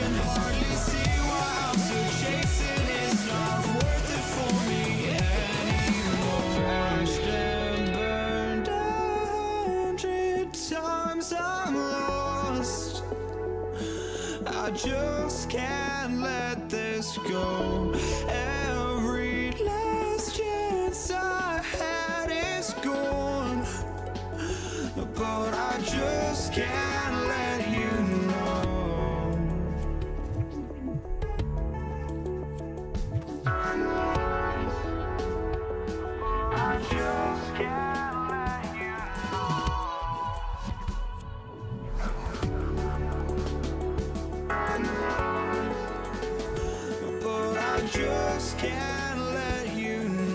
can hardly see why I'm still chasing. It's not worth it for me anymore. Crashed and burned 100 times, I'm lost. I just can't let this go. Every last chance I had is gone, but I just can't let you know. I just can't let you know. But I just can't let you know.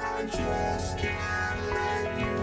I just can't let you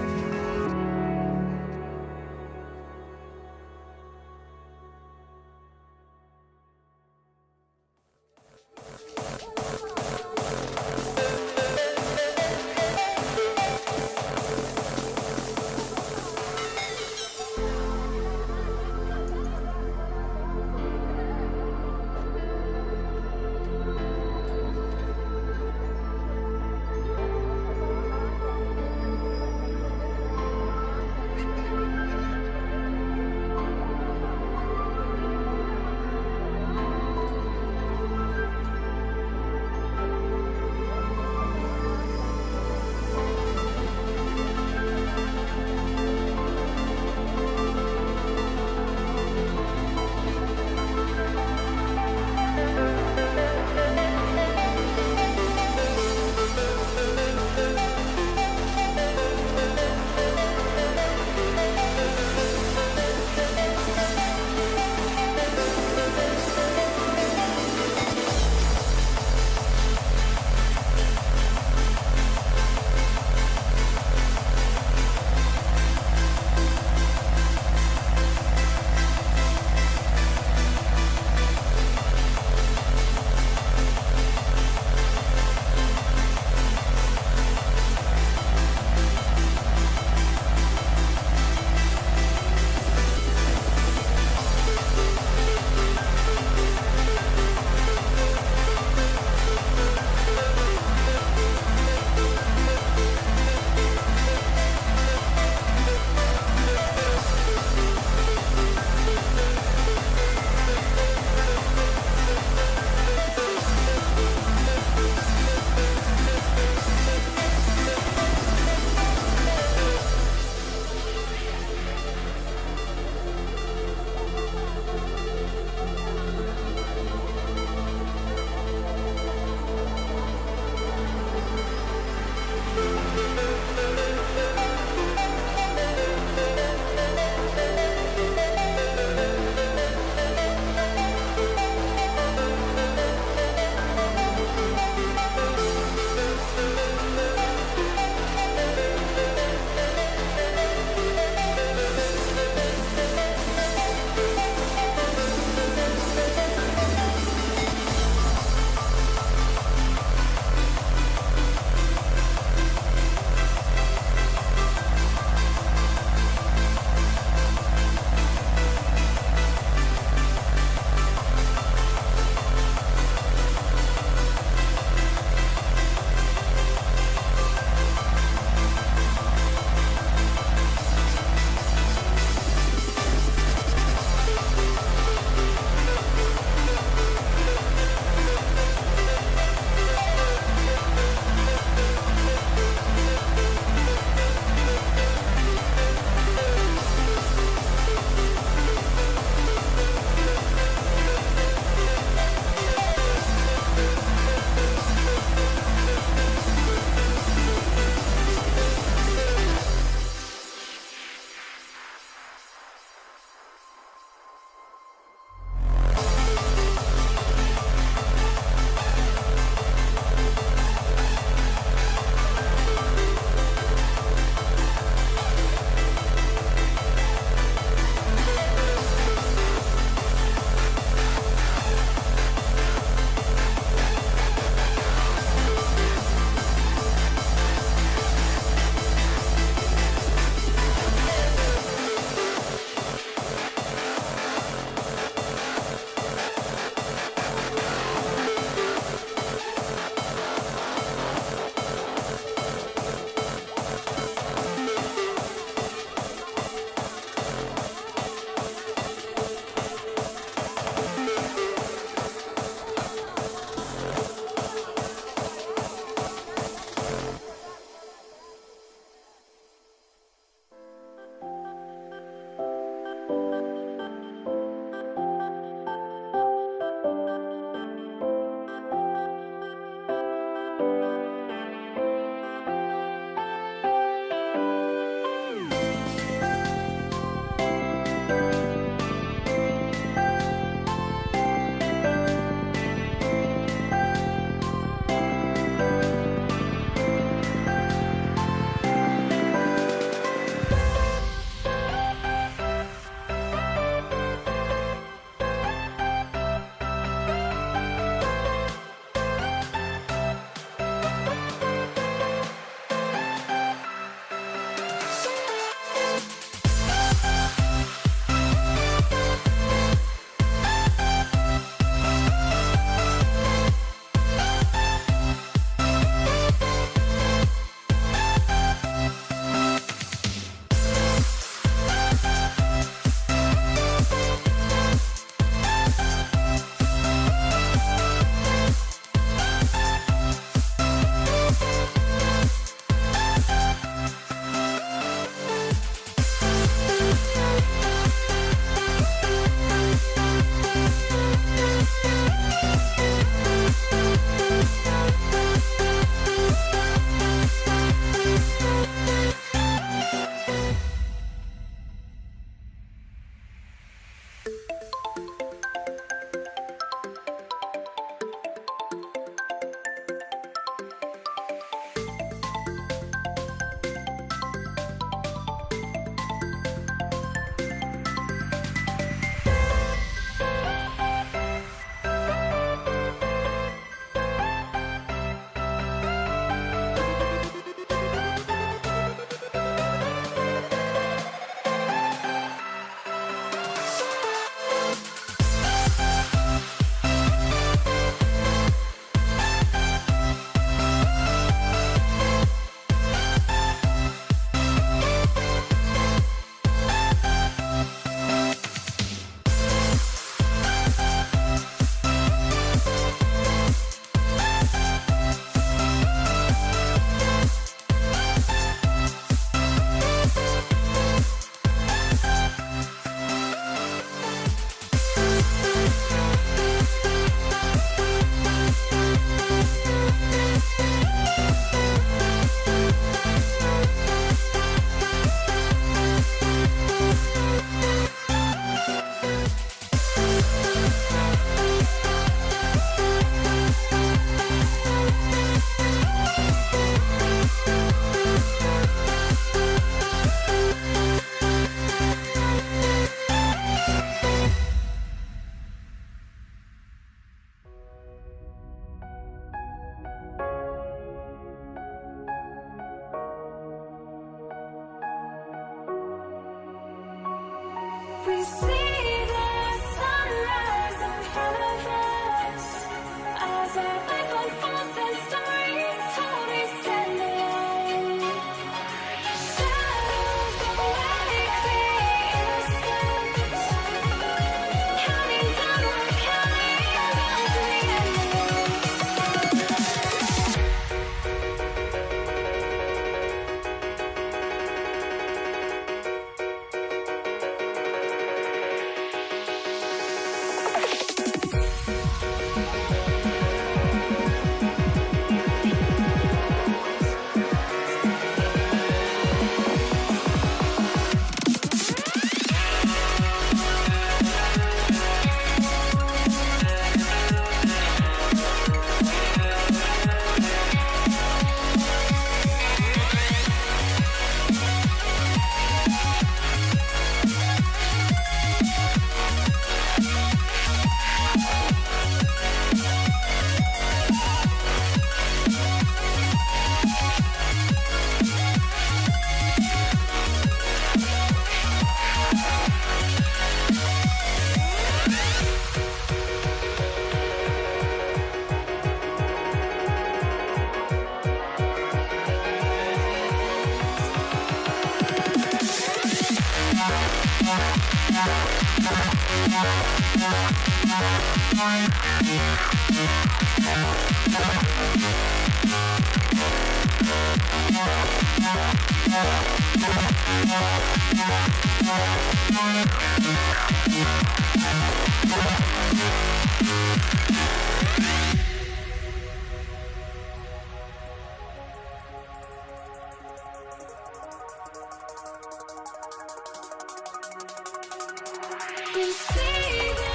You see the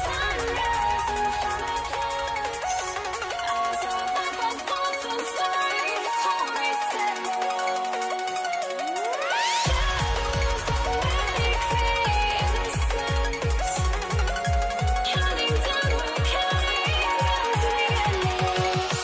sunrise in front of us. Eyes are like thoughts and stories already stand alone. Shadows already create the sense. Counting down, we're counting down to the endless.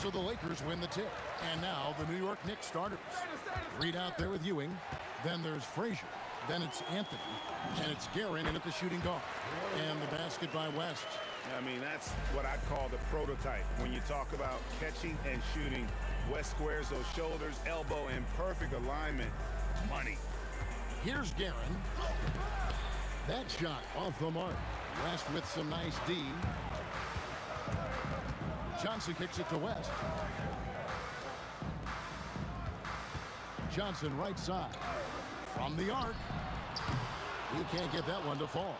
So the Lakers win the tip. And now the New York Knicks starters. Reed out there with Ewing. Then there's Frazier. Then it's Anthony. And it's Guerin in at the shooting guard. And the basket by West. I mean, that's what I call the prototype. When you talk about catching and shooting, West squares those shoulders, elbow in perfect alignment. Money. Here's Guerin. That shot off the mark. West with some nice D. Johnson kicks it to West. Johnson right side. From the arc. He can't get that one to fall.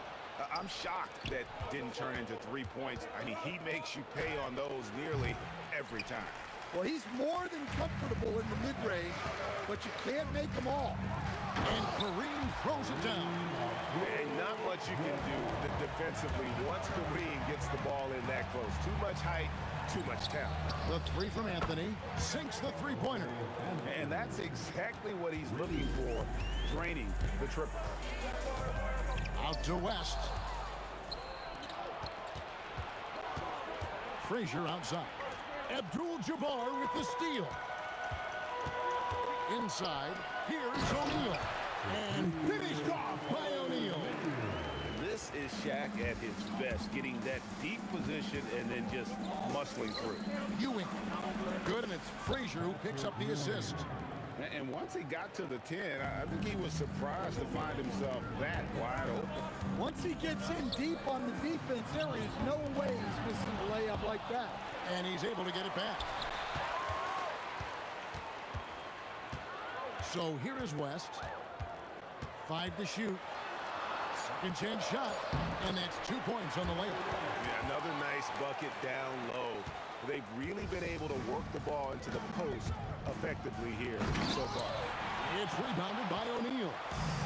I'm shocked that didn't turn into 3 points. I mean, he makes you pay on those nearly every time. Well, he's more than comfortable in the mid-range, but you can't make them all. And Kareem throws it down. And not much you can do defensively once Kareem gets the ball in that close. Too much height, too much talent. The three from Anthony sinks the three-pointer. And that's exactly what he's looking for, draining the triple. Out to West. Frazier outside. Abdul-Jabbar with the steal. Inside, here's O'Neal. And finished off by O'Neal. This is Shaq at his best, getting that deep position and then just muscling through. Ewing. Good, and it's Frazier who picks up the assist. And once he got to the 10, I think he was surprised to find himself that wide open. Once he gets in deep on the defense, there is no way he's missing a layup like that. And he's able to get it back. So here is West. 5 to shoot. Second chance shot. And that's 2 points on the layup. Yeah, another nice bucket down low. They've really been able to work the ball into the post effectively here so far. It's rebounded by O'Neal.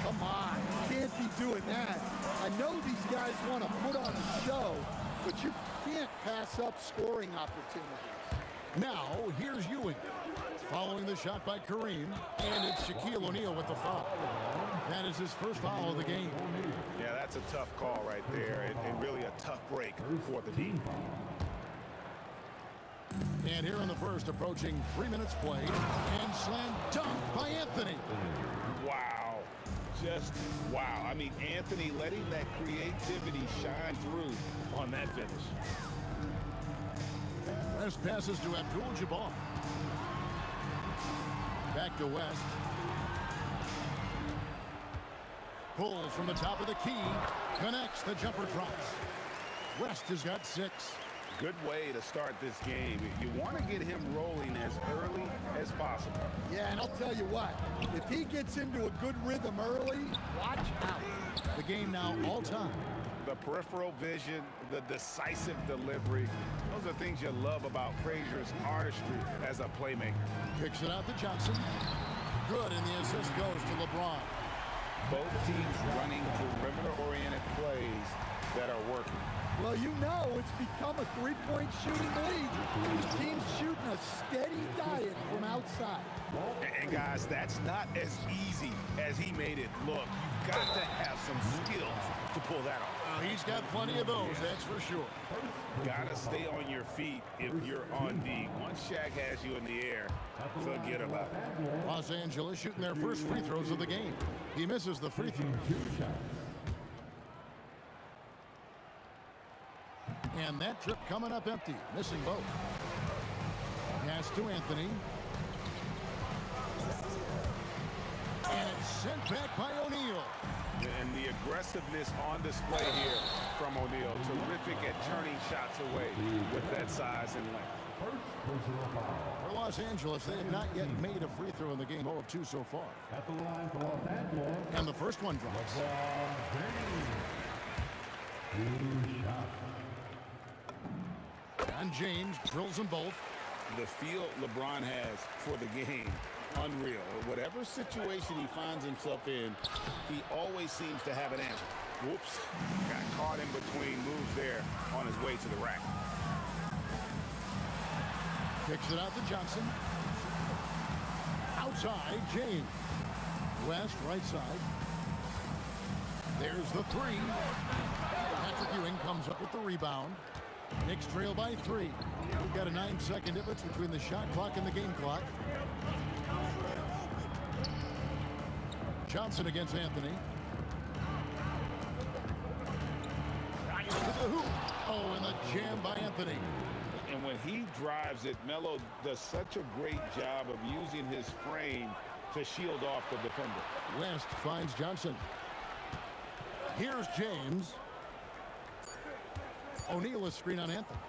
Come on, you can't be doing that. I know these guys want to put on a show, but you can't pass up scoring opportunities. Now, here's Ewing. Following the shot by Kareem, and it's Shaquille O'Neal with the foul. That is his first foul of the game. Yeah, that's a tough call right there, and really a tough break for the team. And here in the first, approaching 3 minutes played, and slam dunk by Anthony. Wow. Just wow. I mean, Anthony letting that creativity shine through on that finish. West passes to Abdul-Jabbar. Back to West. Pulls from the top of the key. Connects, the jumper drops. West has got 6. Good way to start this game. You want to get him rolling as early as possible. Yeah, and I'll tell you what, if he gets into a good rhythm early, watch out. The game now all time. The peripheral vision, the decisive delivery, those are things you love about Frazier's artistry as a playmaker. Kicks it out to Johnson. Good, and the assist goes to LeBron. Both teams running perimeter-oriented plays that are working. Well, you know it's become a three-point shooting league. The team's shooting a steady diet from outside. And guys, that's not as easy as he made it look. You've got to have some skills to pull that off. He's got plenty of those, that's for sure. Gotta stay on your feet if you're on D. Once Shaq has you in the air, forget about it. Los Angeles shooting their first free throws of the game. He misses the free throw. And that trip coming up empty, missing both. Pass to Anthony. And it's sent back by O'Neal. And the aggressiveness on display here from O'Neal. Terrific at turning shots away with that size and length. For Los Angeles, they have not yet made a free throw in the game. 0 of 2 so far. At the line for Los Angeles. And the first one drops. And James drills them both. The feel LeBron has for the game, unreal. Whatever situation he finds himself in, he always seems to have an answer. Whoops, got caught in between moves there on his way to the rack. Kicks it out to Johnson. Outside, James. West, right side. There's the three. Patrick Ewing comes up with the rebound. Knicks trail by 3. We've got a 9-second difference between the shot clock and the game clock. Johnson against Anthony. To the hoop. Oh, and the jam by Anthony. And when he drives it, Melo does such a great job of using his frame to shield off the defender. West finds Johnson. Here's James. O'Neal is screen on Anthony.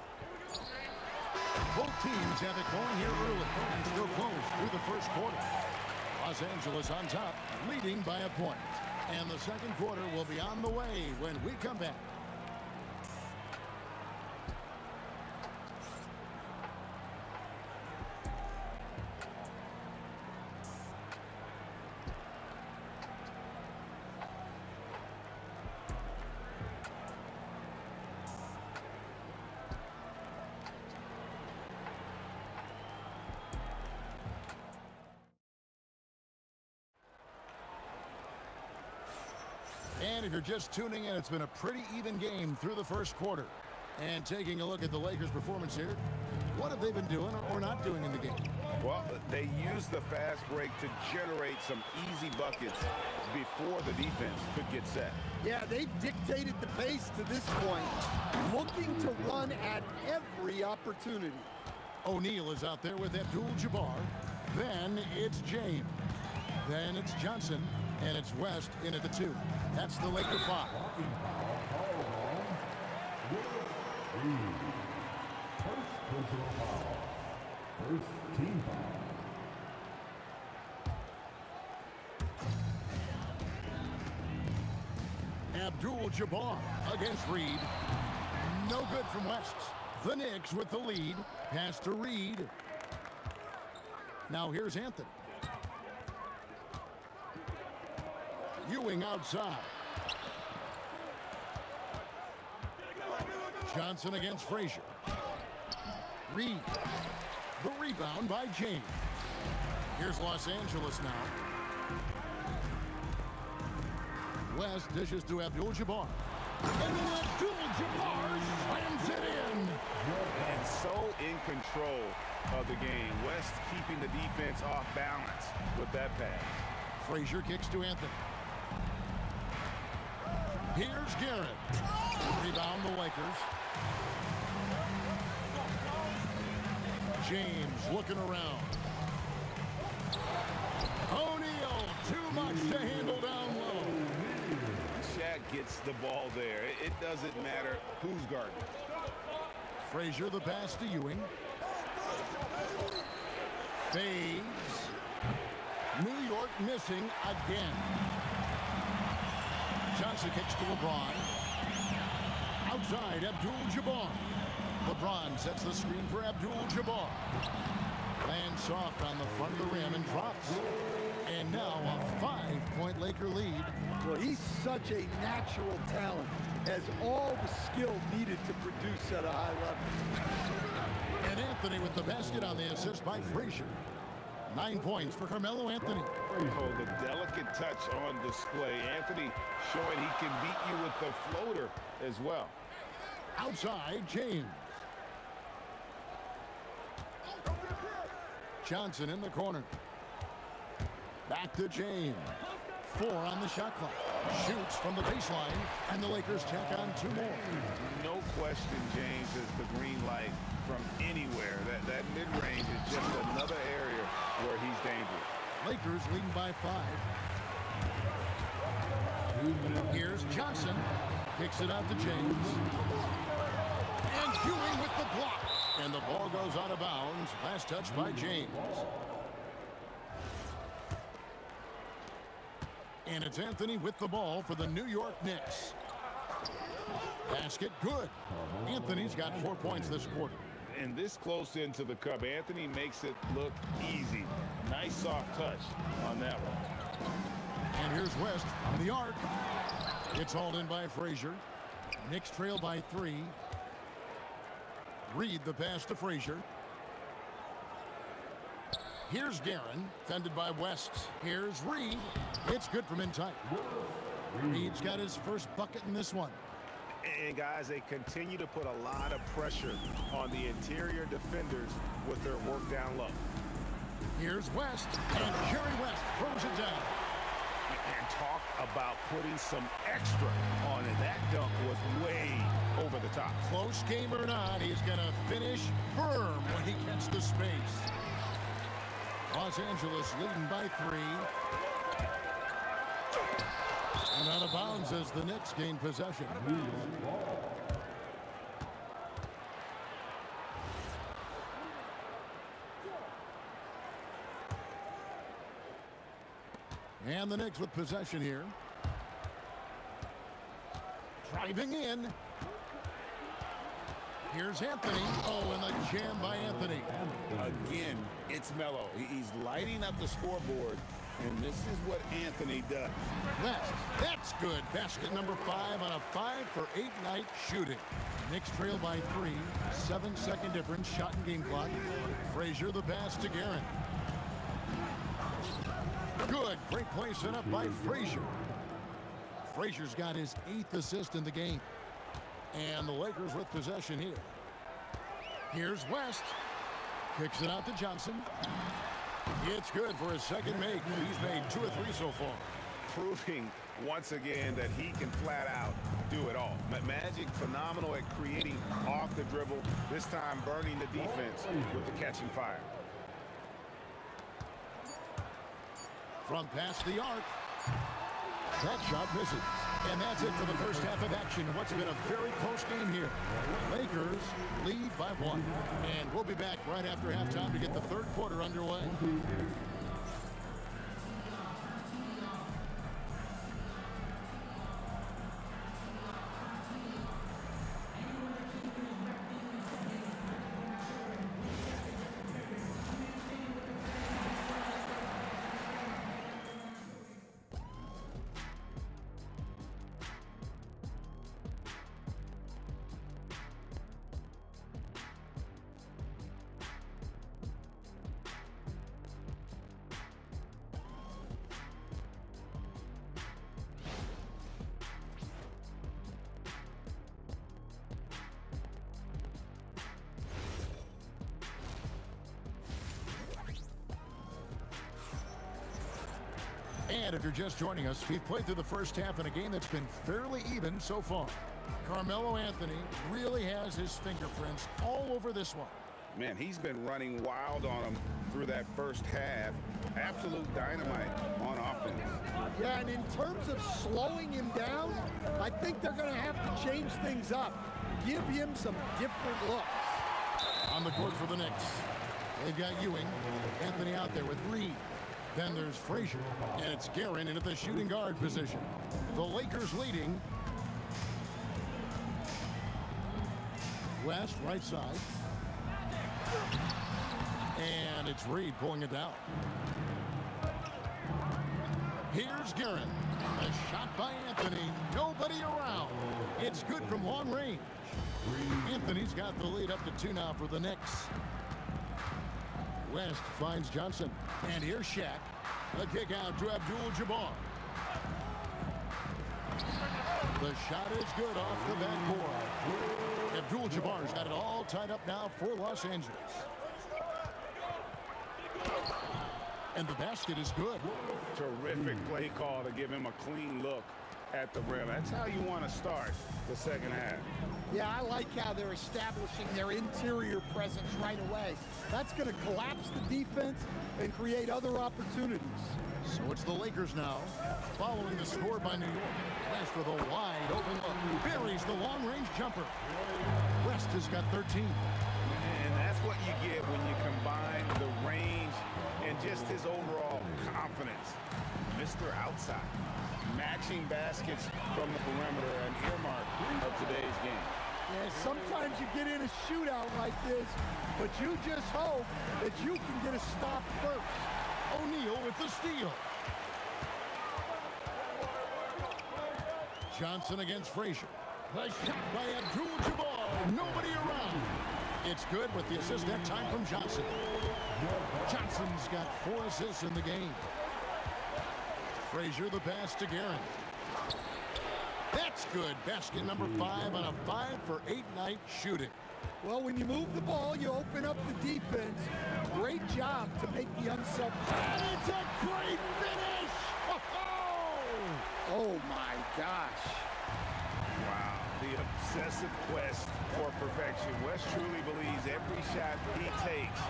Both teams have it going here early and still close through the first quarter. Los Angeles on top, leading by a point. And the second quarter will be on the way when we come back. And if you're just tuning in, it's been a pretty even game through the first quarter. And taking a look at the Lakers' performance here, what have they been doing or not doing in the game? Well, they used the fast break to generate some easy buckets before the defense could get set. Yeah, they've dictated the pace to this point, looking to run at every opportunity. O'Neal is out there with Abdul-Jabbar. Then it's James. Then it's Johnson. And it's West in at the 2. That's the Laker 5. First team foul. Abdul-Jabbar against Reed. No good from West. The Knicks with the lead. Pass to Reed. Now here's Anthony. Ewing outside. Johnson against Frazier. Reed. The rebound by James. Here's Los Angeles now. West dishes to Abdul-Jabbar. And then Abdul-Jabbar slams it in. And so in control of the game. West keeping the defense off balance with that pass. Frazier kicks to Anthony. Here's Garrett. Rebound the Lakers. James looking around. O'Neal, too much to handle down low. Shaq gets the ball there. It doesn't matter who's guarding. Frazier the pass to Ewing. Fades. New York missing again. Johnson kicks to LeBron. Outside, Abdul-Jabbar. LeBron sets the screen for Abdul-Jabbar. Lands soft on the front of the rim and drops. And now a 5-point Laker lead. Well, he's such a natural talent, has all the skill needed to produce at a high level. And Anthony with the basket on the assist by Frazier. 9 points for Carmelo Anthony. Oh, the delicate touch on display. Anthony showing he can beat you with the floater as well. Outside, James. Johnson in the corner. Back to James. 4 on the shot clock. Shoots from the baseline, and the Lakers tack on 2 more. No question, James is the green light from anywhere. That mid-range is just another area where he's dangerous. Lakers leading by 5. Here's Johnson. Kicks it out to James. And Ewing with the block. And the ball goes out of bounds. Last touch by James. And it's Anthony with the ball for the New York Knicks. Basket good. Anthony's got 4 points this quarter. And this close into the cup, Anthony makes it look easy. Nice soft touch on that one. And here's West on the arc. It's hauled in by Frazier. Knicks trail by 3. Reed the pass to Frazier. Here's Guerin, fended by West. Here's Reed. It's good from in tight. Reed's got his first bucket in this one. And guys, they continue to put a lot of pressure on the interior defenders with their work down low. Here's West, and Jerry West throws it down. And talk about putting some extra on it. That dunk was way over the top. Close game or not, he's going to finish firm when he gets the space. Los Angeles leading by 3. And out of bounds as the Knicks gain possession. And the Knicks with possession here. Driving in. Here's Anthony. Oh, and the jam by Anthony. Again, it's Melo. He's lighting up the scoreboard, and this is what Anthony does. West, that's good. Basket number 5 on a 5-for-8 night shooting. Knicks trail by 3. 7-second difference, shot and game clock. Frazier the pass to Guerin. Good, great play set up by Frazier. Frazier's got his 8th assist in the game. And the Lakers with possession here. Here's West. Kicks it out to Johnson. It's good for his second make. He's made 2 or 3 so far. Proving once again that he can flat out do it all. Magic phenomenal at creating off the dribble. This time burning the defense with the catching fire. From past the arc. That shot misses. And that's it for the first half of action. What's been a very close game here. Lakers lead by 1. And we'll be back right after halftime to get the third quarter underway. And if you're just joining us, we've played through the first half in a game that's been fairly even so far. Carmelo Anthony really has his fingerprints all over this one. Man, he's been running wild on him through that first half. Absolute dynamite on offense. Yeah, and in terms of slowing him down, I think they're going to have to change things up. Give him some different looks. On the court for the Knicks. They've got Ewing. Anthony out there with Reed. Then there's Frazier. And it's Guerin in at the shooting guard position. The Lakers leading. West, right side. And it's Reed pulling it down. Here's Guerin. A shot by Anthony. Nobody around. It's good from long range. Anthony's got the lead up to 2 now for the Knicks. West finds Johnson. And here's Shaq. A kick out to Abdul-Jabbar. The shot is good off the backboard. Abdul-Jabbar's got it all tied up now for Los Angeles. And the basket is good. Terrific play call to give him a clean look at the rim. That's how you want to start the second half. Yeah, I like how they're establishing their interior presence right away. That's going to collapse the defense and create other opportunities. So it's the Lakers now, following the score by New York. West with a wide open look. Buries the long-range jumper. West has got 13. And that's what you get when you combine the range and just his overall confidence. Mr. Outside. Matching baskets from the perimeter, an earmark of today's game. Yeah, sometimes you get in a shootout like this, but you just hope that you can get a stop first. O'Neal with the steal. Johnson against Frazier. The shot by Abdul-Jabbar. Nobody around. It's good with the assist that time from Johnson. Johnson's got 4 assists in the game. Frazier the pass to Guerin. That's good. Basket number 5 on a 5-for-8 night shooting. Well, when you move the ball, you open up the defense. Great job to make the unselfish. And it's a great finish! Oh my gosh. Wow, the obsessive quest for perfection. West truly believes every shot he takes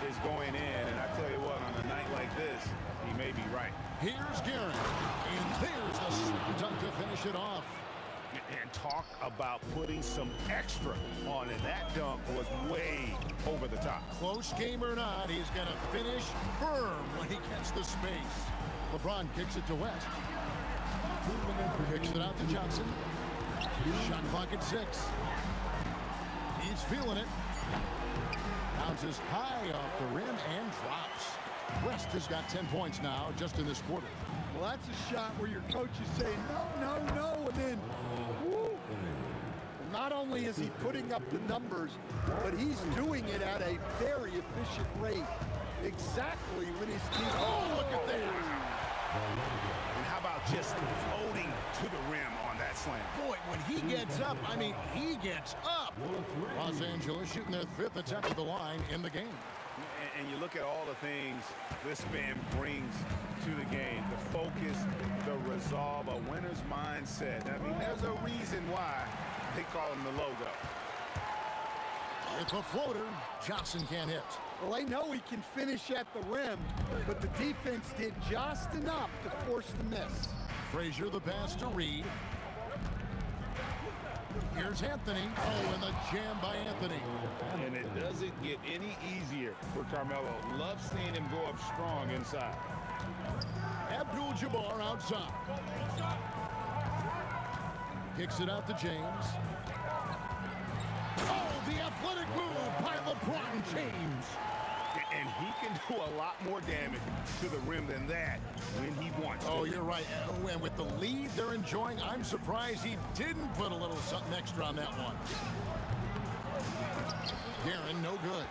is going in. And I tell you what, on a night like this, he may be right. Here's Guerin. And there's the slam dunk to finish it off. And talk about putting some extra on it. That dunk was way over the top. Close game or not, he's going to finish firm when he gets the space. LeBron kicks it to West. Kicks it out to Johnson. Shot clock at 6. He's feeling it. Bounces high off the rim and drops. West has got 10 points now just in this quarter. Well, that's a shot where your coach is saying, no, no, no, and then, woo. Not only is he putting up the numbers, but he's doing it at a very efficient rate. Exactly when his team... Oh, look at that! And how about just floating to the rim on that slam? Boy, when he gets up, I mean, he gets up. Los Angeles shooting their 5th attempt at the line in the game. And you look at all the things this man brings to the game. The focus, the resolve, a winner's mindset. I mean, there's a reason why they call him the logo. It's a floater. Johnson can't hit. Well, they know he can finish at the rim, but the defense did just enough to force the miss. Frazier the pass to Reed. Here's Anthony. Oh, and the jam by Anthony. And it doesn't get any easier for Carmelo. Love seeing him go up strong inside. Abdul-Jabbar outside. Kicks it out to James. Oh, the athletic move by LeBron James. And he can do a lot more damage to the rim than that when he wants to. Oh, you're right. And with the lead they're enjoying, I'm surprised he didn't put a little something extra on that one. Guerin, no good.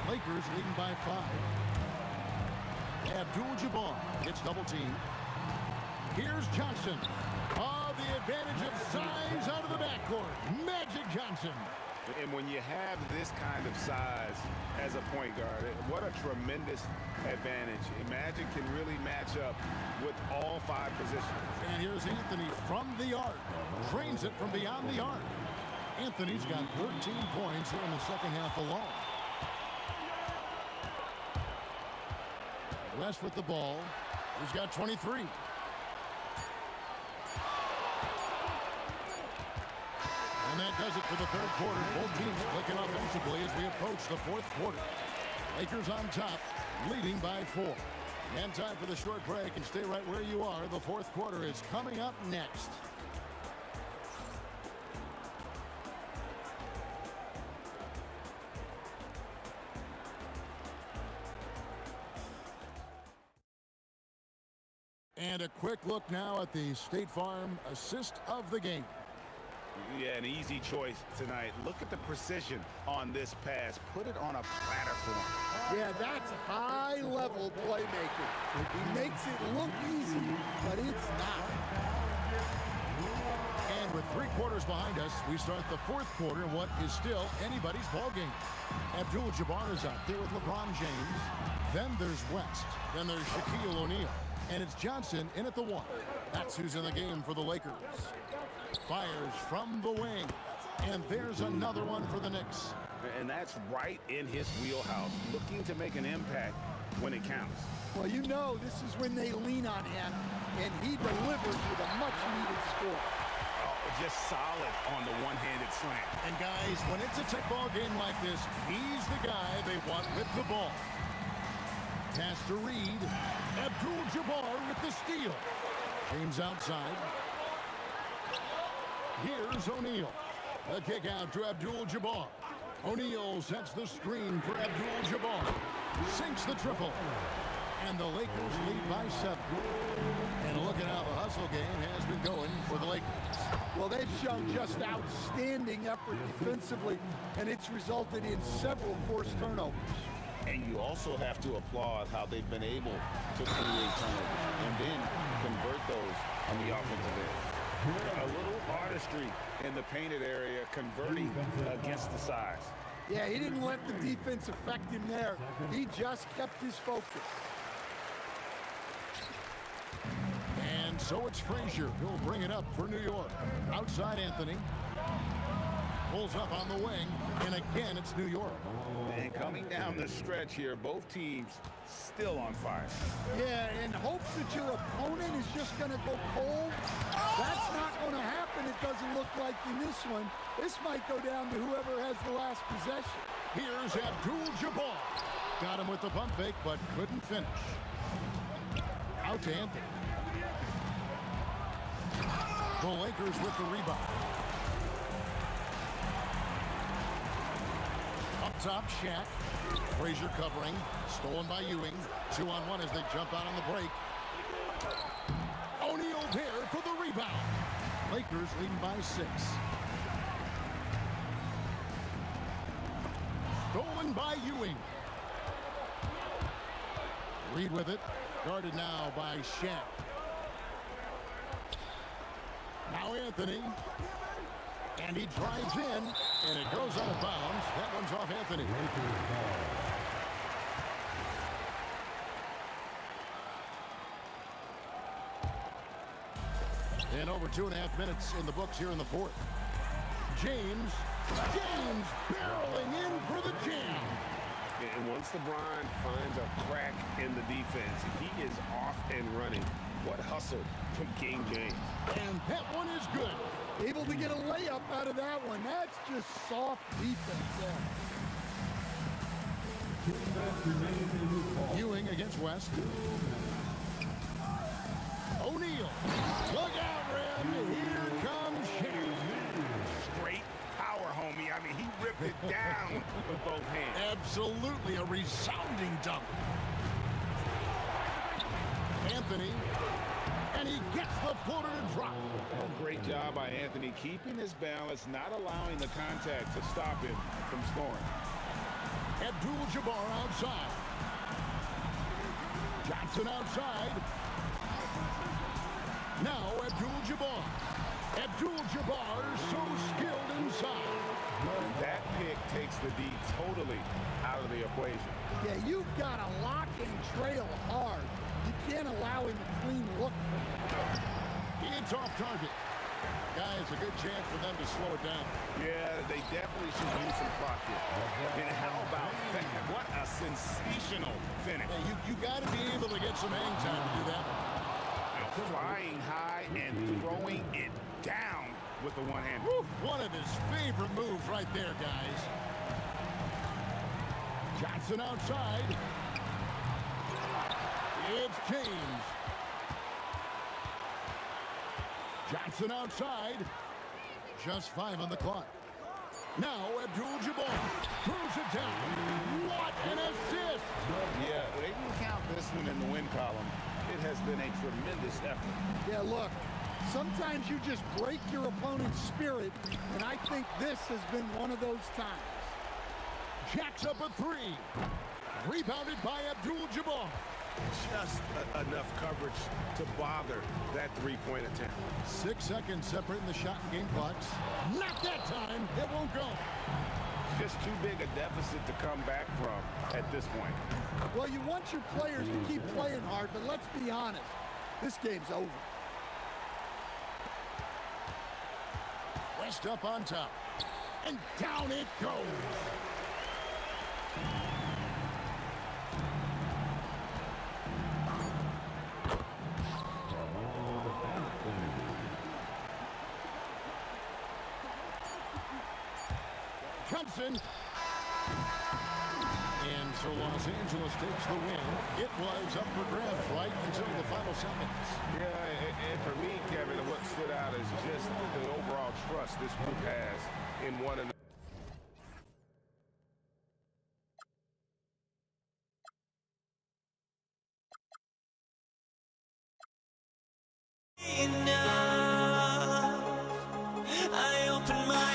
Lakers leading by 5. Abdul-Jabbar gets double teamed. Here's Johnson. Oh, the advantage of size out of the backcourt. Magic Johnson. And when you have this kind of size as a point guard, what a tremendous advantage. Magic can really match up with all 5 positions. And here's Anthony from the arc. Drains it from beyond the arc. Anthony's got 13 points here in the second half alone. West with the ball. He's got 23. And that does it for the third quarter. Both teams clicking offensively as we approach the fourth quarter. Lakers on top, leading by 4. And time for the short break, and stay right where you are. The fourth quarter is coming up next. And a quick look now at the State Farm assist of the game. Yeah, an easy choice tonight. Look at the precision on this pass. Put it on a platter for him. Yeah, that's high-level playmaking. He makes it look easy, but it's not. And with 3 quarters behind us, we start the 4th quarter in what is still anybody's ballgame. Abdul-Jabbar is out there with LeBron James. Then there's West. Then there's Shaquille O'Neal. And it's Johnson in at the 1. That's who's in the game for the Lakers. Fires from the wing. And there's another one for the Knicks. And that's right in his wheelhouse, looking to make an impact when it counts. Well, you know this is when they lean on him, and he delivers with a much-needed score. Oh, just solid on the one-handed slam. And guys, when it's a tech ball game like this, he's the guy they want with the ball. Pass to Reed. Abdul-Jabbar with the steal. James outside. Here's O'Neal. The kick out to Abdul-Jabbar. O'Neal sets the screen for Abdul-Jabbar. Sinks the triple. And the Lakers lead by 7. And look at how the hustle game has been going for the Lakers. Well, they've shown just outstanding effort defensively, and it's resulted in several forced turnovers. And you also have to applaud how they've been able to create turnovers and then convert those on the offensive end. A little artistry in the painted area, converting against the size. Yeah, he didn't let the defense affect him there. He just kept his focus. And so it's Frazier who'll bring it up for New York. Outside Anthony. Pulls up on the wing, and again it's New York. And coming down the stretch here, both teams still on fire. Yeah, in hopes that your opponent is just going to go cold. That's not going to happen, it doesn't look like in this one. This might go down to whoever has the last possession. Here's Abdul-Jabbar. Got him with the pump fake, but couldn't finish. Out to Anthony. The Lakers with the rebound. Up top, Shaq. Frazier covering. Stolen by Ewing. 2-on-1 as they jump out on the break. O'Neal there for the rebound. Lakers leading by 6. Stolen by Ewing. Reed with it. Guarded now by Shaq. Now Anthony. And he drives in, and it goes out of bounds. That one's off Anthony. And over 2.5 minutes in the books here in the 4th. James barreling in for the jam. And once LeBron finds a crack in the defense, he is off and running. What hustle from King James. And that one is good. Able to get a layup out of that one. That's just soft defense there. Ewing against West. O'Neal. Look out, Rim. Here comes Shaq. Straight power, homie. I mean, he ripped it down with both hands. Absolutely a resounding dunk. Anthony. And he gets the floater to drop. Oh, great job by Anthony keeping his balance, not allowing the contact to stop him from scoring. Abdul-Jabbar outside. Johnson outside. Now Abdul-Jabbar. Abdul-Jabbar so skilled inside. And that pick takes the D totally out of the equation. Yeah, you've got to lock and trail hard. You can't allow him a clean look from that. It's off target. Guys, a good chance for them to slow it down. Yeah, they definitely should use some clock here. And how about that? What a sensational finish. Yeah, you got to be able to get some hang time to do that. Flying high and throwing it down with the one hand. Woo, one of his favorite moves right there, guys. Johnson outside. It's James. Johnson outside. Just 5 on the clock. Now Abdul-Jabbar throws it down. What an assist! Yeah, they can count this one in the win column. It has been a tremendous tremendous effort. Yeah, look, sometimes you just break your opponent's spirit, and I think this has been one of those times. Jacks up a three. Rebounded by Abdul-Jabbar. Just enough coverage to bother that three-point attempt. 6 seconds separating the shot and game clocks. Not that time. It won't go. Just too big a deficit to come back from at this point. Well, you want your players to keep playing hard, but let's be honest. This game's over. West up on top. And down it goes. Thompson. And so Los Angeles takes the win. It was up for grabs right until the final seconds. Yeah, and for me, Kevin, what stood out is just the overall trust this group has in one another. I open my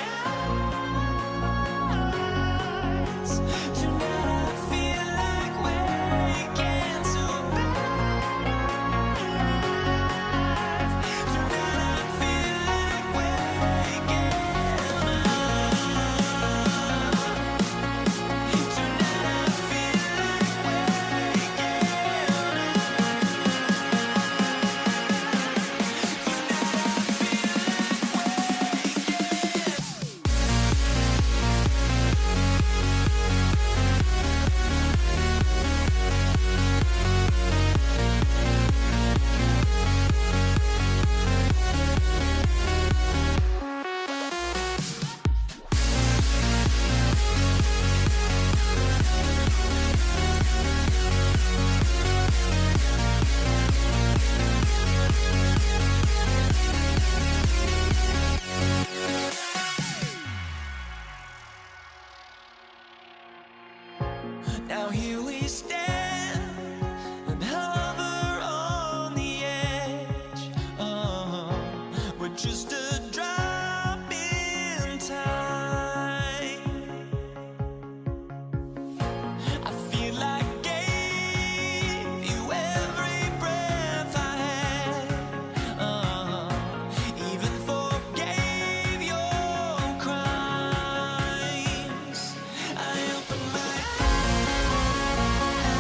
now here we stand and hover on the edge. We're just a drop in time. I feel like I gave you every breath I had. Even forgave your crimes. I open my eyes.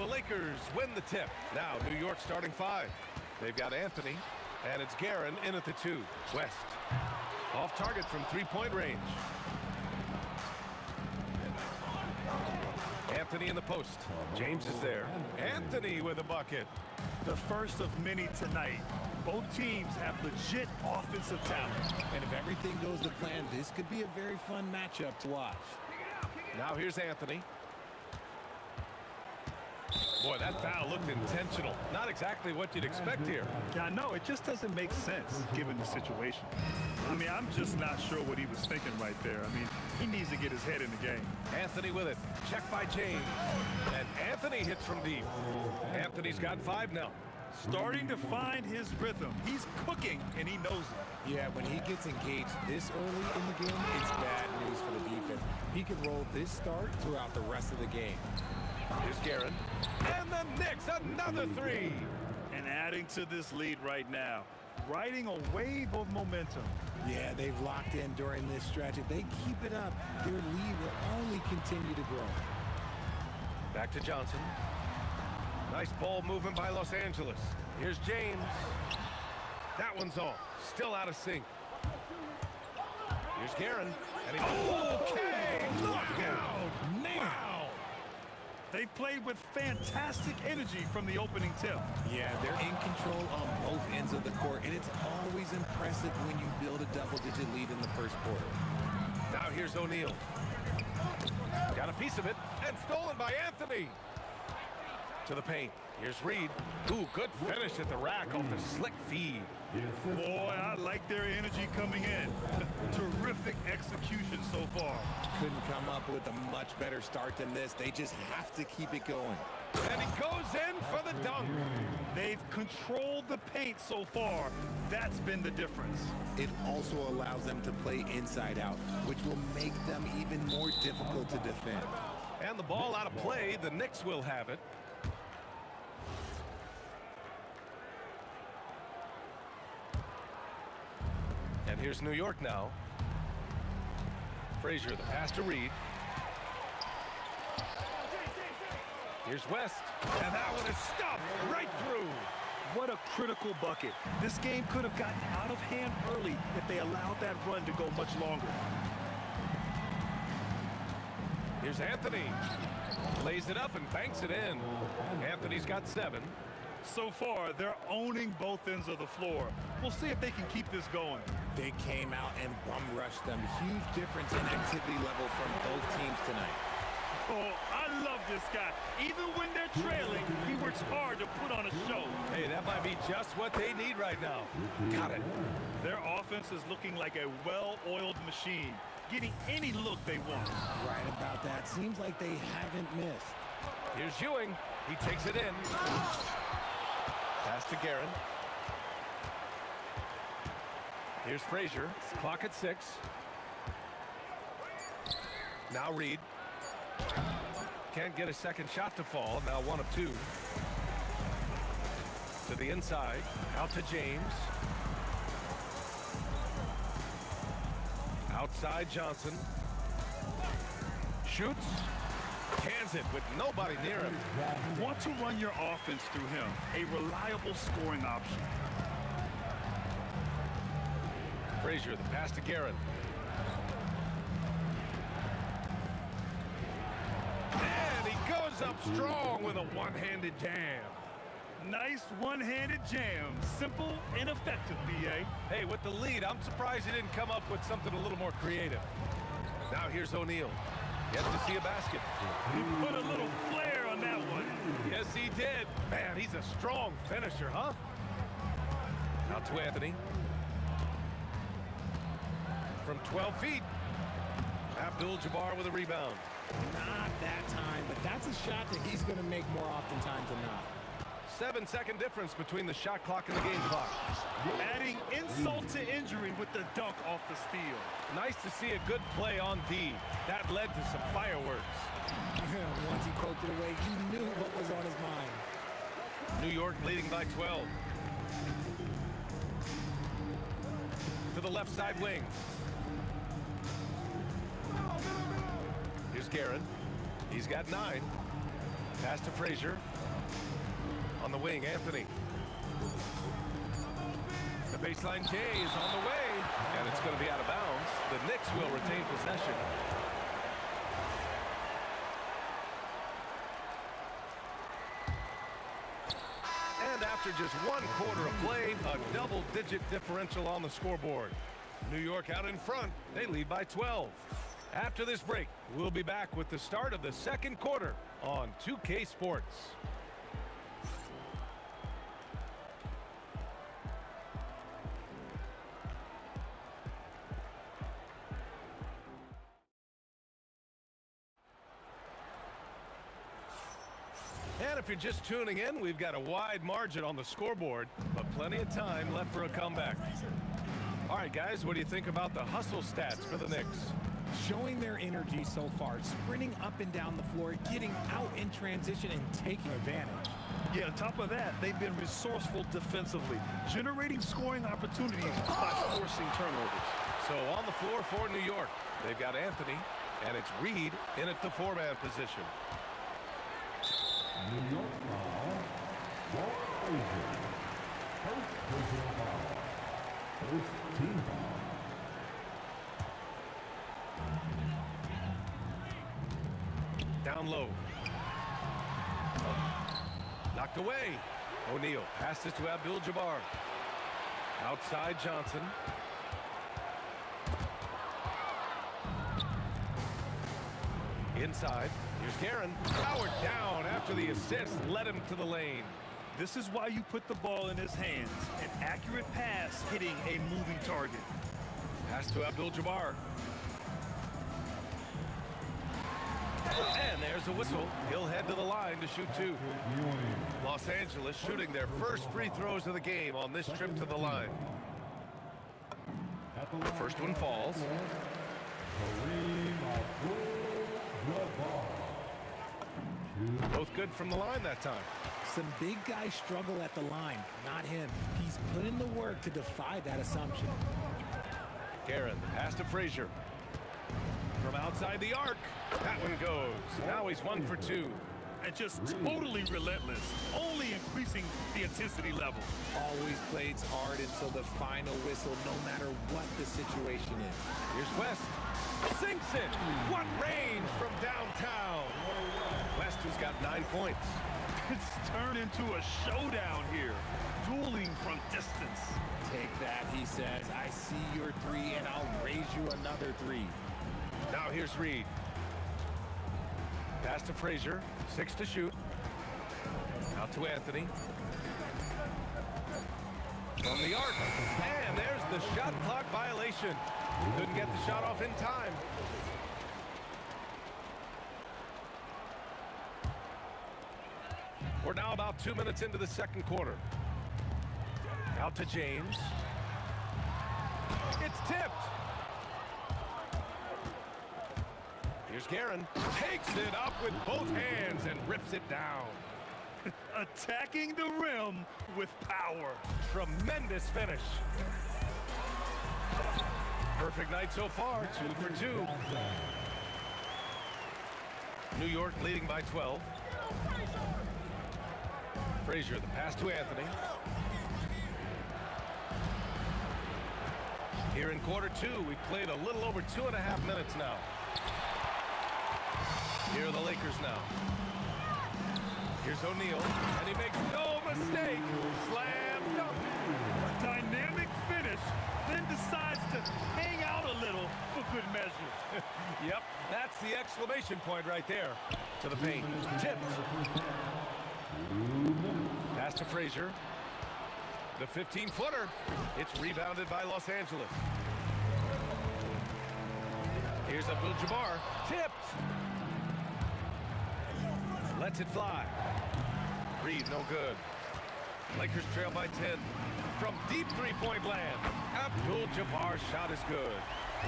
the Lakers win the tip. Now New York starting 5. They've got Anthony, and it's Guerin in at the 2. West. Off target from three-point range. Anthony in the post. James is there. Anthony with a bucket. The first of many tonight. Both teams have legit offensive talent. And if everything goes to plan, this could be a very fun matchup to watch. Now here's Anthony. Boy, that foul looked intentional. Not exactly what you'd expect here. Yeah, I know. It just doesn't make sense given the situation. I mean, I'm just not sure what he was thinking right there. I mean, he needs to get his head in the game. Anthony with it. Check by James. And Anthony hits from deep. Anthony's got 5 now. Starting to find his rhythm. He's cooking, and he knows it. Yeah, when he gets engaged this early in the game, it's bad news for the defense. He could roll this start throughout the rest of the game. Here's Guerin. And the Knicks, another 3. And adding to this lead right now, riding a wave of momentum. Yeah, they've locked in during this stretch. If they keep it up, their lead will only continue to grow. Back to Johnson. Nice ball movement by Los Angeles. Here's James. That one's off. Still out of sync. Here's Guerin. And he... Okay! Knockout! Wow! They've played with fantastic energy from the opening tip. Yeah, they're in control on both ends of the court, and it's always impressive when you build a double-digit lead in the first quarter. Now here's O'Neal. Got a piece of it, and stolen by Anthony. To the paint. Here's Reed. Ooh, good finish at the rack off the slick feed. Boy, I like their energy coming in. Terrific execution so far. Couldn't come up with a much better start than this. They just have to keep it going. And he goes in for the dunk. They've controlled the paint so far. That's been the difference. It also allows them to play inside out, which will make them even more difficult to defend. And the ball out of play. The Knicks will have it. And here's New York now. Frazier, the pass to Reed. Here's West. And that one is stuffed right through. What a critical bucket. This game could have gotten out of hand early if they allowed that run to go much longer. Here's Anthony. Lays it up and banks it in. Anthony's got 7. So far, they're owning both ends of the floor. We'll see if they can keep this going. They came out and bum rushed them. Huge difference in activity level from both teams tonight. Oh, I love this guy. Even when they're trailing, he works hard to put on a show. Hey, that might be just what they need right now. Got it. Their offense is looking like a well-oiled machine, getting any look they want. Right about that. Seems like they haven't missed. Here's Ewing. He takes it in. Pass to Guerin. Here's Frazier. Clock at 6. Now Reed. Can't get a second shot to fall. Now 1 of 2. To the inside. Out to James. Outside Johnson. Shoots. Cans it with nobody near him. You want to run your offense through him, a reliable scoring option. Frazier, the pass to Guerin. And he goes up strong with a one-handed jam. Nice one-handed jam. Simple and effective, B.A. Hey, with the lead, I'm surprised he didn't come up with something a little more creative. Now here's O'Neal. Gets to see a basket. He put a little flair on that one. Yes, he did. Man, he's a strong finisher, huh? Out to Anthony. From 12 feet. Abdul-Jabbar with a rebound. Not that time, but that's a shot that he's going to make more oftentimes than not. 7-second difference between the shot clock and the game clock. Adding insult to injury with the dunk off the steal. Nice to see a good play on D. That led to some fireworks. Once he poked it away, he knew what was on his mind. New York leading by 12. To the left side wing. Here's Guerin. He's got 9. Pass to Frazier. On the wing, Anthony. The baseline J is on the way, and it's going to be out of bounds. The Knicks will retain possession. And after just 1 quarter of play, a double-digit differential on the scoreboard. New York out in front. They lead by 12. After this break, we'll be back with the start of the second quarter on 2K Sports. And if you're just tuning in, we've got a wide margin on the scoreboard, but plenty of time left for a comeback. All right, guys, what do you think about the hustle stats for the Knicks? Showing their energy so far, sprinting up and down the floor, getting out in transition and taking advantage. Yeah, on top of that, they've been resourceful defensively, generating scoring opportunities by forcing turnovers. So on the floor for New York, they've got Anthony, and it's Reed in at the 4-man position. New York foul. Walt Frazier. First personal foul. First team foul. Down low. Knocked away. O'Neal passes to Abdul-Jabbar. Outside Johnson. Inside. Here's Guerin. Powered down after the assist led him to the lane. This is why you put the ball in his hands. An accurate pass hitting a moving target. Pass to Abdul-Jabbar. And there's a whistle. He'll head to the line to shoot 2. Los Angeles shooting their first free throws of the game on this trip to the line. The first one falls. Both good from the line that time. Some big guys struggle at the line, not him. He's put in the work to defy that assumption. Guerin, pass to Frazier. From outside the arc, that one goes. Now he's 1 for 2. And just totally relentless, only increasing the intensity level. Always plays hard until the final whistle, no matter what the situation is. Here's West. Sinks it. What range from downtown. West, who's got 9 points. It's turned into a showdown here. Dueling from distance. Take that, he says. I see your 3, and I'll raise you another 3. Now here's Reed. Pass to Frazier. 6 to shoot. Out to Anthony. From the arc. And there's the shot clock violation. Couldn't get the shot off in time. We're now about 2 minutes into the second quarter. Out to James. It's tipped. Here's Guerin. Takes it up with both hands and rips it down. Attacking the rim with power. Tremendous finish. Perfect night so far, 2 for 2. New York leading by 12. Frazier, the pass to Anthony. Here in quarter 2, we played a little over 2.5 minutes now. Here are the Lakers now. Here's O'Neal, and he makes no mistake. Slam dunk. A dynamic finish, then decides to hang out a little for good measure. Yep, that's the exclamation point right there. To the paint. Tipped. Pass to Frazier. The 15-footer. It's rebounded by Los Angeles. Here's Abdul-Jabbar. Tipped. Lets it fly. Reed, no good. Lakers trail by 10. From deep three-point land, Abdul-Jabbar's shot is good.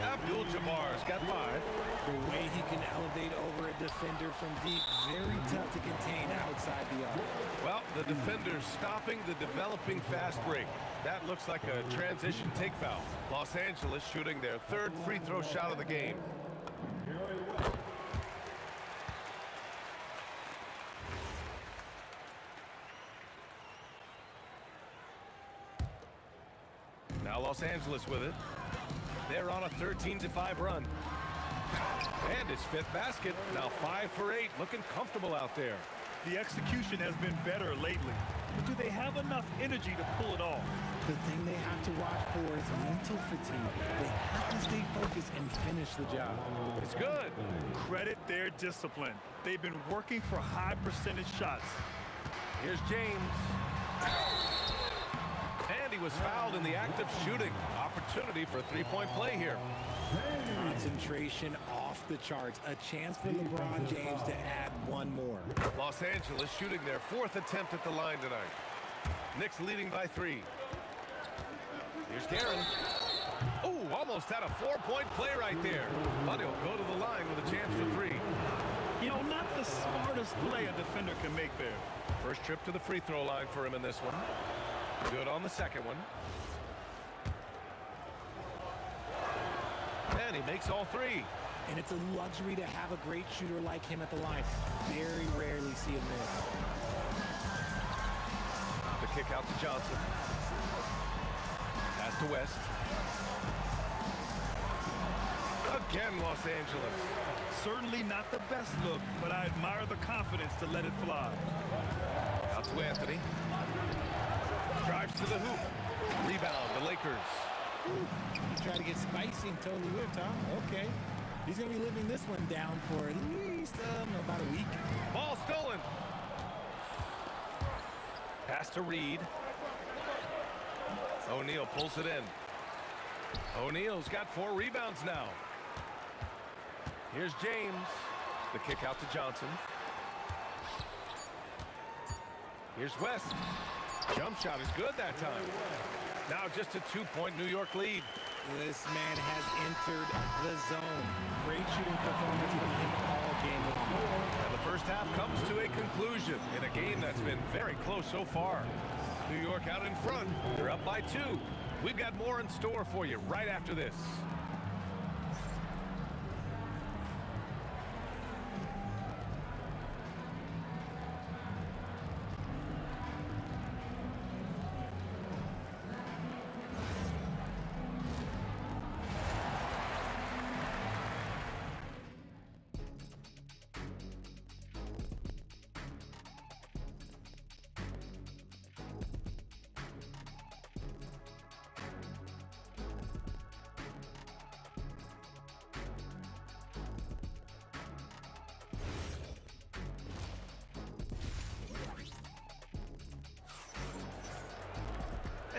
Abdul-Jabbar's got 5. The way he can elevate over a defender from deep, very tough to contain outside the arc. Well, the defender's stopping the developing fast break. That looks like a transition take foul. Los Angeles shooting their 3rd free throw shot of the game. Now Los Angeles with it. They're on a 13-5 run. And his fifth basket. Now 5 for 8. Looking comfortable out there. The execution has been better lately. But do they have enough energy to pull it off? The thing they have to watch for is mental fatigue. They have to stay focused and finish the job. It's good. Credit their discipline. They've been working for high percentage shots. Here's James. And he was fouled in the act of shooting. Opportunity for a three-point play here. Concentration off the charts. A chance for LeBron James to add one more. Los Angeles shooting their fourth attempt at the line tonight. Knicks leading by 3. Here's Guerin. Oh, almost had a 4-point play right there. But he'll go to the line with a chance for 3. You know, not the smartest play a defender can make there. First trip to the free throw line for him in this one. Good on the second one. And he makes all 3. And it's a luxury to have a great shooter like him at the line. Very rarely see him miss. The kick out to Johnson. Pass to West. Again, Los Angeles. Certainly not the best look, but I admire the confidence to let it fly. Out to Anthony. Drives to the hoop. Rebound, the Lakers. He tried to get spicy and totally whipped, huh? Okay. He's going to be living this one down for at least about a week. Ball stolen. Pass to Reed. O'Neal pulls it in. O'Neal's got 4 rebounds now. Here's James. The kick out to Johnson. Here's West. Jump shot is good that time. Now just a 2-point New York lead. This man has entered the zone. Great shooting performance from him all game long. And the first half comes to a conclusion in a game that's been very close so far. New York out in front. They're up by 2. We've got more in store for you right after this.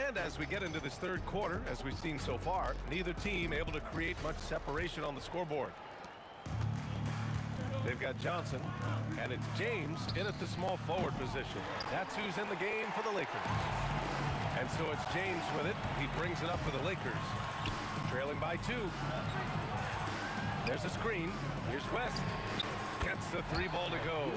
And as we get into this third quarter, as we've seen so far, neither team able to create much separation on the scoreboard. They've got Johnson, and it's James in at the small forward position. That's who's in the game for the Lakers. And so it's James with it. He brings it up for the Lakers. Trailing by 2. There's a screen. Here's West. Gets the 3 ball to go.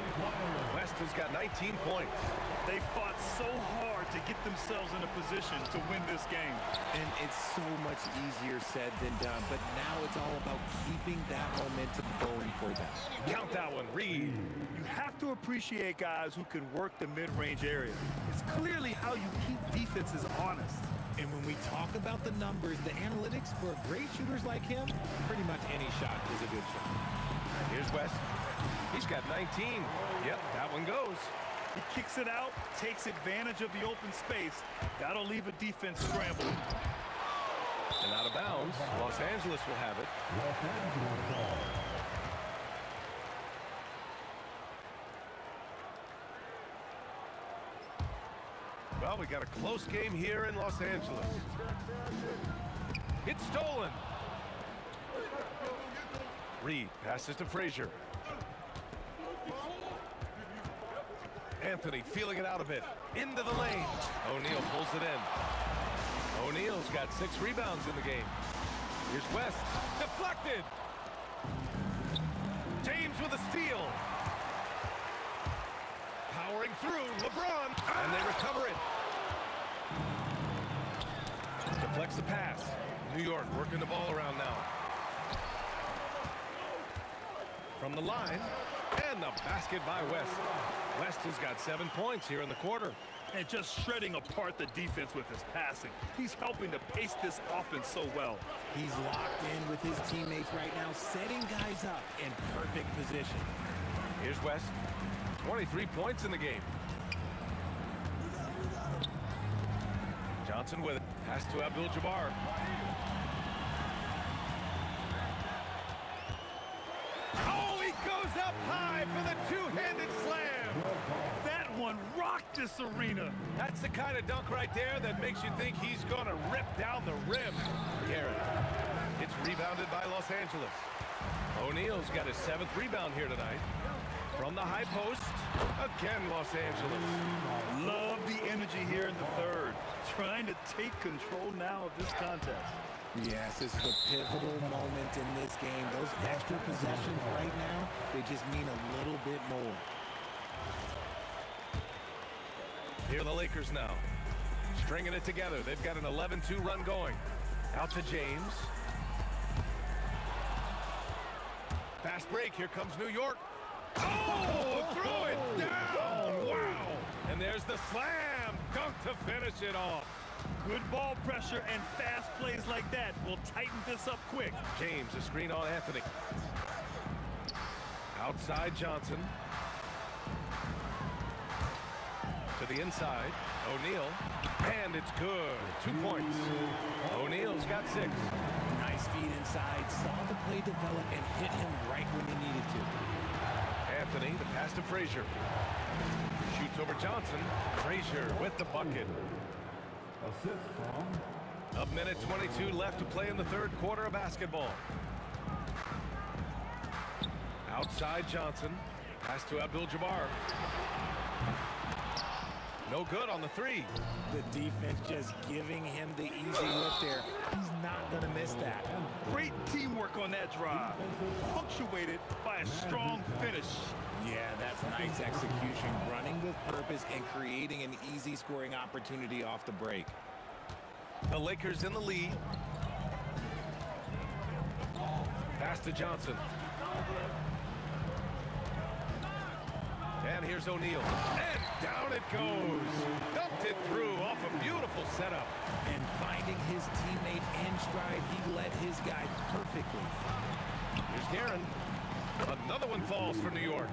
West has got 19 points. They fought so hard to get themselves in a position to win this game. And it's so much easier said than done, but now it's all about keeping that momentum going for them. Count that one, Reed. You have to appreciate guys who can work the mid-range area. It's clearly how you keep defenses honest. And when we talk about the numbers, the analytics for great shooters like him, pretty much any shot is a good shot. Here's West. He's got 19. Yep, that one goes. He kicks it out, takes advantage of the open space. That'll leave a defense scrambling. And out of bounds, Los Angeles will have it. Los Angeles ball. Well, we got a close game here in Los Angeles. It's stolen. Reed passes to Frazier. Anthony feeling it out a bit. Into the lane. O'Neal pulls it in. O'Neal's got 6 rebounds in the game. Here's West. Deflected. James with a steal. Powering through. LeBron. And they recover it. Deflects the pass. New York working the ball around now. From the line. And the basket by West. West has got 7 points here in the quarter. and just shredding apart the defense with his passing. He's helping to pace this offense so well. He's locked in with his teammates right now, setting guys up in perfect position. Here's West. 23 points in the game. Johnson with it. Pass to Abdul-Jabbar. Oh, he goes up high for the two-handed slam. That one rocked this arena. That's the kind of dunk right there that makes you think he's going to rip down the rim. Garrett. It's rebounded by Los Angeles. O'Neal's got his 7th rebound here tonight. From the high post, again Los Angeles. Love the energy here in the third. Trying to take control now of this contest. Yes, this is a pivotal moment in this game. Those extra possessions right now, they just mean a little bit more. Here are the Lakers now. Stringing it together. They've got an 11-2 run going. Out to James. Fast break. Here comes New York. Oh, throw it down. Wow. And there's the slam dunk to finish it off. Good ball pressure and fast plays like that will tighten this up quick. James, a screen on Anthony. Outside Johnson. To the inside. O'Neal. And it's good. 2 points. O'Neal's got 6. Nice feed inside. Saw the play develop and hit him right when he needed to. Anthony, the pass to Frazier. Shoots over Johnson. Frazier with the bucket. Assist from A minute 22 left to play in the third quarter of basketball. Outside Johnson. Pass to Abdul-Jabbar. No good on the 3. The defense just giving him the easy look there. He's not going to miss that. Great teamwork on that drive, punctuated by a strong finish. Yeah, that's nice execution, running with purpose and creating an easy scoring opportunity off the break. The Lakers in the lead. Pass to Johnson. And here's O'Neal. And down it goes. Dumped it through off a beautiful setup. And finding his teammate in stride, he led his guy perfectly. Here's Guerin. Another one falls for New York.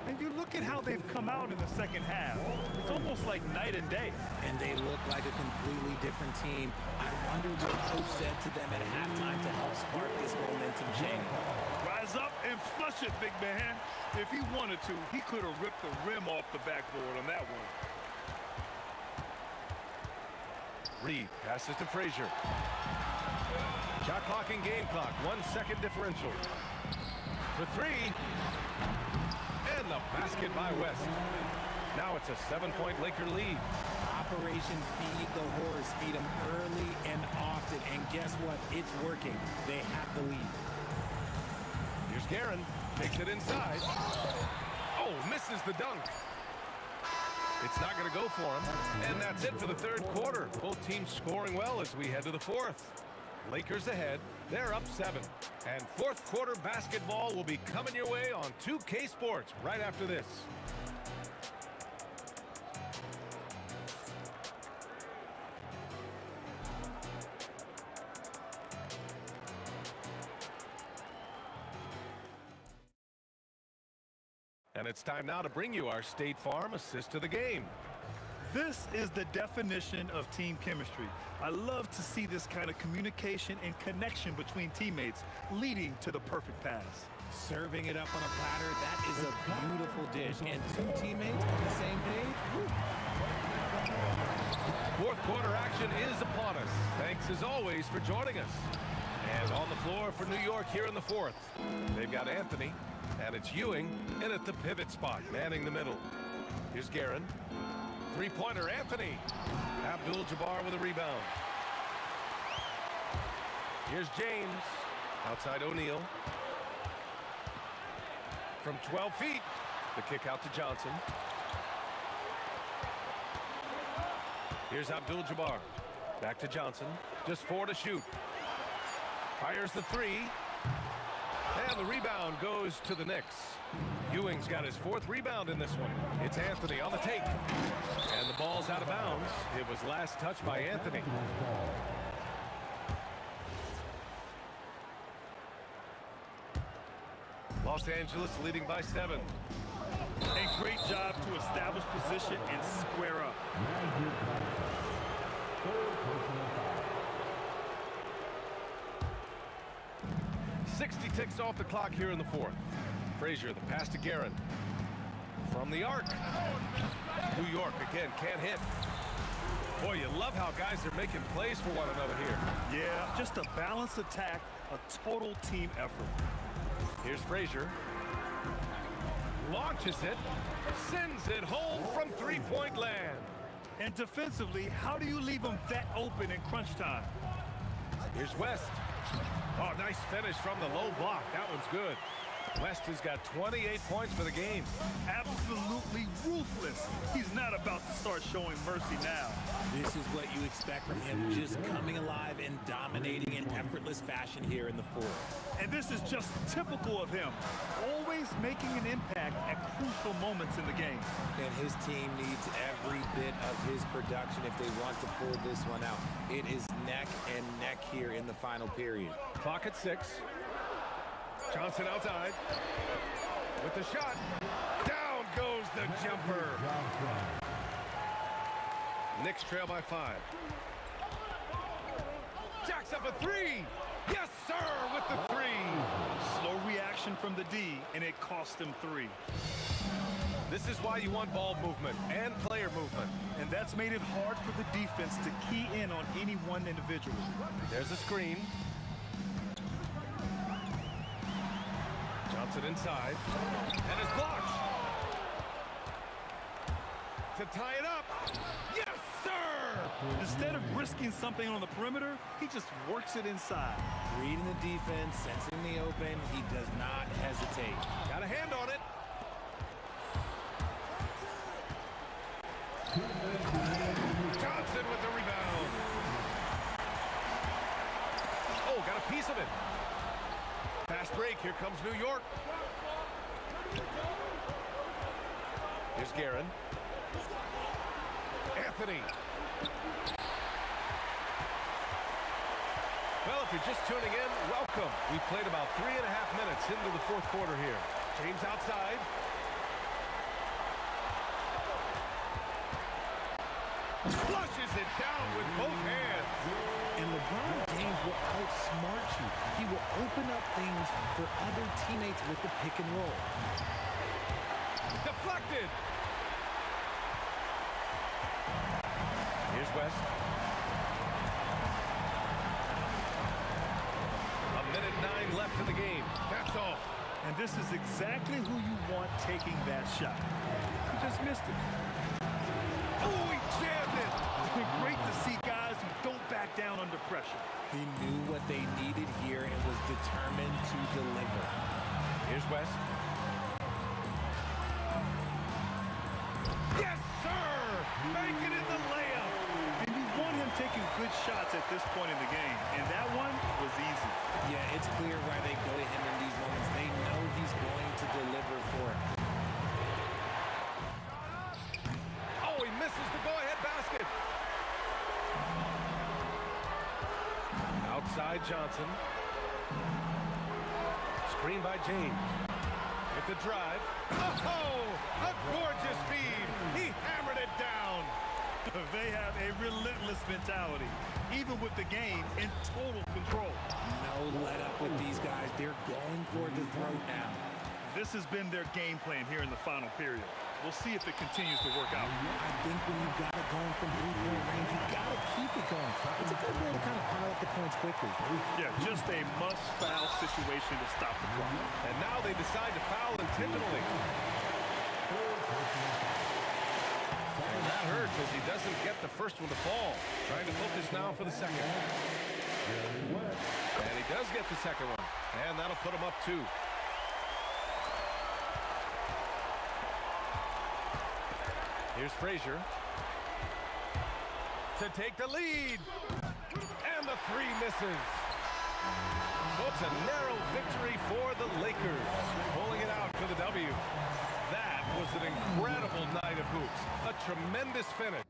And you look at how they've come out in the second half. It's almost like night and day. And they look like a completely different team. I wonder what coach said to them at halftime to help spark this momentum change. Rise up and flush it, big man. If he wanted to, he could have ripped the rim off the backboard on that one. Reed passes to Frazier. Shot clock and game clock. 1 second differential. For 3. And the basket by West. Now it's a 7-point Laker lead. Operation Feed the Horse. Feed them early and often. And guess what? It's working. They have the lead. Here's Guerin. Takes it inside. Oh, misses the dunk. It's not going to go for him. And that's it for the third quarter. Both teams scoring well as we head to the fourth. Lakers ahead. They're up 7. And fourth quarter basketball will be coming your way on 2K Sports right after this. And it's time now to bring you our State Farm assist to the game. This is the definition of team chemistry. I love to see this kind of communication and connection between teammates leading to the perfect pass. Serving it up on a platter, that is a beautiful dish. And 2 teammates on the same page. Woo. Fourth quarter action is upon us. Thanks as always for joining us. And on the floor for New York here in the fourth. They've got Anthony, and it's Ewing in at the pivot spot, manning the middle. Here's Guerin. Three-pointer, Anthony. Abdul-Jabbar with a rebound. Here's James. Outside O'Neal. From 12 feet. The kick out to Johnson. Here's Abdul-Jabbar. Back to Johnson. Just 4 to shoot. Fires the 3. And the rebound goes to the Knicks. Ewing's got his 4th rebound in this one. It's Anthony on the take. And the ball's out of bounds. It was last touched by Anthony. Los Angeles leading by 7. A great job to establish position and square up. 60 ticks off the clock here in the 4th. Frazier, the pass to Guerin. From the arc. New York again can't hit. Boy, you love how guys are making plays for one another here. Yeah, just a balanced attack, a total team effort. Here's Frazier. Launches it. Sends it home from three-point land. And defensively, how do you leave them that open in crunch time? Here's West. Oh, nice finish from the low block. That one's good. West has got 28 points for the game. Absolutely ruthless. He's not about to start showing mercy now. This is what you expect from him, just coming alive and dominating in effortless fashion here in the 4th. And this is just typical of him, always making an impact at crucial moments in the game. And his team needs every bit of his production if they want to pull this one out. It is neck and neck here in the final period. Clock at 6. Johnson outside. With the shot. Down goes the jumper. Knicks trail by 5. Jacks up a 3. Yes, sir, with the 3. Slow reaction from the D, and it cost him 3. This is why you want ball movement and player movement. And that's made it hard for the defense to key in on any one individual. There's a screen. Johnson inside. And it's blocked. To tie it up. Yes, sir! Instead of risking something on the perimeter, he just works it inside. Reading the defense, sensing the open, he does not hesitate. Got a hand on it. Johnson with the rebound. Oh, got a piece of it. Fast break. Here comes New York. Here's Guerin. Anthony. Well, if you're just tuning in, welcome. We played about 3.5 minutes into the 4th quarter here. James outside. Flushes it down with both hands. And LeBron James will outsmart you. He will open up things for other teammates with the pick and roll. Deflected. Here's West. A minute 9 left in the game. That's off. And this is exactly who you want taking that shot. He just missed it. Oh, he jammed it. Great to see guys who don't back down under pressure. He knew what they needed here and was determined to deliver. Here's West. Yes, sir! Banking in the layup. And you want him taking good shots at this point in the game. And that one was easy. Yeah, it's clear why they go to him in these moments. They know he's going to deliver for it. Oh, he misses the go-ahead basket. Outside Johnson. Screen by James. With the drive. Oh, a gorgeous feed. He hammered it down. They have a relentless mentality, even with the game in total control. No let up with these guys. They're going for the throat now. This has been their game plan here in the final period. We'll see if it continues to work out. I think when you've got it going from three-point range, you've got to keep it going. It's a good way to kind of pile up the points quickly. Yeah, just a must-foul situation to stop the clock. And now they decide to foul intentionally. And that hurts as he doesn't get the first one to fall. Trying to focus now for the second. And he does get the second one. And that'll put him up 2. Here's Frazier to take the lead. And the 3 misses. So it's a narrow victory for the Lakers, pulling it out for the W. That was an incredible night of hoops. A tremendous finish.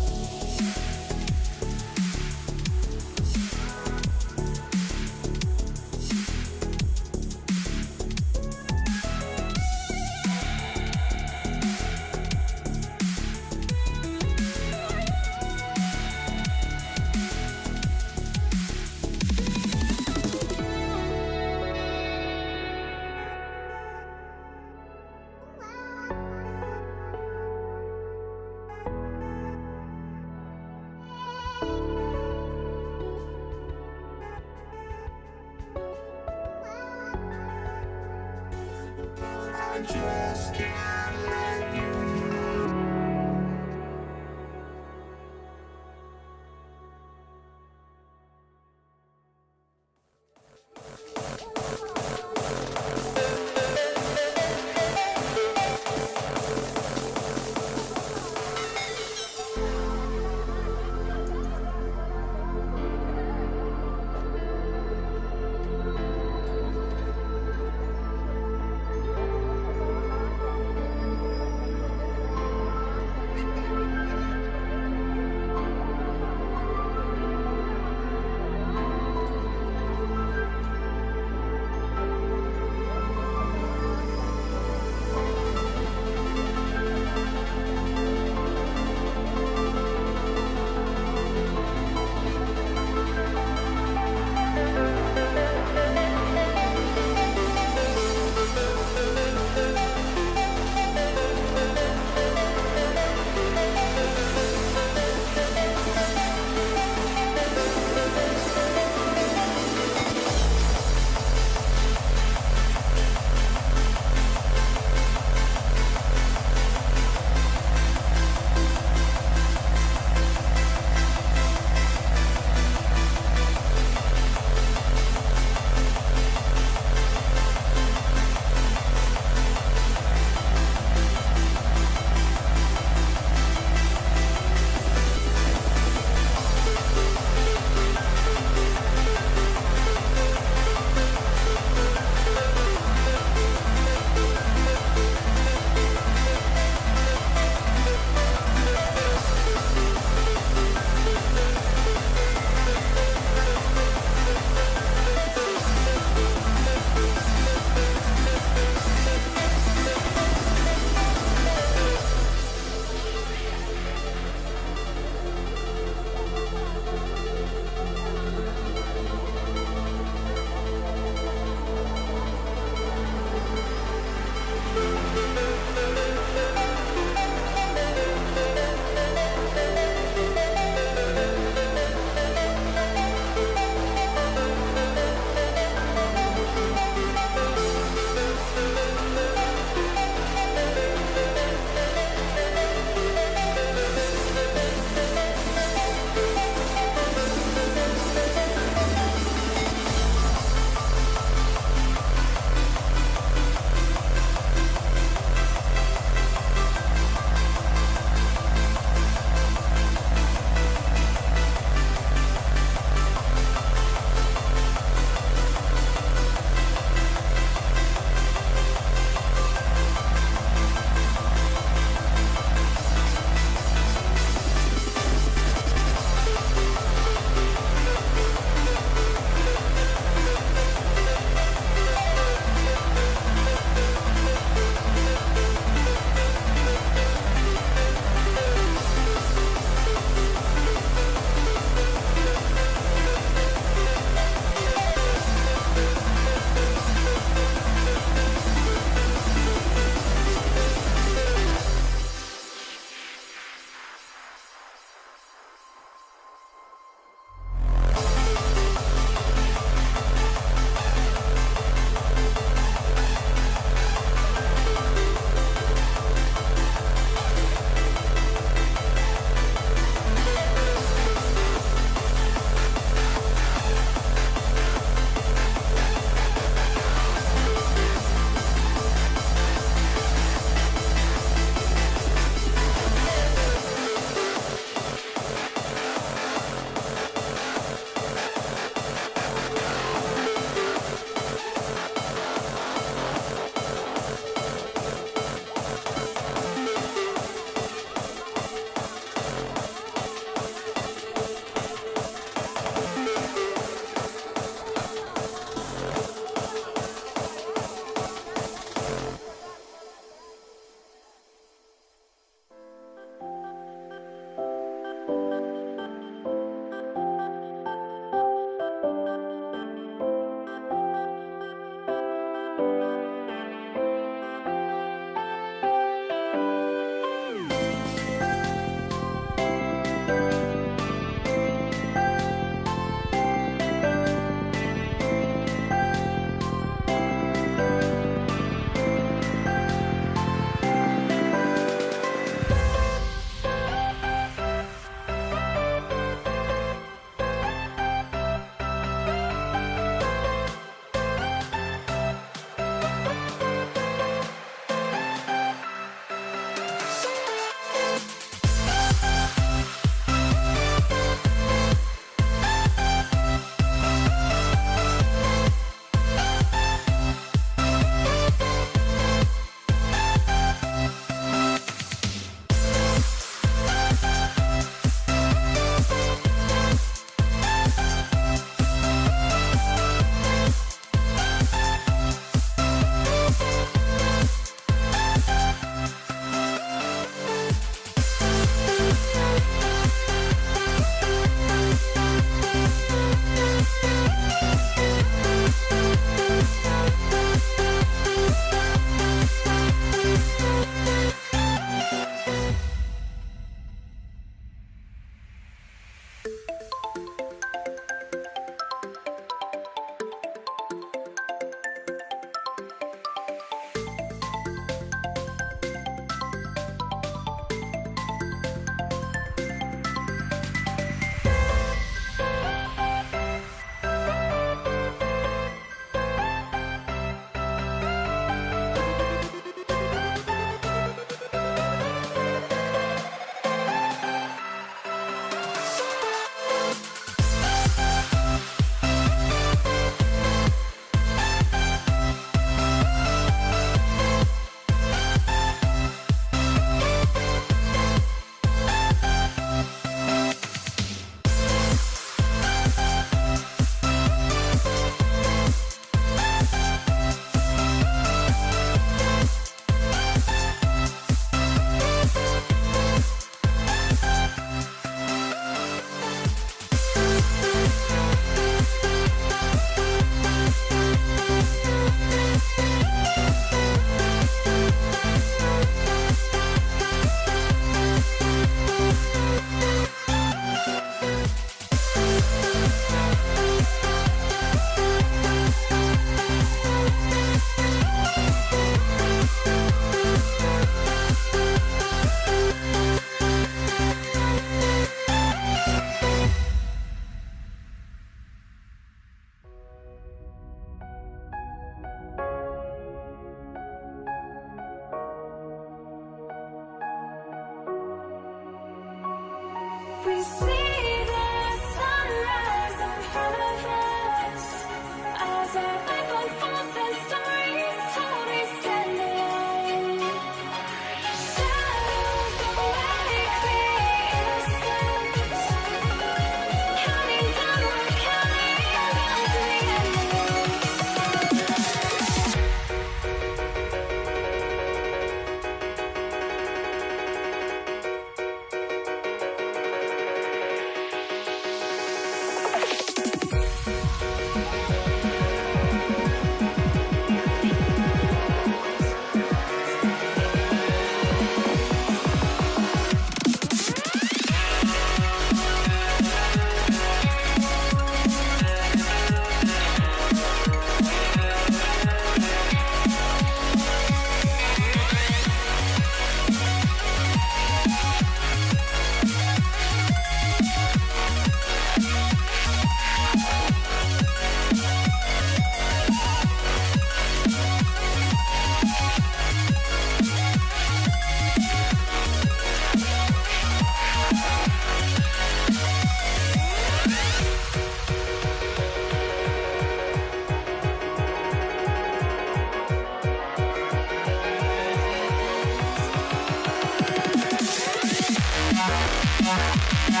You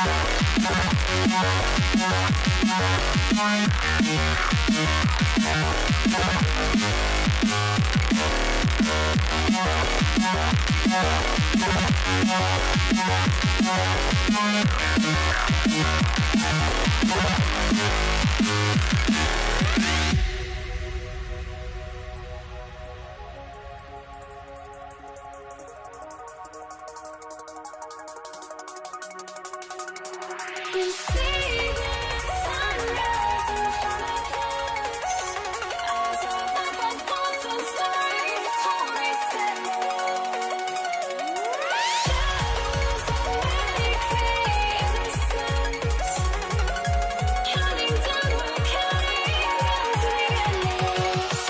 see the sunrise in front of us. Eyes are black like quantum stars, tormented shadows already create the suns. Counting down, we're counting down to the endless.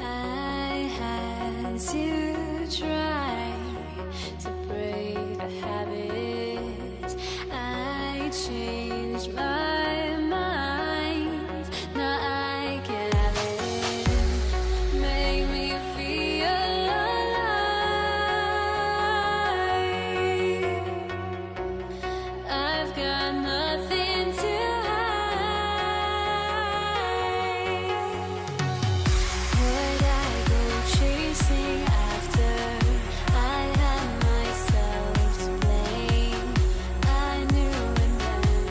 I had to try to break the habit. I changed my mind. Now I can have it. Make me feel alive. I've got nothing to hide. Would I go chasing after? I had myself to blame. I knew and then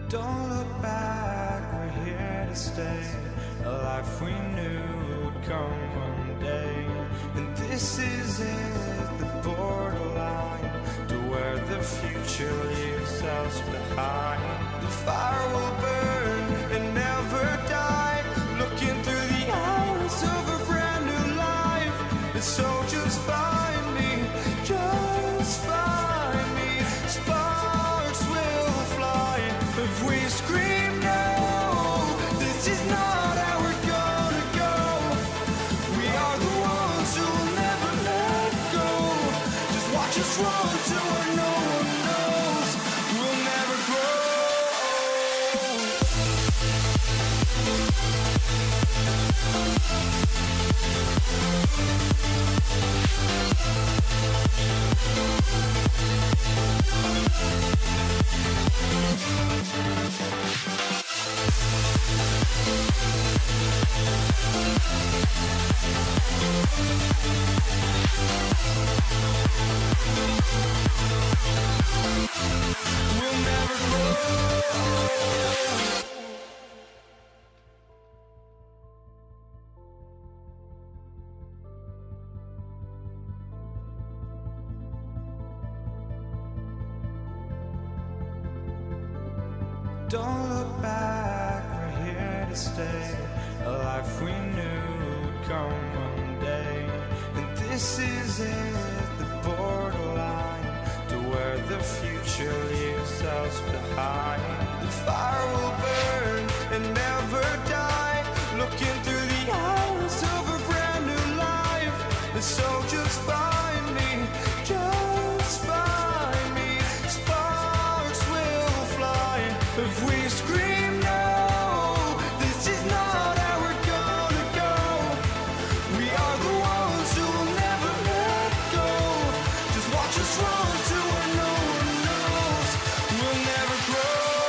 Don't look back, we're here to stay. A life we knew would come one day. And this is it, the borderline to where the future leaves us behind. The fire will burn and never die, looking through the eyes of a brand new life. And so just find me, just find me. Sparks will fly if we scream no. This is not how we're gonna go. We are the ones who will never let go. Just watch us run to where no one knows. We'll never grow. We'll never grow. Don't look back, we're here to stay. A life we knew would come one day. And this is it, the borderline to where the future leaves us behind. The fire will burn and never die, looking through the eyes of a brand new life. And so just find me, just find me. Sparks will fly if we scream no. This is not how we're gonna go. We are the ones who will never let go. Just watch us run to where no one knows. We'll never grow.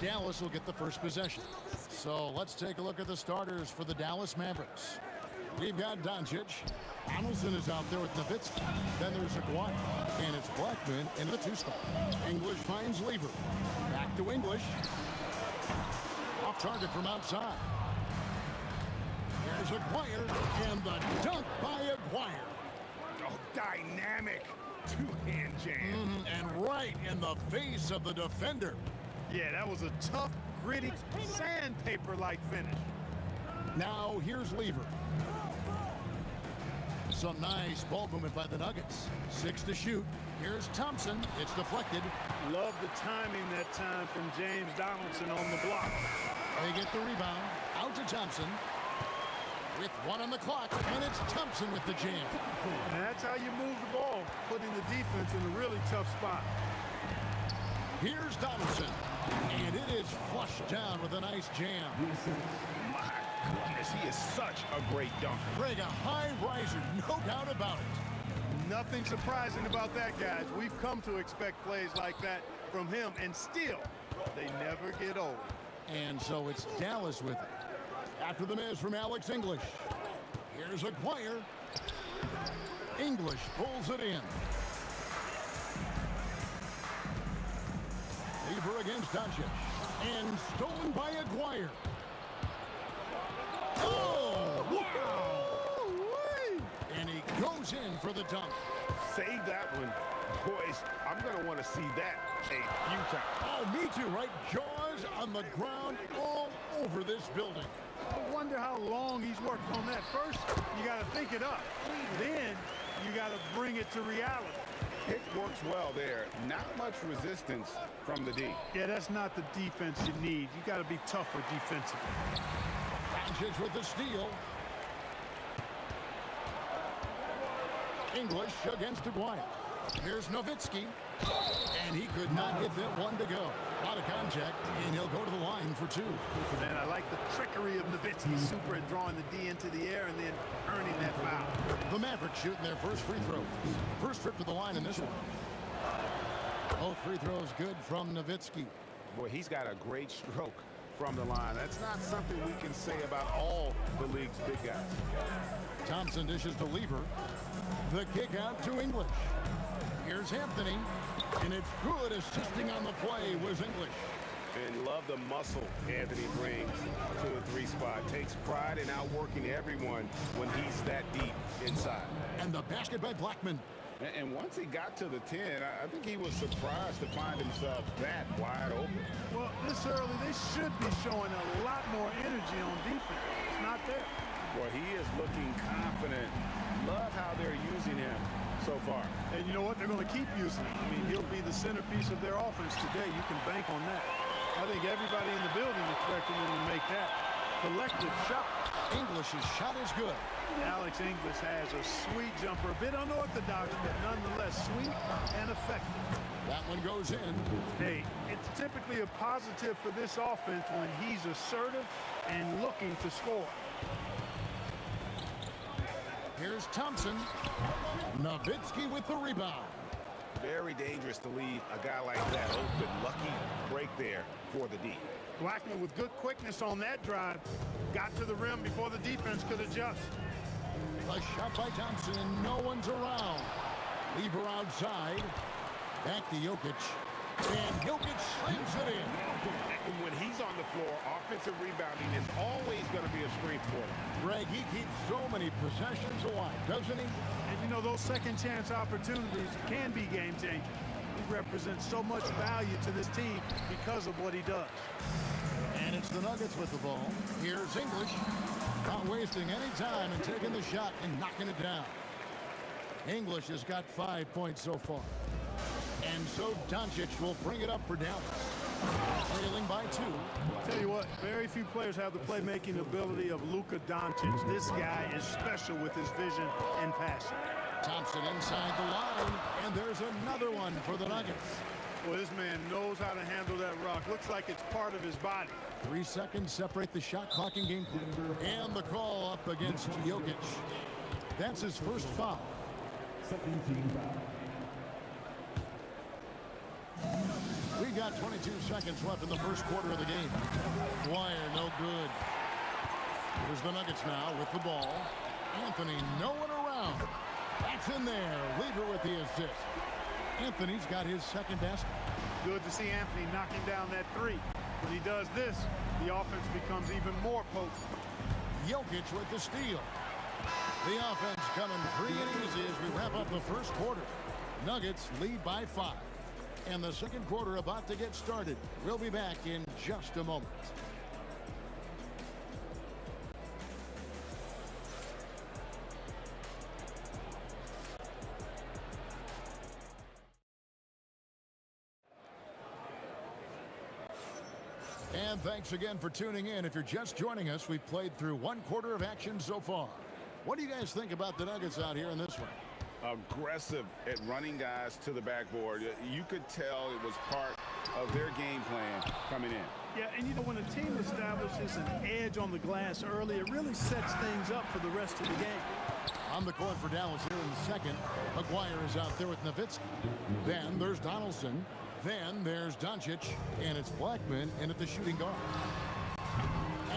Dallas will get the first possession. So let's take a look at the starters for the Dallas Mavericks. We've got Doncic. Donaldson is out there with Nowitzki. Then there's Aguirre. And it's Blackman in the 2 spot. English finds Lever. Back to English. Off target from outside. There's Aguirre. And the dunk by Aguirre. Oh, dynamic two-hand jam. And right in the face of the defender. Yeah, that was a tough, gritty, sandpaper-like finish. Now here's Lever. Some nice ball movement by the Nuggets. 6 to shoot. Here's Thompson. It's deflected. Love the timing that time from James Donaldson on the block. They get the rebound. Out to Thompson. With 1 on the clock. And it's Thompson with the jam. And that's how you move the ball, putting the defense in a really tough spot. Here's Donaldson. And it is flushed down with a nice jam. My goodness, he is such a great dunker. Greg, a high riser, no doubt about it. Nothing surprising about that, guys. We've come to expect plays like that from him, and still, they never get old. And so it's Dallas with it. After the miss from Alex English. Here's Aguirre. English pulls it in. Lever against Doncic. And stolen by Aguirre. Oh, wow! And he goes in for the dunk. Save that one. Boys, I'm going to want to see that a few times. Oh, me too, right? Jaws on the ground all over this building. I wonder how long he's worked on that. First, you got to think it up. Then, you got to bring it to reality. It works well there. Not much resistance from the D. Yeah, that's not the defense you need. You got to be tougher defensively. Doncic with the steal. English against Aguirre. Here's Nowitzki. And he could not get that one to go. Out of contact, and he'll go to the line for 2. Man, I like the trickery of Nowitzki. Super at drawing the D into the air and then earning that foul. The Mavericks shooting their first free throws. First trip to the line in this one. Both free throws good from Nowitzki. Boy, he's got a great stroke from the line. That's not something we can say about all the league's big guys. Thompson dishes to Lever. The kick out to English. Here's Anthony. And it's good. Assisting on the play was English. And love the muscle Anthony brings to the 3 spot. Takes pride in outworking everyone when he's that deep inside. And the basket by Blackman. And once he got to the 10, I think he was surprised to find himself that wide open. Well, this early, they should be showing a lot more energy on defense. It's not there. Well, he is looking confident. Love how they're using him so far. And you know what? They're going to keep using him. I mean, he'll be the centerpiece of their offense today. You can bank on that. I think everybody in the building expecting him to make that collective shot. English's shot is good. Alex English has a sweet jumper, a bit unorthodox, but nonetheless sweet and effective. That one goes in. Hey, it's typically a positive for this offense when he's assertive and looking to score. Here's Thompson. Nowitzki with the rebound. Very dangerous to leave a guy like that open. Lucky break there for the D. Blackman with good quickness on that drive. Got to the rim before the defense could adjust. A shot by Thompson, and no one's around. Lever outside. Back to Jokic. And Jokic slings it in. When he's on the floor, offensive rebounding is always going to be a strength for him. Greg, he keeps so many possessions alive, doesn't he? And you know, those second chance opportunities can be game changing. He represents so much value to this team because of what he does. And it's the Nuggets with the ball. Here's English. Not wasting any time and taking the shot and knocking it down. English has got 5 points so far. And so Doncic will bring it up for Dallas. Trailing by 2. Tell you what, very few players have the playmaking ability of Luka Doncic. This guy is special with his vision and passing. Thompson inside the line, and there's another one for the Nuggets. Well, this man knows how to handle that rock. Looks like it's part of his body. 3 seconds separate the shot clock and game clock. And the call up against Jokic. That's his first foul. Second team foul. We got about 22 seconds left in the first quarter of the game. Dwyer, no good. Here's the Nuggets now with the ball. Anthony, no one around. That's in there. Lever with the assist. Anthony's got his second basket. Good to see Anthony knocking down that three. When he does this, the offense becomes even more potent. Jokic with the steal. The offense coming free and easy as we wrap up the first quarter. Nuggets lead by 5. And the second quarter about to get started. We'll be back in just a moment. And thanks again for tuning in. If you're just joining us, we've played through one quarter of action so far. What do you guys think about the Nuggets out here in this one? Aggressive at running guys to the backboard. You could tell it was part of their game plan coming in. Yeah, and you know, when a team establishes an edge on the glass early, it really sets things up for the rest of the game. On the court for Dallas here in the second. McGuire is out there with Nowitzki. Then there's Donaldson. Then there's Doncic, and it's Blackman in at the shooting guard.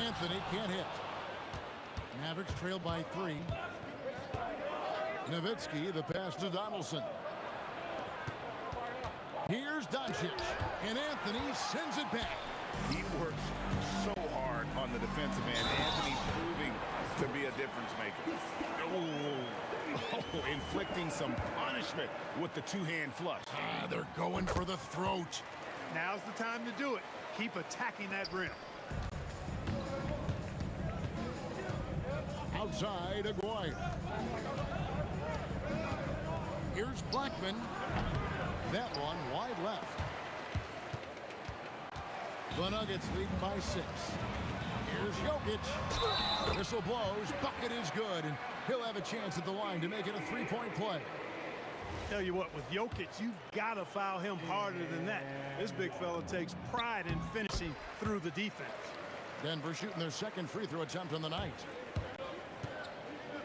Anthony can't hit. Mavericks trail by 3. Nowitzki, the pass to Donaldson. Here's Doncic, and Anthony sends it back. He works so hard on the defensive end. Anthony proving to be a difference maker. Oh, inflicting some punishment with the two-hand flush. They're going for the throat. Now's the time to do it. Keep attacking that rim. Outside, Aguirre. Here's Blackman. That one wide left. The Nuggets lead by 6. Here's Jokic. Whistle blows. Bucket is good, and he'll have a chance at the line to make it a three-point play. Tell you what, with Jokic, you've got to foul him harder than that. This big fella takes pride in finishing through the defense. Denver shooting their second free throw attempt on the night.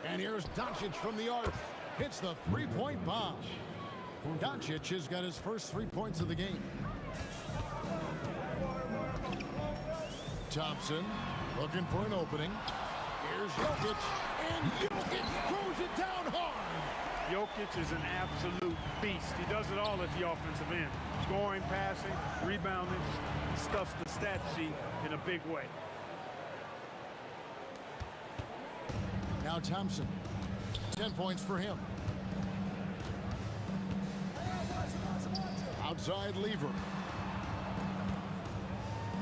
And here's Doncic from the arc. Hits the three-point bomb. Doncic has got his first 3 points of the game. Thompson looking for an opening. Here's Jokic, and Jokic throws it down hard. Jokic is an absolute beast. He does it all at the offensive end. Scoring, passing, rebounding, stuffs the stat sheet in a big way. Now Thompson, 10 points for him. Outside Lever.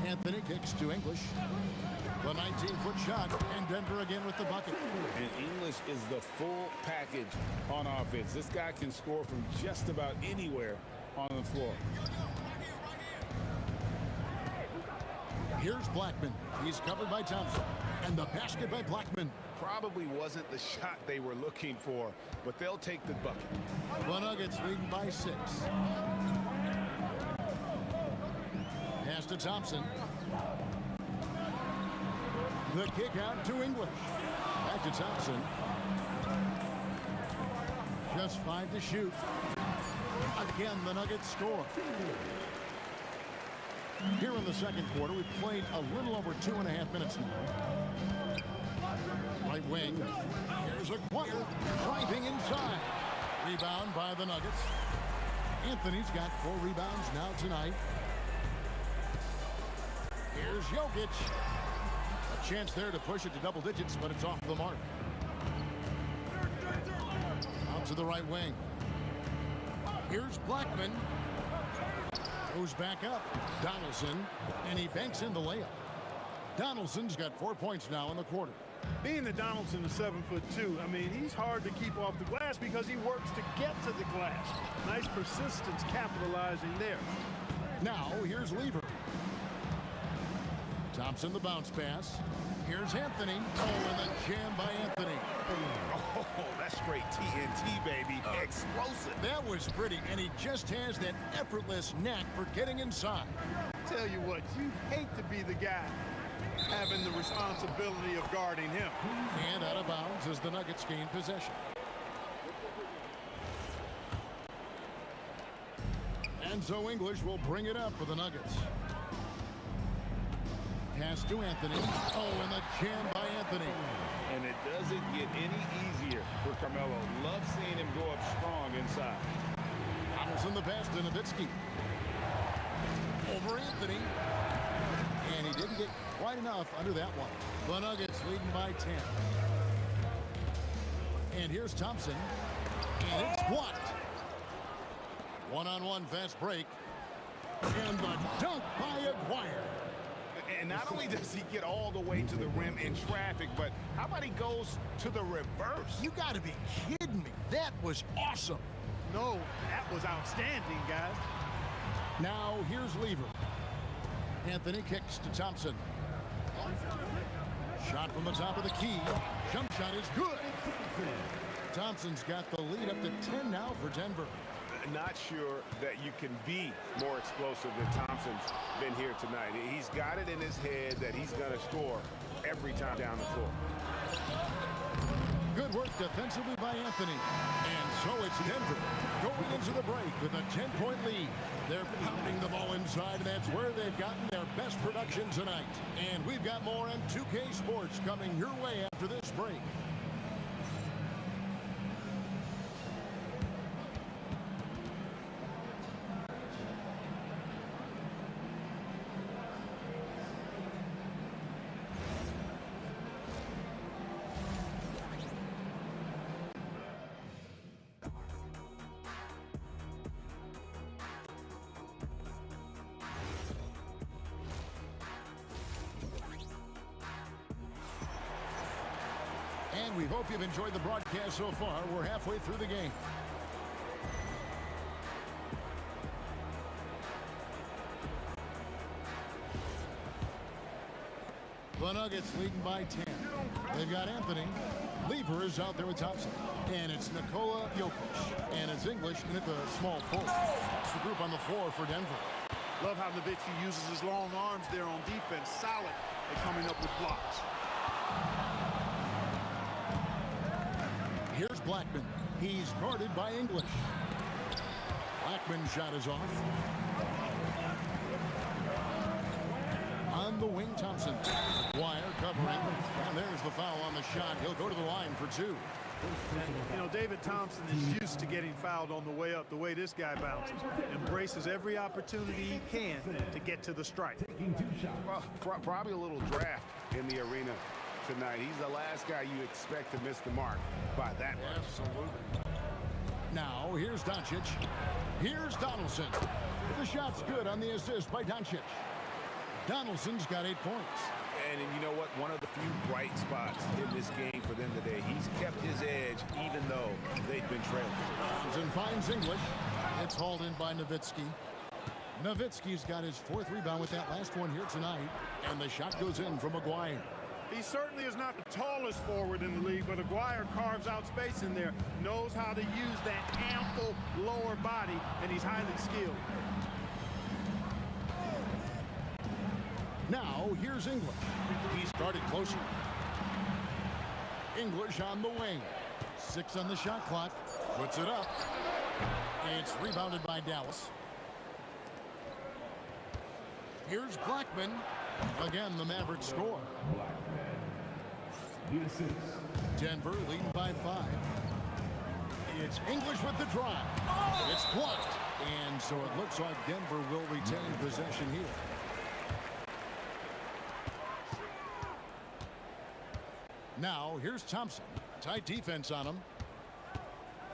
Anthony kicks to English. The 19-foot shot, and Denver again with the bucket. And English is the full package on offense. This guy can score from just about anywhere on the floor. Here's Blackman. He's covered by Thompson. And the basket by Blackman. Probably wasn't the shot they were looking for, but they'll take the bucket. The Nuggets leading by 6. Pass to Thompson. The kick out to English. Back to Thompson. Just 5 to shoot. Again, the Nuggets score. Here in the second quarter, we've played a little over 2.5 minutes now. Right wing. Here's Aguirre driving inside. Rebound by the Nuggets. Anthony's got 4 rebounds now tonight. Here's Jokic. A chance there to push it to double digits, but it's off the mark. Out to the right wing. Here's Blackman. Goes back up. Donaldson, and he banks in the layup. Donaldson's got 4 points now in the quarter. Being that Donaldson is 7'2", I mean, he's hard to keep off the glass because he works to get to the glass. Nice persistence capitalizing there. Now, here's Lever. Thompson, the bounce pass. Here's Anthony. Oh, and the jam by Anthony. Oh, that's straight TNT, baby. Explosive. That was pretty, and he just has that effortless knack for getting inside. Tell you what, you'd hate to be the guy having the responsibility of guarding him. And out of bounds as the Nuggets gain possession. And so English will bring it up for the Nuggets. Pass to Anthony. Oh, and the jam by Anthony. And it doesn't get any easier for Carmelo. Love seeing him go up strong inside. Donaldson the pass to Nowitzki. Over Anthony. And he didn't get quite enough under that one. The Nuggets leading by 10. And here's Thompson. And it's blocked. One-on-one fast break. And the dunk by Aguirre. And not only does he get all the way to the rim in traffic, but how about he goes to the reverse? You got to be kidding me. That was awesome. No, that was outstanding, guys. Now here's Lever. Anthony kicks to Thompson. Shot from the top of the key. Jump shot is good. Thompson's got the lead up to 10 now for Denver. Not sure that you can be more explosive than Thompson's been here tonight. He's got it in his head that he's going to score every time down the floor. Good work defensively by Anthony. And so it's Denver going into the break with a 10-point lead. They're pounding the ball inside, and that's where they've gotten their best production tonight. And we've got more on 2K Sports coming your way after this break. And we hope you've enjoyed the broadcast so far. We're halfway through the game. The Nuggets leading by 10. They've got Anthony. Lever is out there with Thompson. And it's Nikola Jokic. And it's English in at the small forward. That's the group on the floor for Denver. Love how Nowitzki uses his long arms there on defense. Solid at coming up with blocks. Here's Blackman. He's guarded by English. Blackman's shot is off. On the wing, Thompson. Wire covering. And there's the foul on the shot. He'll go to the line for two. You know, David Thompson is used to getting fouled on the way up, the way this guy bounces. Embraces every opportunity he can to get to the strike. Well, probably a little draft in the arena tonight. He's the last guy you expect to miss the mark by that much. Absolutely. Now, here's Doncic. Here's Donaldson. The shot's good on the assist by Doncic. Donaldson's got 8 points. And you know what? One of the few bright spots in this game for them today. He's kept his edge even though they've been trailing. Thompson finds English. It's hauled in by Nowitzki. Nowitzki's got his 4th rebound with that last one here tonight. And the shot goes in from Aguirre. He certainly is not the tallest forward in the league, but Aguirre carves out space in there, knows how to use that ample lower body, and he's highly skilled. Now, here's English. He started closer. English on the wing. 6 on the shot clock. Puts it up. It's rebounded by Dallas. Here's Blackman. Again, the Mavericks score. Denver leading by 5. It's English with the drive. It's blocked. And so it looks like Denver will retain possession here. Now, here's Thompson. Tight defense on him.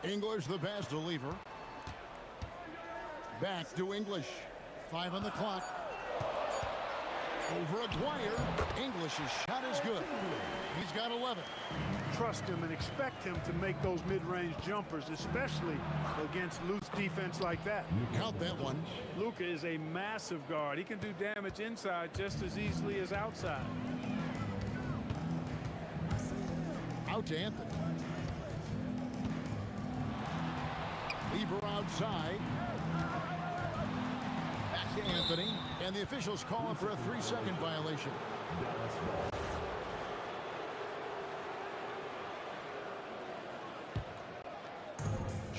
English the pass to Lever. Back to English. 5 on the clock. Over Aguirre. English's shot is good. He's got 11. Trust him and expect him to make those mid-range jumpers, especially against loose defense like that. Count that one. Luka is a massive guard. He can do damage inside just as easily as outside. Out to Anthony. Lever outside. Back to Anthony. And the officials calling for a 3-second violation.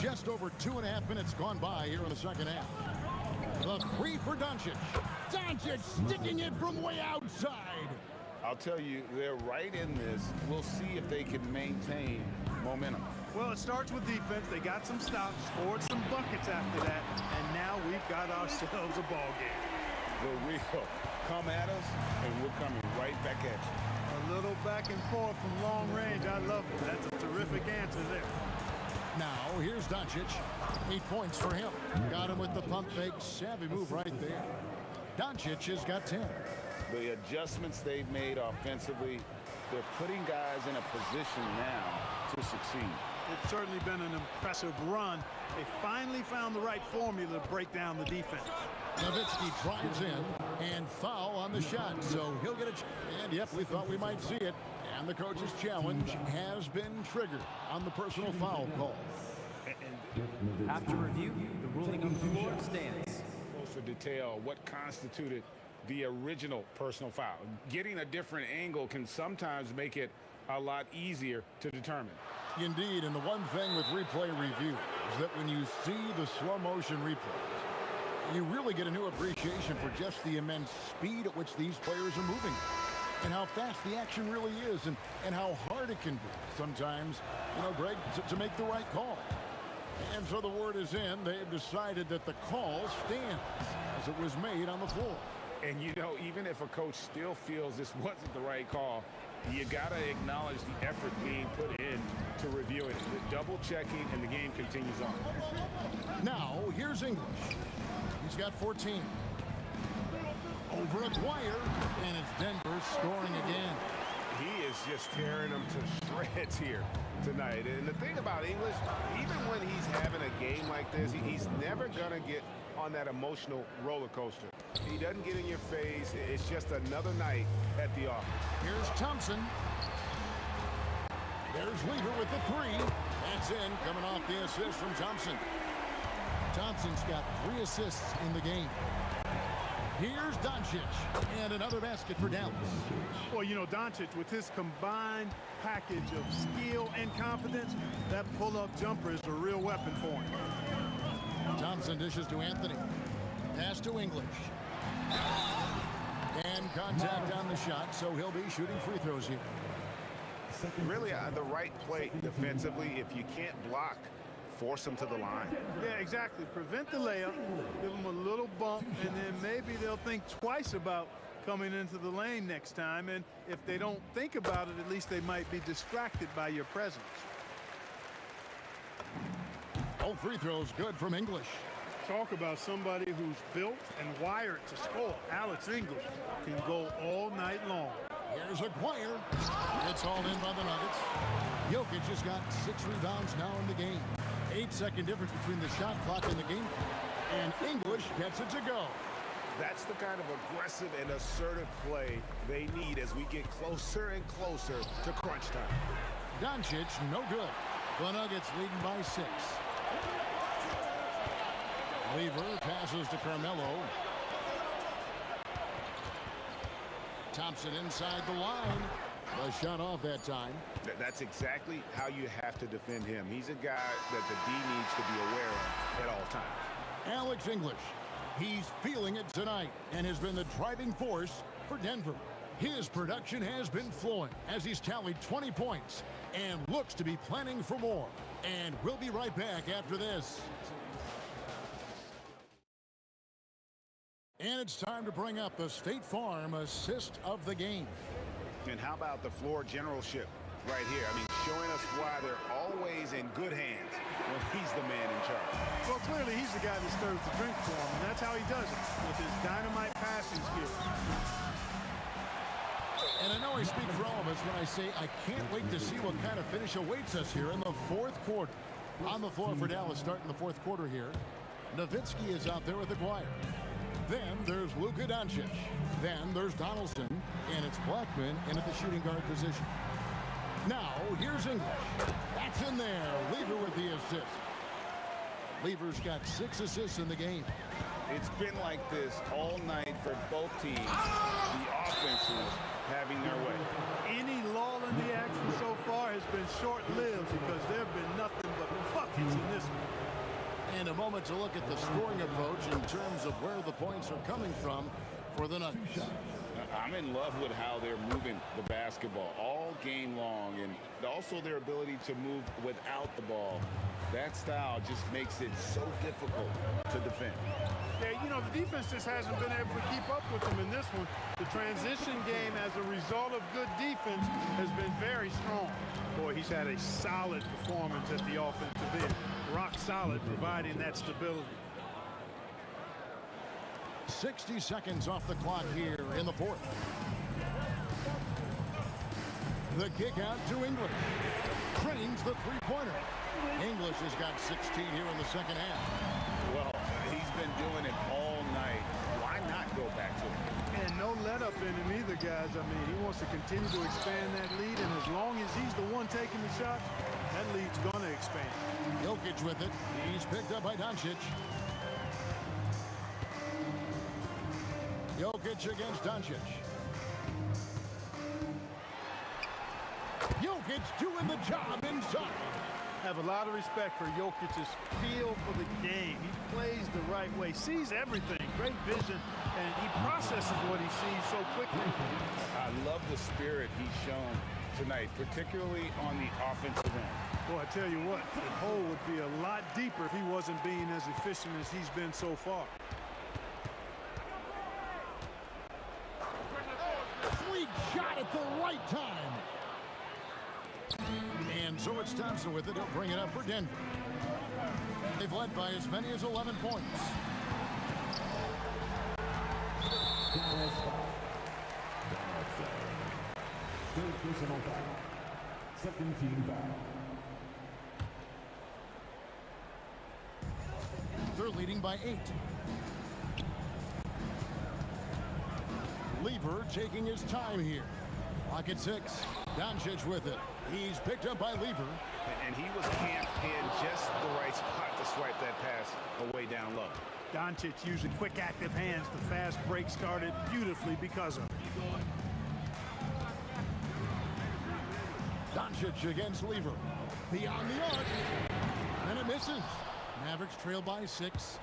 Just over 2.5 minutes gone by here in the second half. Three for Doncic. Doncic sticking it from way outside. I'll tell you, they're right in this. We'll see if they can maintain momentum. Well, it starts with defense. They got some stops, scored some buckets after that, and now we've got ourselves a ball game. The real come at us, and we're coming right back at you. A little back and forth from long range. I love it. That's a terrific answer there. Now, here's Doncic. 8 points for him. Got him with the pump fake. Savvy move right there. Doncic has got 10. The adjustments they've made offensively, they're putting guys in a position now to succeed. It's certainly been an impressive run. They finally found the right formula to break down the defense. Nowitzki drives in and foul on the shot, so he'll get it. And yep, we thought we might see it. And the coach's challenge has been triggered on the personal foul call. After review, the ruling on the floor stands. Closer detail what constituted the original personal foul. Getting a different angle can sometimes make it a lot easier to determine. Indeed, and the one thing with replay review is that when you see the slow motion replays, you really get a new appreciation for just the immense speed at which these players are moving and how fast the action really is and how hard it can be sometimes, Greg, to make the right call. And so the word is in. They've decided that the call stands as it was made on the floor. And, even if a coach still feels this wasn't the right call, you got to acknowledge the effort being put in to review it. The double checking, and the game continues on. Now, here's English. He's got 14. Over Aguirre, and it's Denver scoring again. He is just tearing them to shreds here tonight. And the thing about English, even when he's having a game like this, he's never going to get on that emotional roller coaster. He doesn't get in your face. It's just another night at the office. Here's Thompson. There's Weaver with the three. That's in, coming off the assist from Thompson. Thompson's got 3 assists in the game. Here's Doncic, and another basket for Dallas. Well, Doncic, with his combined package of skill and confidence, that pull-up jumper is a real weapon for him. Thompson dishes to Anthony. Pass to English. And contact on the shot, so he'll be shooting free throws here. Really, the right play defensively. If you can't block, force them to the line. Yeah, exactly. Prevent the layup, give them a little bump, and then maybe they'll think twice about coming into the lane next time. And if they don't think about it, at least they might be distracted by your presence. All free throws good from English. Talk about somebody who's built and wired to score. Alex English can go all night long. Here's Aguirre. It's all in by the Nuggets. Jokic has got 6 rebounds now in the game. 8-second difference between the shot clock and the game. And English gets it to go. That's the kind of aggressive and assertive play they need as we get closer and closer to crunch time. Doncic, no good. The Nuggets leading by 6. Weaver passes to Carmelo. Thompson inside the line. The shot off that time. That's exactly how you have to defend him. He's a guy that the D needs to be aware of at all times. Alex English. He's feeling it tonight and has been the driving force for Denver. His production has been flowing as he's tallied 20 points and looks to be planning for more. And we'll be right back after this. And it's time to bring up the State Farm assist of the game. And how about the floor generalship right here? I mean, showing us why they're always in good hands when he's the man in charge. Well, clearly he's the guy that stirs the drink for him, and that's how he does it, with his dynamite passing skills. And I know I speak for all of us when I say I can't wait to see what kind of finish awaits us here in the 4th quarter. On the floor for Dallas starting the 4th quarter here. Nowitzki is out there with Aguirre. Then there's Luka Doncic. Then there's Donaldson, and it's Blackman in at the shooting guard position. Now, here's English. That's in there. Weaver with the assist. Weaver's got 6 assists in the game. It's been like this all night for both teams. The offenses having their way. Any lull in the action so far has been short-lived because there have been nothing but buckets in this one. And a moment to look at the scoring approach in terms of where the points are coming from for the Knights. I'm in love with how they're moving the basketball all game long, and also their ability to move without the ball. That style just makes it so difficult to defend. Yeah, you know, the defense just hasn't been able to keep up with them in this one. The transition game, as a result of good defense, has been very strong. Boy, he's had a solid performance at the offensive end. Rock solid, providing that stability. 60 seconds off the clock here in the fourth. The kick out to English. Trains the three-pointer. English has got 16 here in the second half. Well, he's been doing it all night. Why not go back to it? And no let-up in him either, guys. I mean, he wants to continue to expand that lead, and as long as he's the one taking the shots, that lead's going to expand. Jokic with it. He's picked up by Doncic. Jokic against Doncic. Jokic doing the job inside. Have a lot of respect for Jokic's feel for the game. He plays the right way, sees everything, great vision, and he processes what he sees so quickly. I love the spirit he's shown tonight, particularly on the offensive end. Boy, I tell you what, the hole would be a lot deeper if he wasn't being as efficient as he's been so far. Sweet shot at the right time. And so it's Thompson with it. He'll bring it up for Denver. They've led by as many as 11 points. Third personal foul. Second team foul. They're leading by 8. Lever taking his time here. Clock at 6. Doncic with it. He's picked up by Lever. And he was camped in just the right spot to swipe that pass away down low. Doncic using quick, active hands. The fast break started beautifully because of it. Doncic against Lever. Beyond the arc. And it misses. Mavericks trail by 6.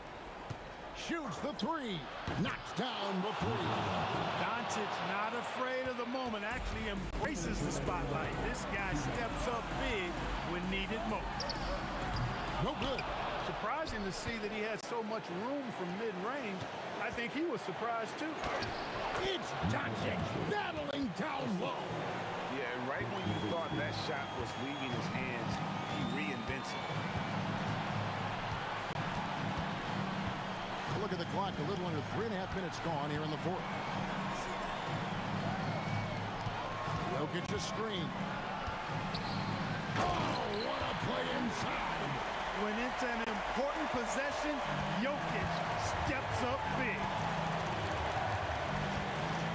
Shoots the 3. Knocks down the 3. Doncic not afraid of the moment. Actually embraces the spotlight. This guy steps up big when needed most. No good. Surprising to see that he had so much room from mid-range. I think he was surprised too. It's Doncic battling down low. Yeah, and right when you thought that shot was leaving his hands, he reinvents it. Look at the clock, a little under 3.5 minutes gone here in the fourth. Jokic a screen. Oh, what a play inside. When it's an important possession, Jokic steps up big.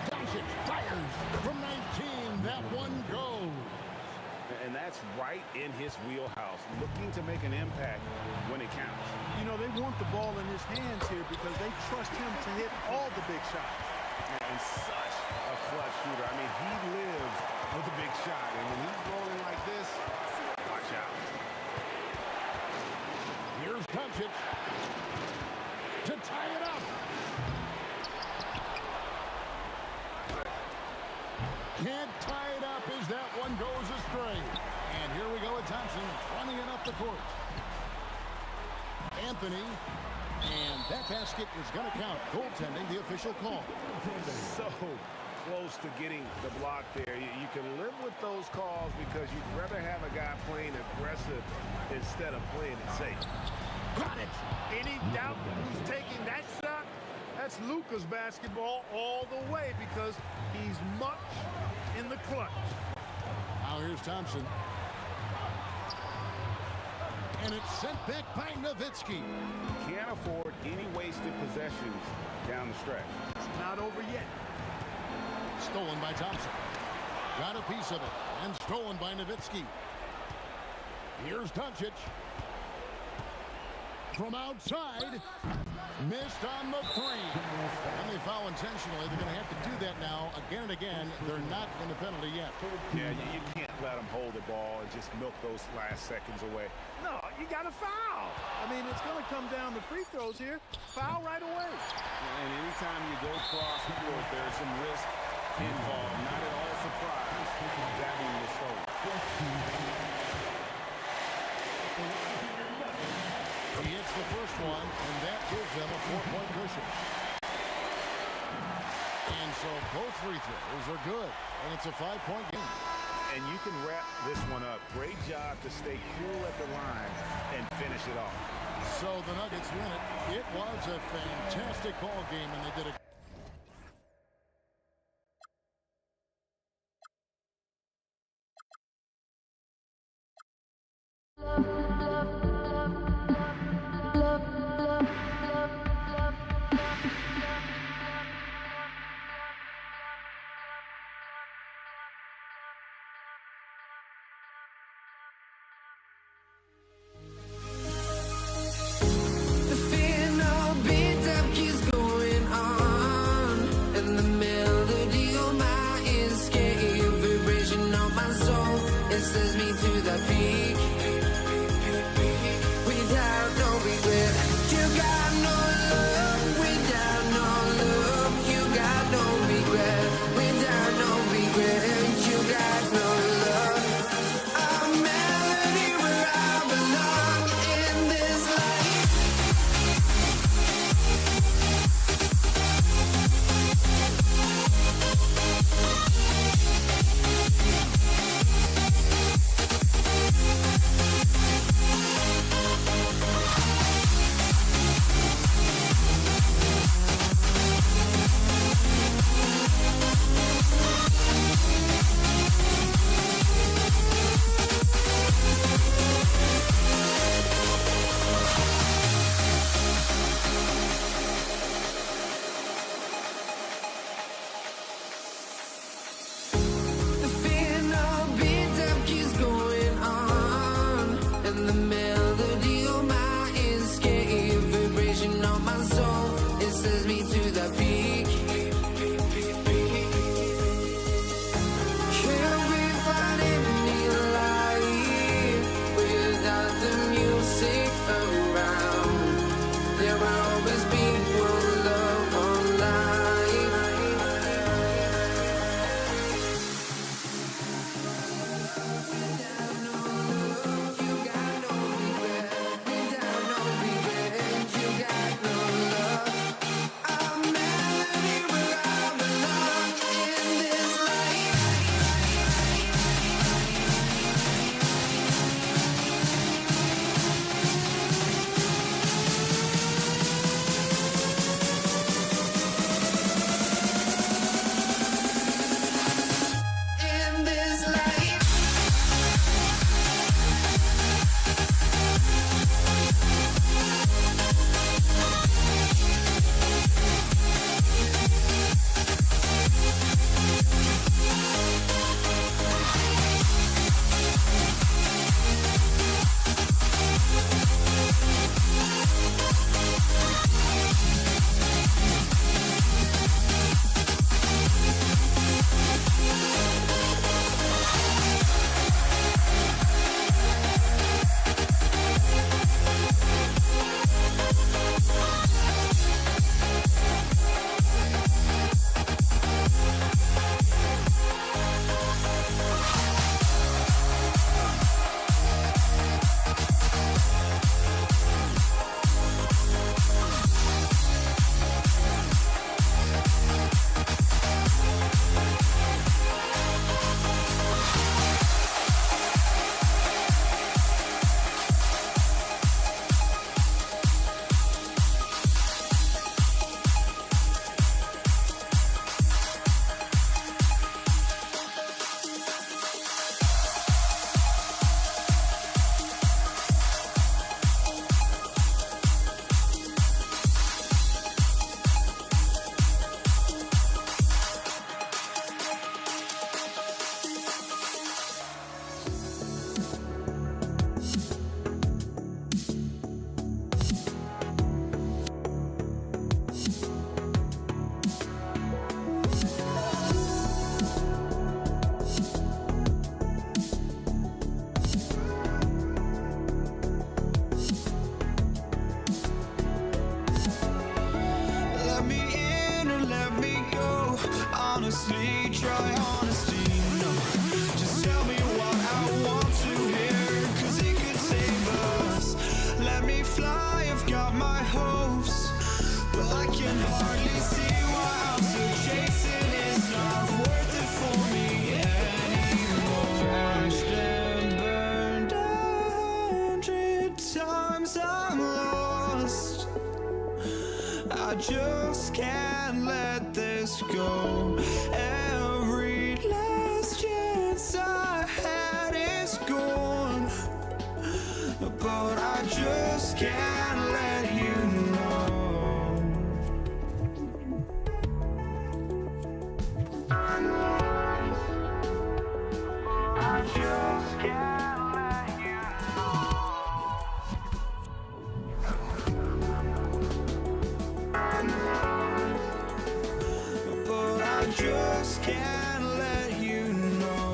Doncic fires from 19. That one goes. And that's right in his wheelhouse, looking to make an impact when it counts. You know, they want the ball in his hands here because they trust him to hit all the big shots. And such a clutch shooter. I mean, he lives with a big shot. And when he's rolling like this, watch out. Here's Doncic to tie it up. Can't tie it up as that one goes astray. And here we go with Thompson running it up the court. Anthony, and that basket is going to count. Goaltending, the official call. So close to getting the block there. You can live with those calls because you'd rather have a guy playing aggressive instead of playing it safe. Got it. Any doubt who's taking that shot? That's Luka's basketball all the way because he's much in the clutch. Now here's Thompson. And it's sent back by Nowitzki. Can't afford any wasted possessions down the stretch. It's not over yet. Stolen by Thompson. Got a piece of it. And stolen by Nowitzki. Here's Doncic. From outside. Missed on the 3. And they foul intentionally. They're going to have to do that now again and again. They're not in the penalty yet. Yeah, you can't let them hold the ball and just milk those last seconds away. No, you got to foul. I mean, it's going to come down to free throws here. Foul right away. And anytime you go cross court, there's some risk involved. Not at all surprised grabbing the soul. He hits the first one, and that gives them a 4-point cushion. And so both free throws are good, and it's a 5-point game. And you can wrap this one up. Great job to stay cool at the line and finish it off. So the Nuggets win it. It was a fantastic ball game, and they did a The fear no beat up keeps going on, and the melody on my escape, vibration on my soul, it sends me to the peak. Without no regret, you got no love. Without no love, you got no regret. Without no regret, you got no love. A melody where I belong in this life. The fear no beat up keeps going on, and the melody on my escape, vibration on my soul, it sends me to the peak. Can't we find any light without the music around? There will always be one love, one life. A melody try honesty, no. Just tell me what I want to hear, 'cause it could save us. Let me fly, I've got my hopes, but I can hardly see why I'm still chasing. It's not worth it for me anymore. Crashed and burned 100 times, I'm lost. I just can't let this go. Every last chance I had is gone, but I just can't let you know. I just can't let you know. But I just can't let you know.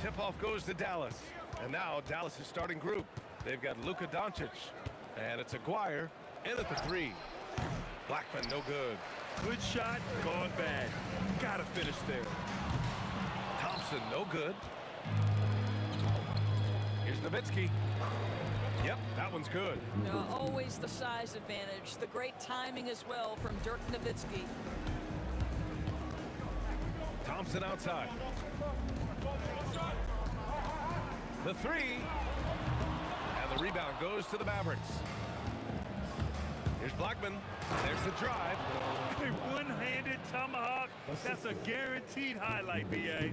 Tip-off goes to Dallas. And now Dallas is starting group. They've got Luka Doncic. And it's Aguirre in at the 3. Blackman, no good. Good shot, gone bad. Gotta finish there. Thompson, no good. Here's Nowitzki. Yep, that one's good. Always the size advantage. The great timing as well from Dirk Nowitzki. Thompson outside. The 3. And the rebound goes to the Mavericks. Here's Blackman. There's the drive. A one-handed tomahawk. That's a guaranteed highlight, BA.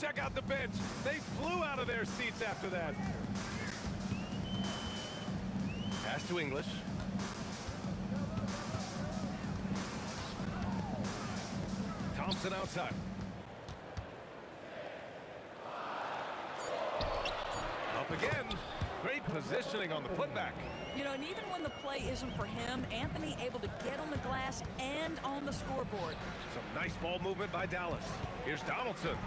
Check out the bench. They flew out of their seats after that. Pass to English. Thompson outside. Up again. Great positioning on the putback. And even when the play isn't for him, Anthony able to get on the glass and on the scoreboard. Some nice ball movement by Dallas. Here's Donaldson.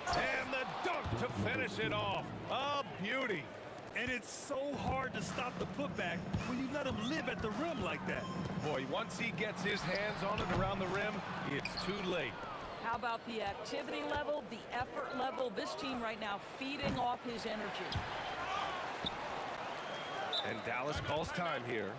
And the dunk to finish it off. A beauty. And it's so hard to stop the putback when you let him live at the rim like that. Boy, once he gets his hands on it around the rim, it's too late. How about the activity level, the effort level? This team right now feeding off his energy. And Dallas calls time here.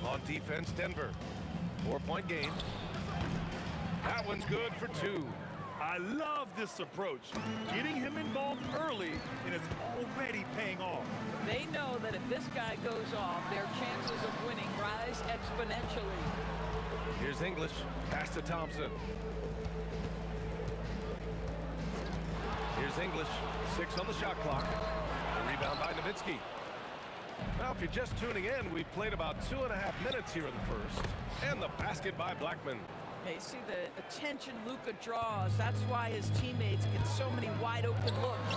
On defense, Denver. 4-point game. That one's good for 2. I love this approach. Getting him involved early, and it's already paying off. They know that if this guy goes off, their chances of winning rise exponentially. Here's English. Pass to Thompson. Here's English. 6 on the shot clock. A rebound by Nowitzki. Now, if you're just tuning in, we've played about 2.5 minutes here in the first. And the basket by Blackman. Hey, see the attention Luka draws. That's why his teammates get so many wide open looks.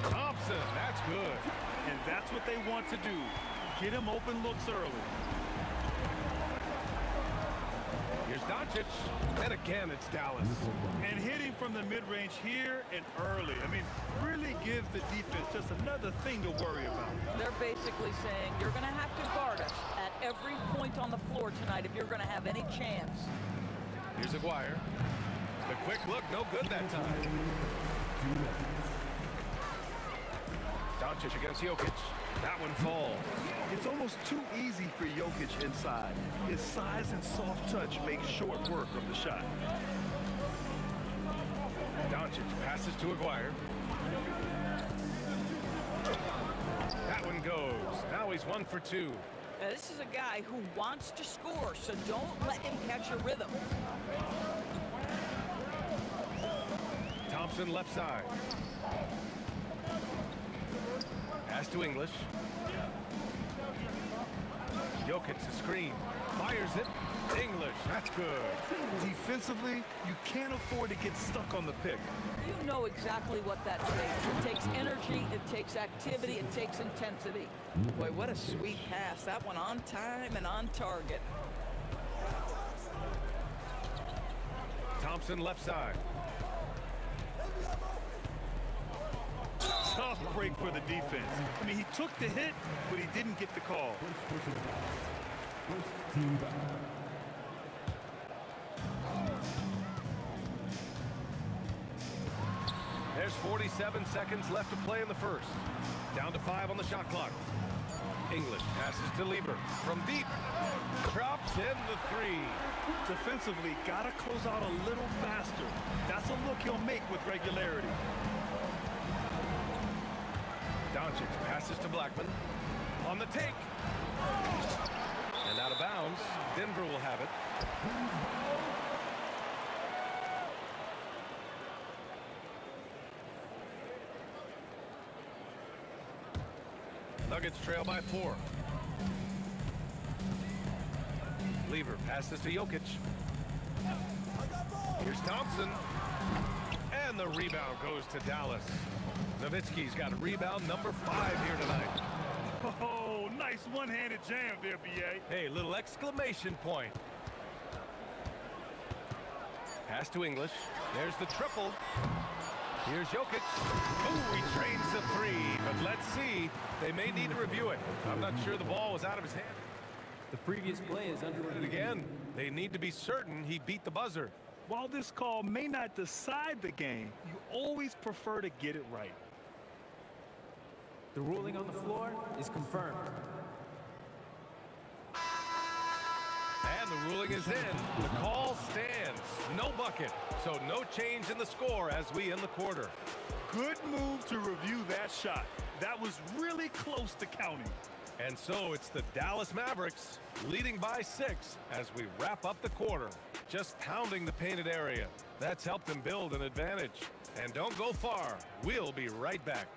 Thompson, that's good. And that's what they want to do. Get him open looks early. Here's Doncic. And again, it's Dallas. And hitting from the mid-range here and early. I mean, really give the defense just another thing to worry about. They're basically saying you're going to have to guard us at every point on the floor tonight if you're going to have any chance. Here's Aguirre. The quick look, no good that time. Doncic against Jokic. That one falls. It's almost too easy for Jokic inside. His size and soft touch make short work of the shot. Doncic passes to Aguirre. That one goes. Now he's 1 for 2. This is a guy who wants to score, so don't let him catch a rhythm. Thompson left side. Pass to English. Jokic the screen. Fires it. English, that's good. Defensively, you can't afford to get stuck on the pick. You know exactly what that takes. It takes energy, it takes activity, it takes intensity. Boy, what a sweet pass. That one on time and on target. Thompson left side. Tough break for the defense. I mean, he took the hit, but he didn't get the call. First team back. There's 47 seconds left to play in the first. Down to 5 on the shot clock. English passes to Lieber from deep. Drops in the 3. Defensively, gotta close out a little faster. That's a look he'll make with regularity. Doncic passes to Blackman. On the take. And out of bounds. Denver will have it. Nuggets trail by 4. Lever passes to Jokic. Here's Thompson. And the rebound goes to Dallas. Nowitzki's got a rebound number 5 here tonight. Oh, nice one-handed jam there, B.A. Hey, little exclamation point. Pass to English. There's the triple. Here's Jokic. Oh, he drains the 3, but let's see. They may need to review it. I'm not sure the ball was out of his hand. The previous play is under review. Again, they need to be certain he beat the buzzer. While this call may not decide the game, you always prefer to get it right. The ruling on the floor is confirmed. And the ruling is in. The call stands. No bucket. So no change in the score as we end the quarter. Good move to review that shot. That was really close to counting. And so it's the Dallas Mavericks leading by 6 as we wrap up the quarter. Just pounding the painted area. That's helped them build an advantage. And don't go far. We'll be right back.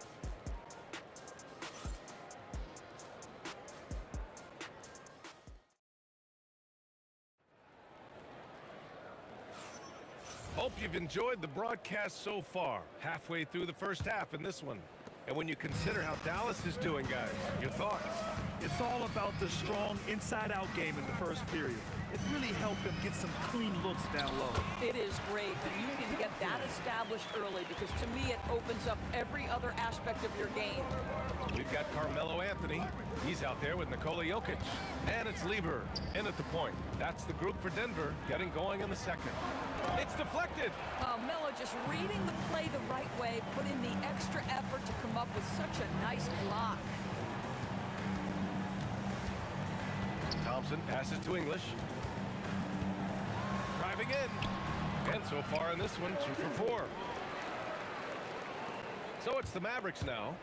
Hope you've enjoyed the broadcast so far. Halfway through the first half in this one. And when you consider how Dallas is doing, guys, your thoughts? It's all about the strong inside-out game in the first period. It really helped them get some clean looks down low. It is great that you can get that established early because to me it opens up every other aspect of your game. We've got Carmelo Anthony. He's out there with Nikola Jokic. And it's Lieber in at the point. That's the group for Denver getting going in the second. It's deflected. Melo just reading the play the right way, put in the extra effort to come up with such a nice block. Thompson passes to English. Driving in. And so far in this one, 2 for 4. So it's the Mavericks now.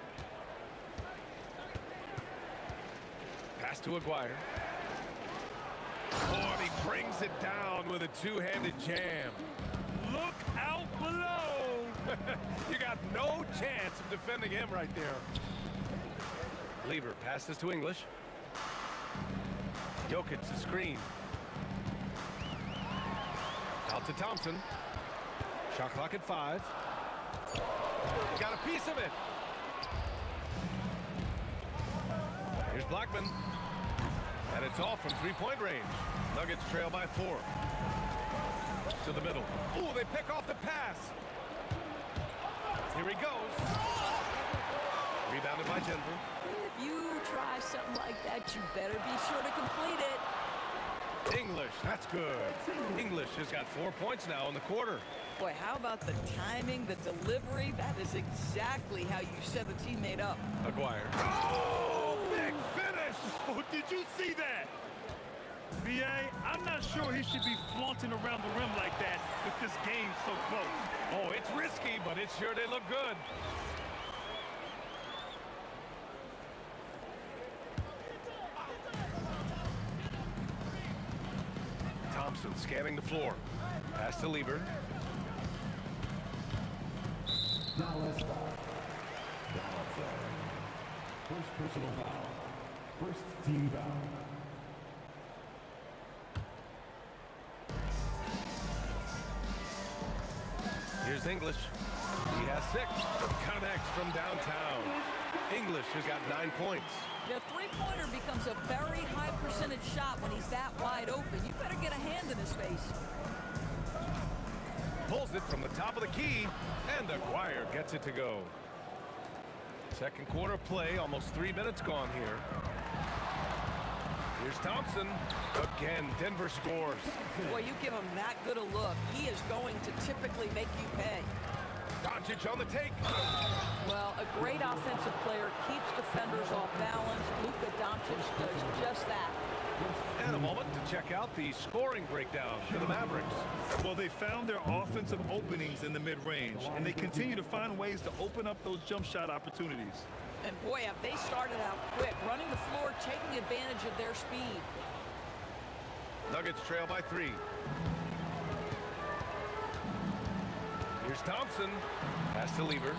Pass to Aguirre. Oh, and he brings it down with a two-handed jam. Look out below! You got no chance of defending him right there. Lever passes to English. Jokic the screen. Out to Thompson. Shot clock at 5. Got a piece of it. Here's Blackman. And it's off from three-point range. Nuggets trail by 4. To the middle. Ooh, they pick off the pass. Here he goes. Rebounded by Denver. If you try something like that, you better be sure to complete it. English, that's good. English has got 4 points now in the quarter. Boy, how about the timing, the delivery? That is exactly how you set a teammate up. Aguirre. Oh, big finish! Oh, did you see that? B.A., I'm not sure he should be flaunting around the rim like that with this game so close. Oh, it's risky, but it sure did look good. Thompson scanning the floor. Pass to Lieber. Dallas foul. Dallas foul. First personal foul. First team foul. Here's English. He has 6. Connects from downtown. English has got 9 points. The three-pointer becomes a very high percentage shot when he's that wide open. You better get a hand in his face. Pulls it from the top of the key, and Aguirre gets it to go. Second quarter play, almost 3 minutes gone here. Here's Thompson. Again, Denver scores. Boy, you give him that good a look, he is going to typically make you pay. Doncic on the take. Well, a great offensive player keeps defenders off balance. Luka Doncic does just that. And a moment to check out the scoring breakdown for the Mavericks. Well, they found their offensive openings in the mid-range, and they continue to find ways to open up those jump shot opportunities. And boy, have they started out quick, running the floor, taking advantage of their speed. Nuggets trail by 3. Here's Thompson. Pass to Lieber.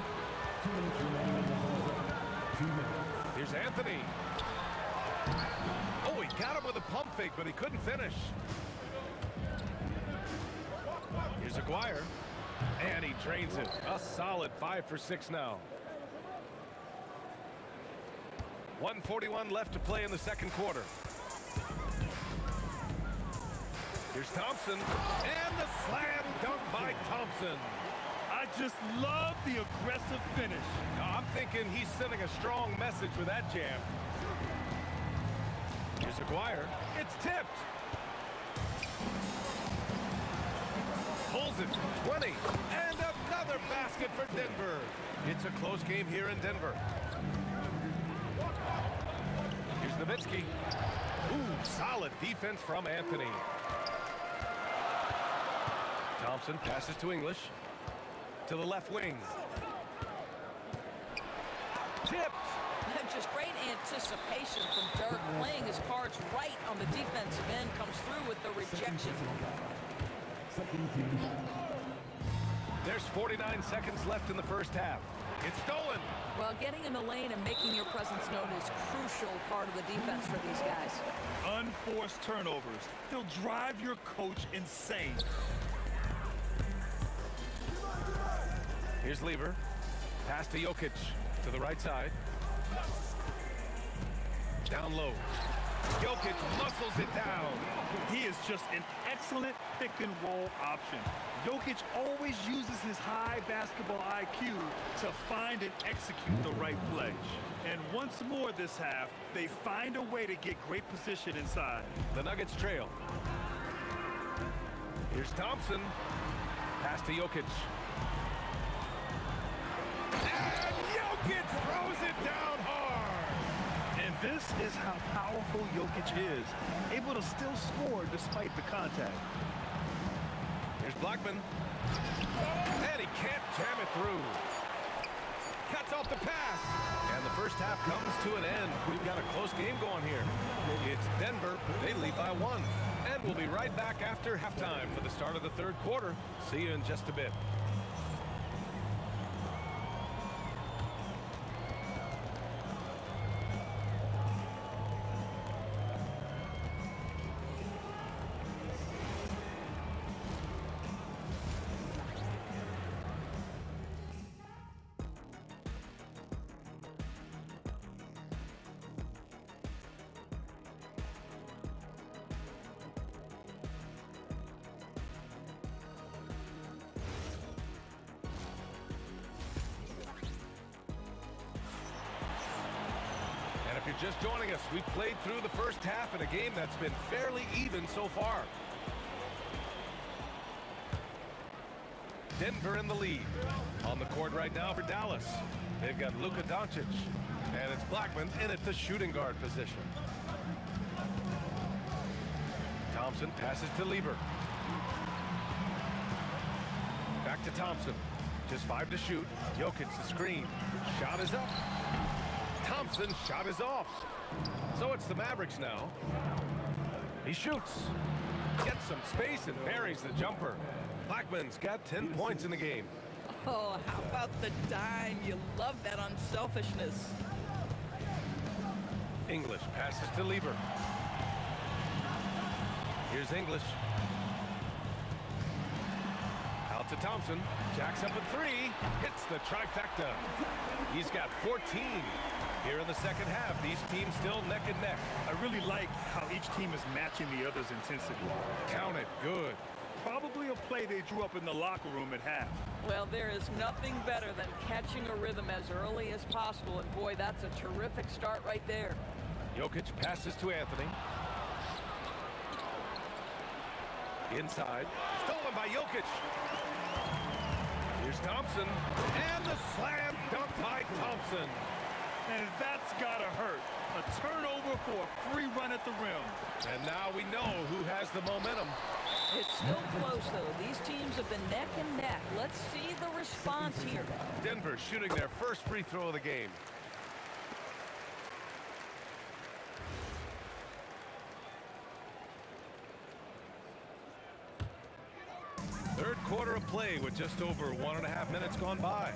2 minutes remaining in the quarter. 2 minutes. Here's Anthony. Oh, he got him with a pump fake, but he couldn't finish. Here's Aguirre. And he drains it. A solid 5 for 6 now. 1:41 left to play in the second quarter. Here's Thompson. And the slam dunk by Thompson. I just love the aggressive finish. I'm thinking he's sending a strong message with that jam. Here's Aguirre. It's tipped. Pulls it from 20. And another basket for Denver. It's a close game here in Denver. Here's Nowitzki. Ooh, solid defense from Anthony. Thompson passes to English. To the left wing. Tipped. Just great anticipation from Dirk, playing his cards right on the defensive end, comes through with the rejection. Second team. There's 49 seconds left in the first half. It's stolen. Well, getting in the lane and making your presence known is a crucial part of the defense for these guys. Unforced turnovers. They'll drive your coach insane. Here's Lieber. Pass to Jokic to the right side. Down low. Jokic muscles it down. He is just an excellent pick-and-roll option. Jokic always uses his high basketball IQ to find and execute the right play. And once more this half, they find a way to get great position inside. The Nuggets trail. Here's Thompson. Pass to Jokic. And Jokic throws it down hard. And this is how powerful Jokic is, able to still score despite the contact. Here's Blackman. And he can't jam it through. Cuts off the pass. And the first half comes to an end. We've got a close game going here. It's Denver. They lead by 1. And we'll be right back after halftime for the start of the third quarter. See you in just a bit. you're just joining us, we've played through the first half in a game that's been fairly even so far. Denver in the lead. On the court right now for Dallas. They've got Luka Doncic. And it's Blackman in at the shooting guard position. Thompson passes to Lieber. Back to Thompson. Just 5 to shoot. Jokic the screen. Shot is up. Thompson shot is off. So it's the Mavericks now. He shoots. Gets some space and buries the jumper. Blackman's got 10 points in the game. Oh, how about the dime? You love that unselfishness. English passes to Lieber. Here's English. Out to Thompson. Jacks up a 3. Hits the trifecta. He's got 14. Here in the second half, these teams still neck and neck. I really like how each team is matching the other's intensity. Count it. Good. Probably a play they drew up in the locker room at half. Well, there is nothing better than catching a rhythm as early as possible, and boy, that's a terrific start right there. Jokic passes to Anthony. Inside. Stolen by Jokic. Here's Thompson. And the slam dunk by Thompson. And that's gotta hurt. A turnover for a free run at the rim. And now we know who has the momentum. It's still close, though. These teams have been neck and neck. Let's see the response here. Denver shooting their first free throw of the game. Third quarter of play with just over 1.5 minutes gone by.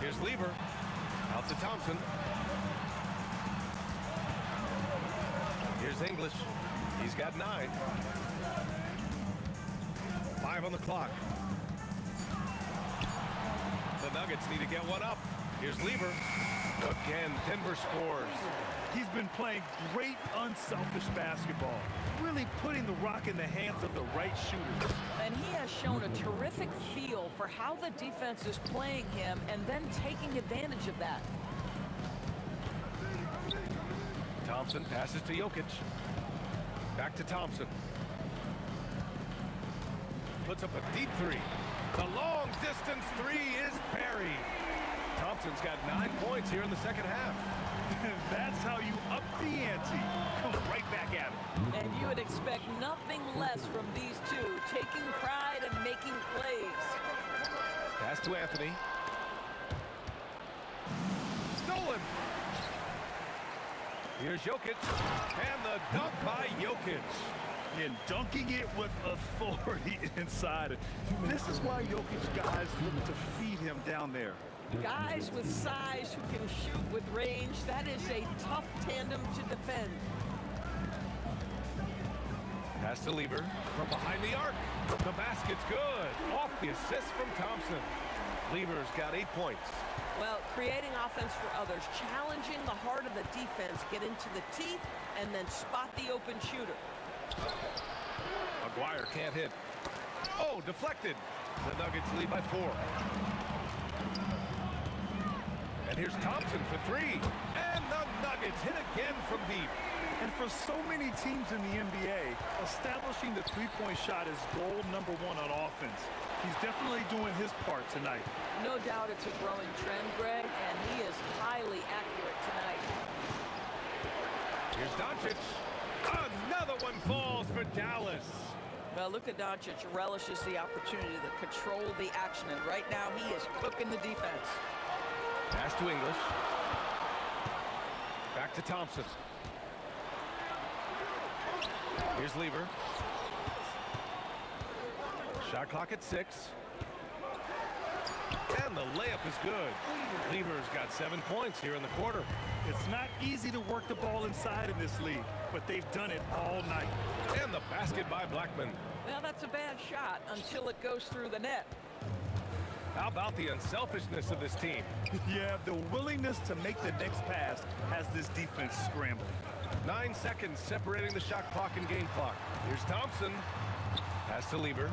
Here's Lieber. Out to Thompson. Here's English. He's got 9. 5 on the clock. The Nuggets need to get one up. Here's Lieber. Again, Denver scores. He's been playing great unselfish basketball. Really putting the rock in the hands of the right shooters. And he has shown a terrific feel for how the defense is playing him and then taking advantage of that. Thompson passes to Jokic. Back to Thompson. Puts up a deep 3. The long distance 3 is buried. Thompson's got 9 points here in the second half. That's how you up the ante. Come right back at him. And you would expect nothing less from these two, taking pride and making plays. Pass to Anthony. Stolen. Here's Jokic. And the dunk by Jokic. And dunking it with authority inside. This is why Jokic guys look to feed him down there. Guys with size who can shoot with range, that is a tough tandem to defend. Pass to Lieber from behind the arc. The basket's good. Off the assist from Thompson. Lieber's got 8 points. Well, creating offense for others, challenging the heart of the defense, get into the teeth, and then spot the open shooter. Maguire can't hit. Oh, deflected. The Nuggets lead by 4. And here's Thompson for 3. And the Nuggets hit again from deep. And for so many teams in the NBA, establishing the three-point shot is goal number 1 on offense. He's definitely doing his part tonight. No doubt it's a growing trend, Greg, and he is highly accurate tonight. Here's Doncic. Another one falls for Dallas. Well, Luka Doncic relishes the opportunity to control the action, and right now he is cooking the defense. Pass to English. Back to Thompson. Here's Lieber. Shot clock at 6. And the layup is good. Lieber's got 7 points here in the quarter. It's not easy to work the ball inside in this league, but they've done it all night. And the basket by Blackman. Well, that's a bad shot until it goes through the net. How about the unselfishness of this team? Yeah, the willingness to make the next pass has this defense scrambling. 9 seconds separating the shot clock and game clock. Here's Thompson. Pass to Lieber.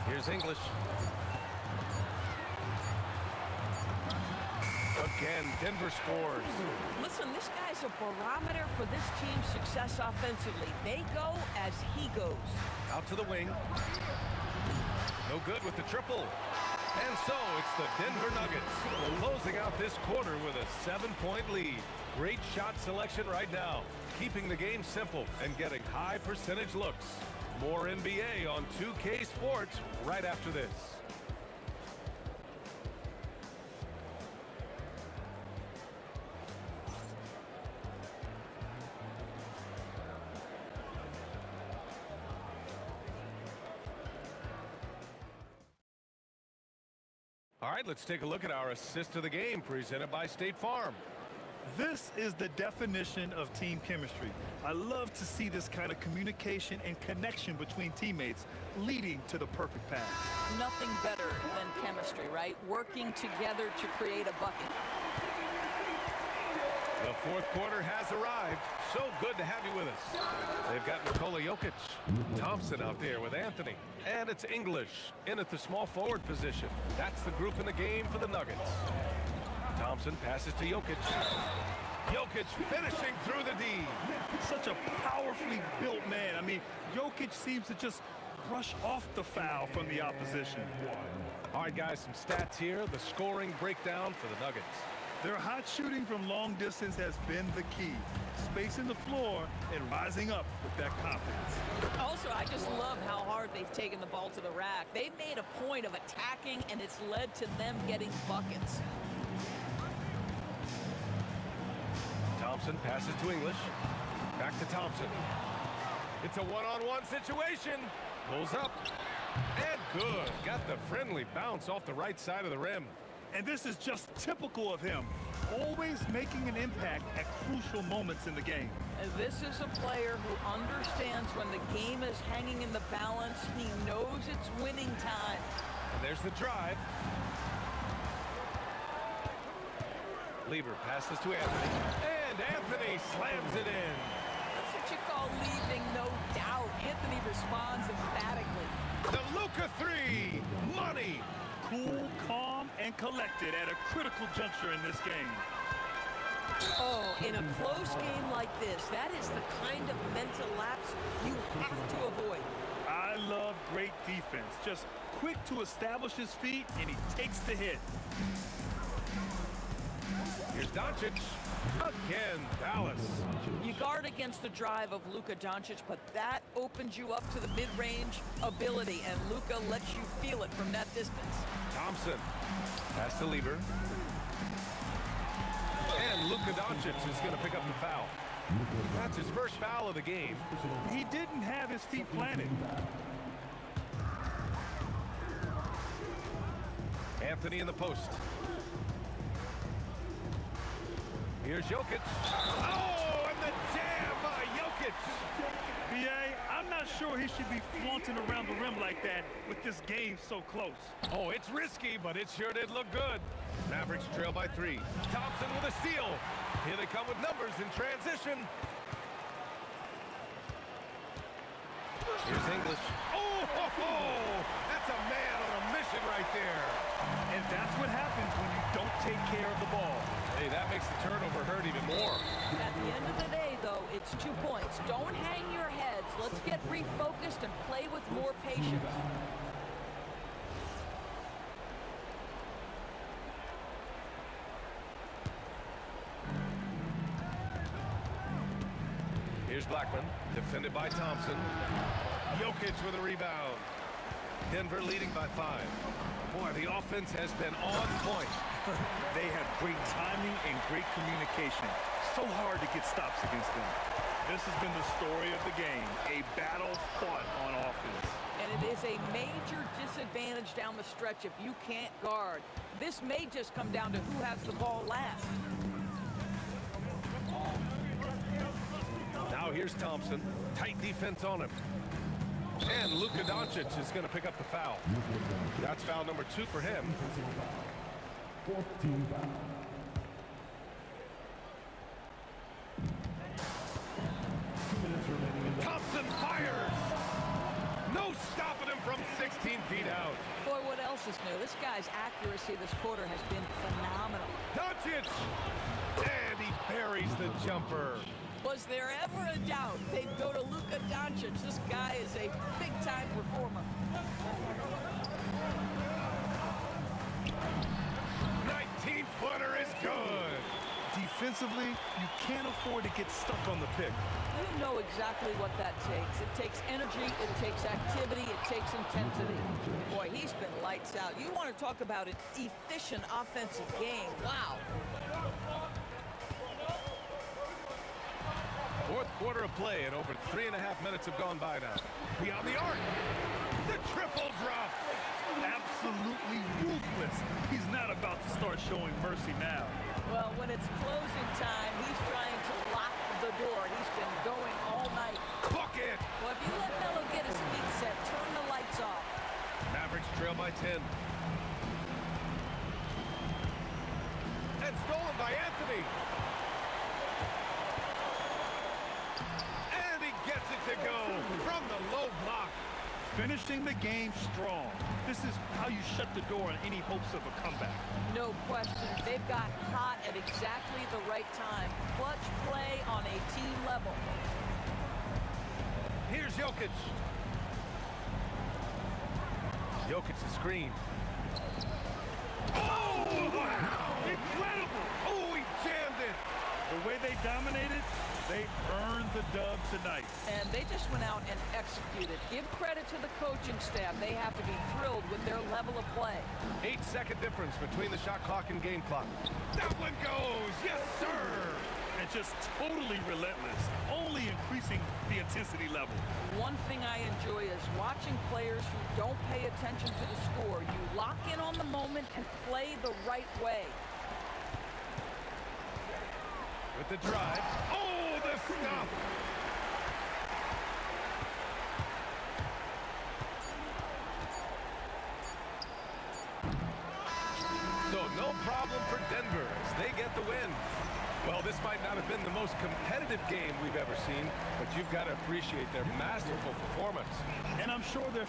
Here's English. Again, Denver scores. Listen, this guy's a barometer for this team's success offensively. They go as he goes. Out to the wing. No good with the triple. And so it's the Denver Nuggets closing out this quarter with a 7-point lead. Great shot selection right now, keeping the game simple and getting high percentage looks. More NBA on 2K Sports right after this. All right, let's take a look at our assist of the game presented by State Farm. This is the definition of team chemistry. I love to see this kind of communication and connection between teammates leading to the perfect pass. Nothing better than chemistry, right? Working together to create a bucket. The fourth quarter has arrived. So good to have you with us. They've got Nikola Jokic, Thompson out there with Anthony, and it's English in at the small forward position. That's the group in the game for the Nuggets. Thompson passes to Jokic. Jokic finishing through the D. Such a powerfully built man. I mean, Jokic seems to just brush off the foul from the opposition. All right, guys, some stats here. The scoring breakdown for the Nuggets. Their hot shooting from long distance has been the key. Spacing the floor and rising up with that confidence. Also, I just love how hard they've taken the ball to the rack. They've made a point of attacking, and it's led to them getting buckets. Thompson passes to English. Back to Thompson. It's a one-on-one situation. Pulls up. And good. Got the friendly bounce off the right side of the rim. And this is just typical of him. Always making an impact at crucial moments in the game. And this is a player who understands when the game is hanging in the balance. He knows it's winning time. And there's the drive. Lever passes to Anthony. And Anthony slams it in. That's what you call leaving no doubt. Anthony responds emphatically. The Luka three. Money. Cool, calm, and collected at a critical juncture in this game. Oh, in a close game like this, that is the kind of mental lapse you have to avoid. I love great defense. Just quick to establish his feet, and he takes the hit. Here's Doncic. Again, Dallas. You guard against the drive of Luka Doncic, but that opens you up to the mid-range ability, and Luka lets you feel it from that distance. Thompson. Pass to Lever. And Luka Doncic is going to pick up the foul. That's his first foul of the game. He didn't have his feet planted. Anthony in the post. Here's Jokic. Oh, and the jam by Jokic. B.A., I'm not sure he should be flaunting around the rim like that with this game so close. Oh, it's risky, but it sure did look good. Mavericks trail by 3. Thompson with a steal. Here they come with numbers in transition. Here's English. Oh, that's a man on a mission right there. And that's what happens when you don't take care of the ball. Hey, that makes the turnover hurt even more. At the end of the day, though, it's 2 points. Don't hang your heads. Let's get refocused and play with more patience. Here's Blackman, defended by Thompson. Jokic with a rebound. Denver leading by 5. Boy, the offense has been on point. They have great timing and great communication. So hard to get stops against them. This has been the story of the game. A battle fought on offense. And it is a major disadvantage down the stretch if you can't guard. This may just come down to who has the ball last. Now here's Thompson. Tight defense on him. And Luka Doncic is going to pick up the foul. That's foul number 2 for him. 14 foul. Thompson fires. No stopping him from 16 feet out. Boy, what else is new? This guy's accuracy this quarter has been phenomenal. Doncic! And he buries the jumper. Was there ever a doubt they'd go to Luka Doncic? This guy is a big-time performer. 19-footer is good. Defensively, you can't afford to get stuck on the pick. You know exactly what that takes. It takes energy, it takes activity, it takes intensity. Boy, he's been lights out. You want to talk about an efficient offensive game. Wow. Fourth quarter of play, and over 3.5 minutes have gone by now. Beyond the arc. The triple drop. Absolutely ruthless. He's not about to start showing mercy now. Well, when it's closing time, he's trying to lock the door. He's been going all night. Bucket! Well, if you let Melo get his feet set, turn the lights off. Mavericks trail by 10. And stolen by Anthony. And he gets it to go from the low block. Finishing the game strong. This is how you shut the door on any hopes of a comeback. No question. They've got hot at exactly the right time. Clutch play on a team level. Here's Jokic. Jokic's screen. Oh, wow! Incredible! Oh, he jammed it! The way they dominated, they earned the dub tonight. And they just went out and executed. Give credit to the coaching staff. They have to be thrilled with their level of play. 8-second difference between the shot clock and game clock. That one goes! Yes, sir! And just totally relentless, only increasing the intensity level. One thing I enjoy is watching players who don't pay attention to the score. You lock in on the moment and play the right way. With the drive. Oh, the stuff! So no problem for Denver as they get the win. Well, this might not have been the most competitive game we've ever seen, but you've got to appreciate their masterful performance. And I'm sure they're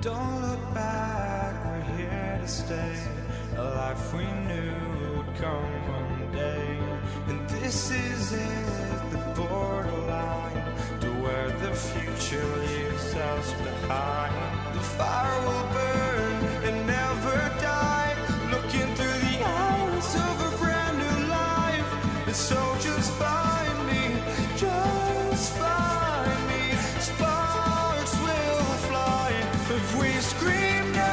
Don't look back, we're here to stay. A life we knew would come one day. And this is it, the borderline to where the future leaves us behind. The fire will burn and never die, looking through the eyes of a brand new life. And so just find me, just find me. Sparks will fly if we scream no.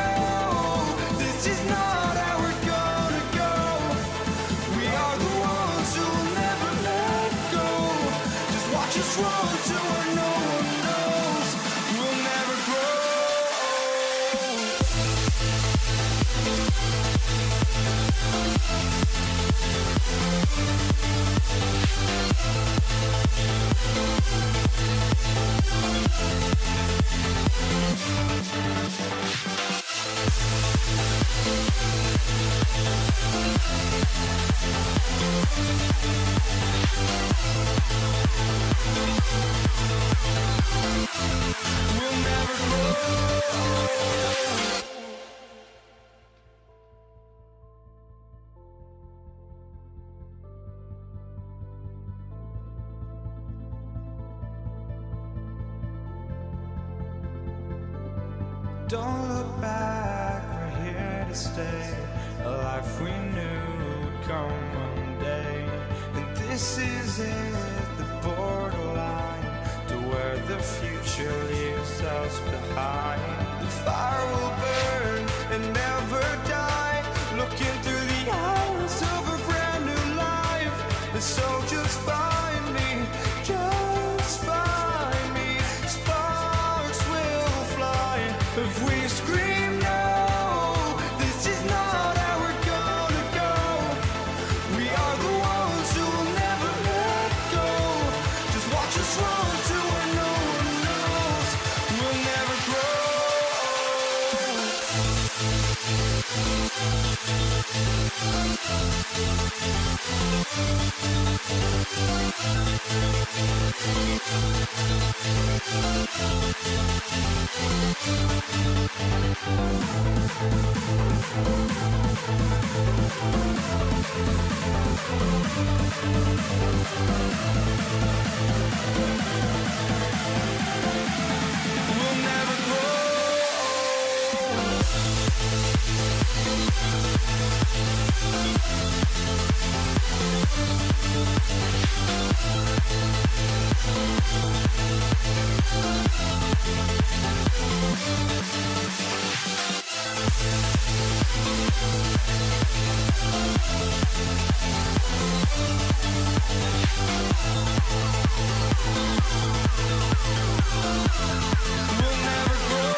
This is not how we're gonna go. We are the ones who will never let go. Just watch us run to where no one knows. We'll never grow. We'll never grow. Don't look back, we're here to stay. A life we knew would come one day. And this is it, the borderline to where the future leaves us behind. The fire will burn and never die, looking through the eyes of a brand new life. And so just find me, just find me. Sparks will fly if we scream no. This is not how we're gonna go. We are the ones who will never let go. Just watch us run to where no one knows. We'll never grow. We'll never grow. We'll never grow.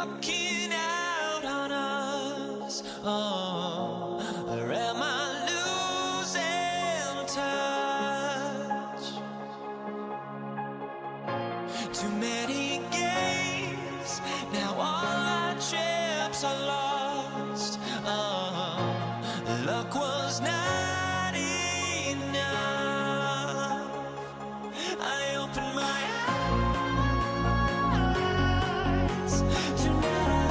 walking out on us. Oh, or am I losing touch? Too many games, now all our chips are lost. Oh, luck was not enough. I opened my eyes, tonight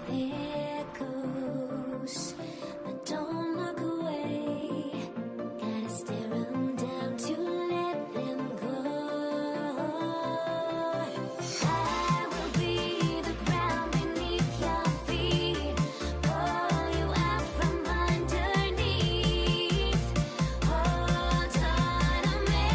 There goes, but don't look away. Gotta stare 'em down to let them go. I will be the ground beneath your feet, pull you out from underneath. Hold on to me.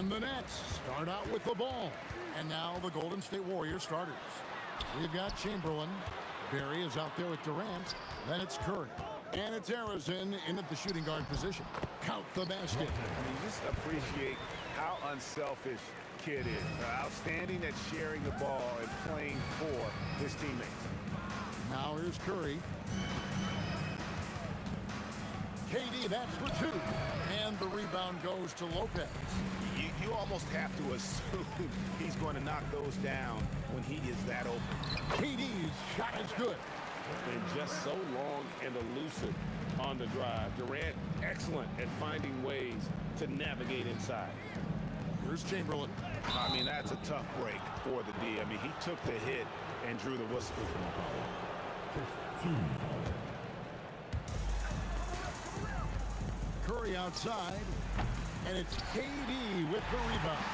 And the Nets start out with the ball. And now the Golden State Warriors starters. We've got Chamberlain. Barry is out there with Durant. Then it's Curry. And it's Harrison in at the shooting guard position. Count the basket. You just appreciate how unselfish Kid is. Outstanding at sharing the ball and playing for his teammates. Now here's Curry. KD, that's for two. And the rebound goes to Lopez. You almost have to assume he's going to knock those down when he is that open. KD's shot is good. And just so long and elusive on the drive. Durant, excellent at finding ways to navigate inside. Here's Chamberlain. I mean, that's a tough break for the D. I mean, he took the hit and drew the whistle. Curry outside, and it's KD with the rebound.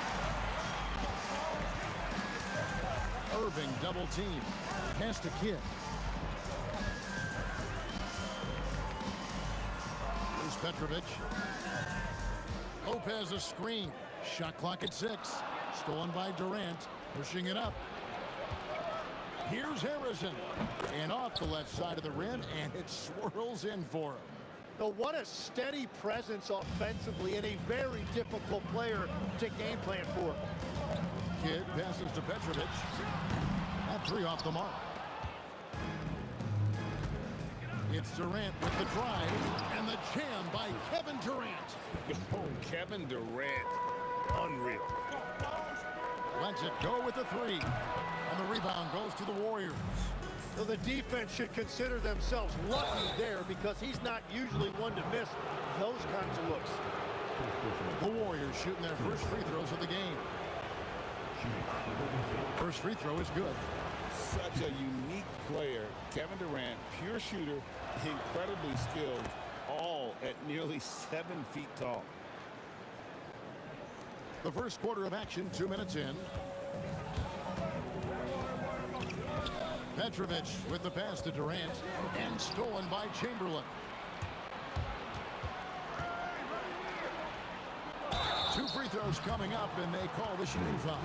Irving double team. Pass to Kidd. Here's Petrovic. Lopez a screen. Shot clock at 6. Stolen by Durant. Pushing it up. Here's Harrison. And off the left side of the rim, and it swirls in for him. But what a steady presence offensively and a very difficult player to game plan for. Kidd passes to Petrovic. That three off the mark. It's Durant with the drive and the jam by Kevin Durant. Oh, Kevin Durant, unreal. Lets it go with the three. And the rebound goes to the Warriors. So the defense should consider themselves lucky there because he's not usually one to miss those kinds of looks. The Warriors shooting their first free throws of the game. First free throw is good. Such a unique player. Kevin Durant, pure shooter, incredibly skilled, all at nearly 7 feet tall. The first quarter of action, 2 minutes in. Petrovic with the pass to Durant and stolen by Chamberlain. 2 free throws coming up, and they call the shooting foul.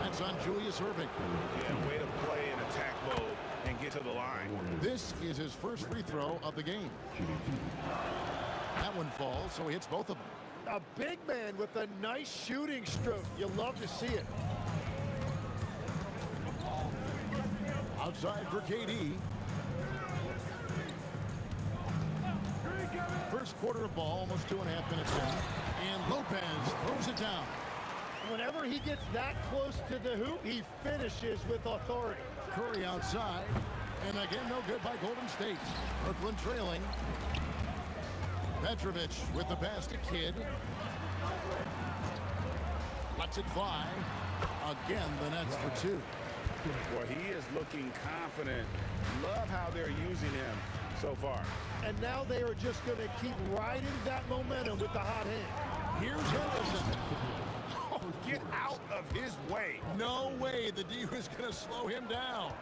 That's on Julius Irving. Yeah, way to play in attack mode and get to the line. This is his first free throw of the game. That one falls, so he hits both of them. A big man with a nice shooting stroke. You love to see it. Outside for KD. First quarter of ball, almost 2.5 minutes in. And Lopez throws it down. Whenever he gets that close to the hoop, he finishes with authority. Curry outside. And again, no good by Golden State. Brooklyn trailing. Petrovic with the pass to Kidd. Lets it fly. Again, the Nets for 2. Well, he is looking confident. Love how they're using him so far. And now they are just going to keep riding that momentum with the hot hand. Here's Harrison. Oh, get out of his way. No way the D was going to slow him down.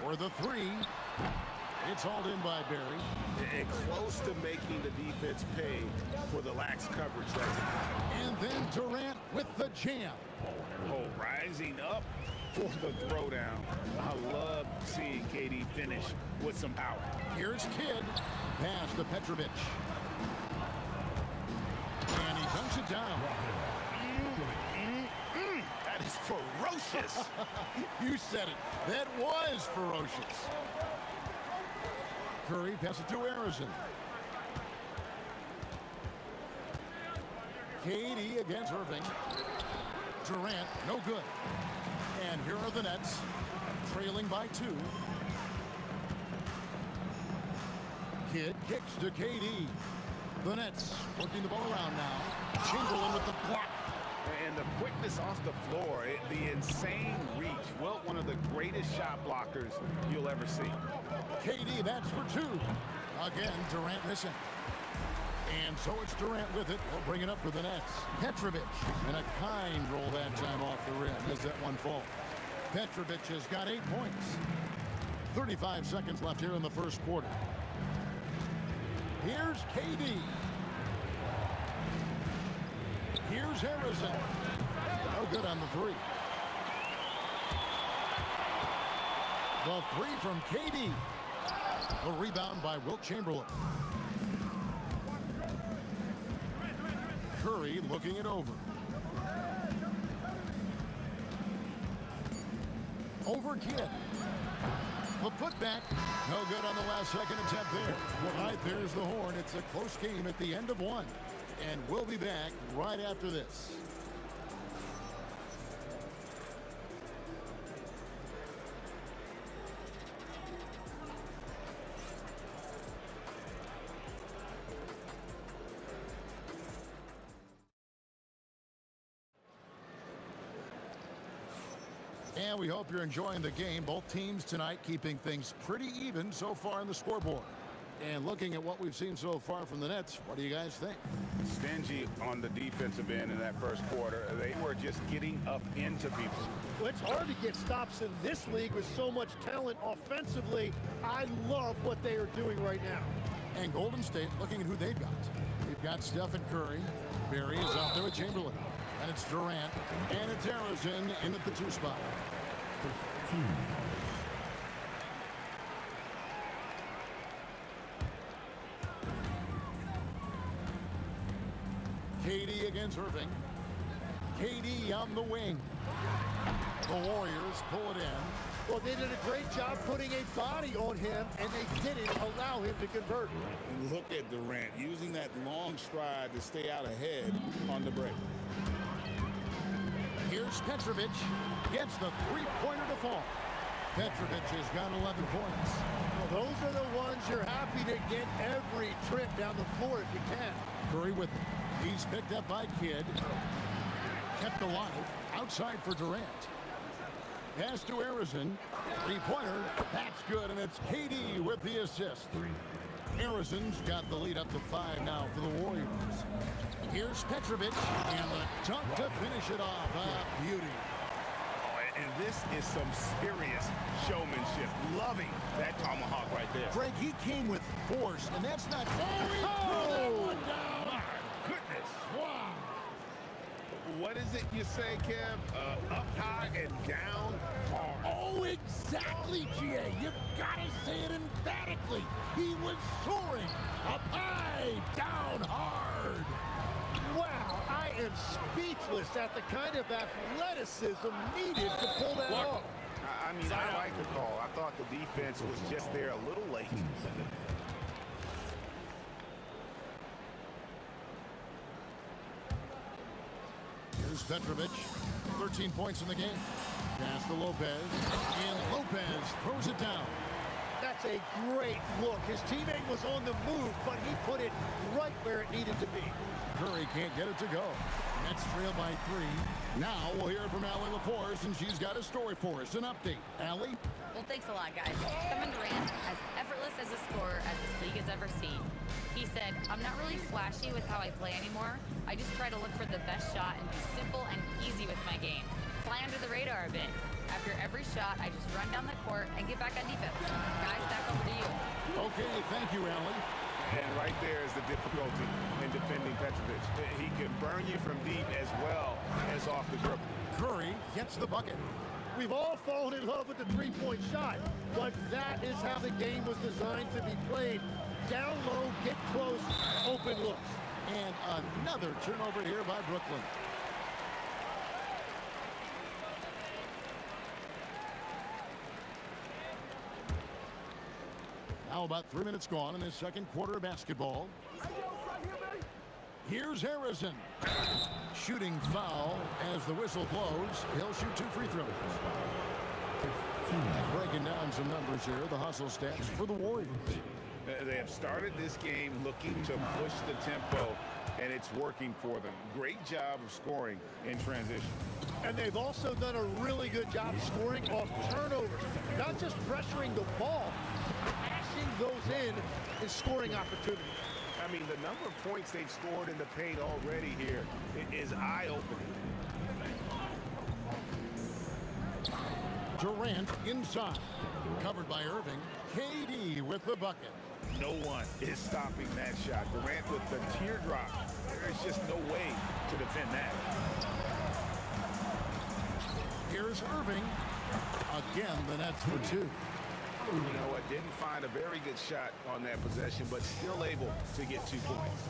For the 3. It's hauled in by Barry. And close to making the defense pay for the lax coverage. And then Durant with the jam. Oh, rising up for the throwdown. I love seeing KD finish with some power. Here's Kidd. Pass to Petrovic. And he dunks it down. That is ferocious. You said it. That was ferocious. Curry passes to Harrison. KD against Irving. Durant, no good. And here are the Nets, trailing by 2. Kidd kicks to KD. The Nets working the ball around now. Chamberlain with the block. And the quickness off the floor, the insane reach. Well, one of the greatest shot blockers you'll ever see. KD, that's for 2. Again, Durant missing. And so it's Durant with it. He'll bring it up for the Nets. Petrovic, and a kind roll that time off the rim as that one falls. Petrovic has got 8 points. 35 seconds left here in the first quarter. Here's KD. Here's Harrison. No good on the 3. The 3 from KD. A rebound by Wilt Chamberlain. Curry looking it over. Over Kidd. The putback. No good on the last second attempt there. Right there's the horn. It's a close game at the end of 1. And we'll be back right after this. And we hope you're enjoying the game. Both teams tonight keeping things pretty even so far on the scoreboard. And looking at what we've seen so far from the Nets, what do you guys think? Stingy on the defensive end in that first quarter. They were just getting up into people. Well, it's hard to get stops in this league with so much talent offensively. I love what they are doing right now. And Golden State looking at who they've got. They've got Stephen Curry. Barry is out there with Chamberlain. And it's Durant. And it's Harrison in at the 2 spot. KD against Irving. KD on the wing. The Warriors pull it in. Well, they did a great job putting a body on him, and they didn't allow him to convert. And look at Durant using that long stride to stay out ahead on the break. Here's Petrovic. Gets the 3-pointer to fall. Petrovic has got 11 points. Well, those are the ones you're happy to get every trip down the floor if you can. Curry with it. He's picked up by Kidd. Kept alive. Outside for Durant. Pass to Harrison. 3-pointer. That's good, and it's KD with the assist. Harrison's got the lead up to 5 now for the Warriors. Here's Petrovic, and the dunk to finish it off. Beauty. Oh, and this is some serious showmanship. Loving that tomahawk right there. Greg, he came with force, and that's not... Oh, he threw that one down! My goodness. Wow. What is it you say, Kev? Up high and down hard. Oh, exactly, GA. You've got to say it emphatically. He was soaring. Up high, down hard. Wow, I am speechless at the kind of athleticism needed to pull that off. I mean, I like the call. I thought the defense was just there a little late. Here's Petrovic, 13 points in the game. Pass to Lopez, and Lopez throws it down. That's a great look. His teammate was on the move, but he put it right where it needed to be. Curry can't get it to go. Nets trail by 3. Now we'll hear from Allie LaForce, and she's got a story for us. An update. Allie? Well, thanks a lot, guys. Kevin Durant, as effortless as a scorer as this league has ever seen. He said, I'm not really flashy with how I play anymore. I just try to look for the best shot and be simple and easy with my game. Fly under the radar a bit. After every shot, I just run down the court and get back on defense. Guys, back over to you. Okay, thank you, Allie. And right there is the difficulty in defending Petrovic. He can burn you from deep as well as off the dribble. Curry gets the bucket. We've all fallen in love with the three-point shot, but that is how the game was designed to be played. Down low, get close, open looks. And another turnover here by Brooklyn. Now about 3 minutes gone in this second quarter of basketball. Here's Harrison. Shooting foul as the whistle blows. He'll shoot 2 free throws. Breaking down some numbers here. The hustle stats for the Warriors. They have started this game looking to push the tempo, and it's working for them. Great job of scoring in transition. And they've also done a really good job scoring off turnovers. Not just pressuring the ball, passing those in and scoring opportunities. I mean, the number of points they've scored in the paint already here is eye-opening. Durant inside. Covered by Irving. KD with the bucket. No one is stopping that shot. Durant with the teardrop. There's just no way to defend that. Here's Irving. Again, the Nets for 2. You know what? Didn't find a very good shot on that possession, but still able to get 2 points.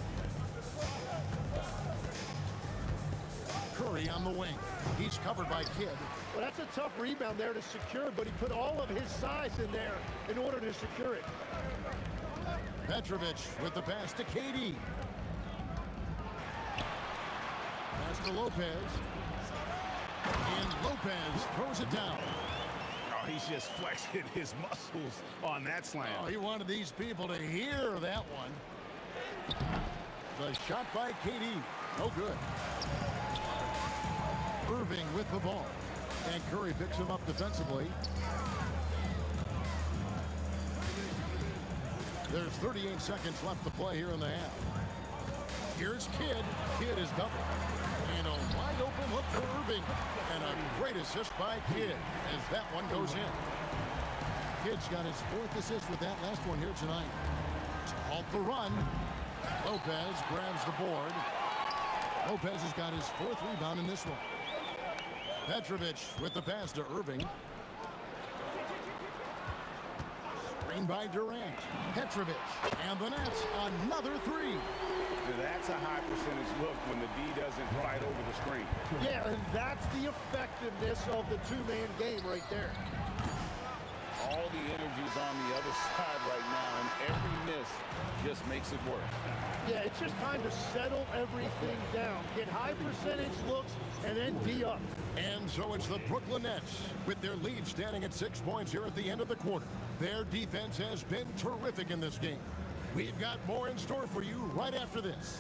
Curry on the wing. He's covered by Kidd. Well, that's a tough rebound there to secure, but he put all of his size in there in order to secure it. Petrovic with the pass to KD. Pass to Lopez. And Lopez throws it down. Oh, he's just flexing his muscles on that slam. Oh, he wanted these people to hear that one. The shot by KD. No good. Irving with the ball. And Curry picks him up defensively. There's 38 seconds left to play here in the half. Here's Kidd. Kidd is double. And a wide open look for Irving. And a great assist by Kidd as that one goes in. Kidd's got his 4th assist with that last one here tonight. To halt the run, Lopez grabs the board. Lopez has got his 4th rebound in this one. Petrovic with the pass to Irving. Screen by Durant. Petrovic. And the Nets, another 3. That's a high percentage look when the D doesn't fight over the screen. Yeah, and that's the effectiveness of the 2-man game right there. All the energy's on the other side right now, and every miss just makes it work. Yeah, it's just time to settle everything down. Get high percentage looks and then D up. And so it's the Brooklyn Nets with their lead standing at 6 points here at the end of the quarter. Their defense has been terrific in this game. We've got more in store for you right after this.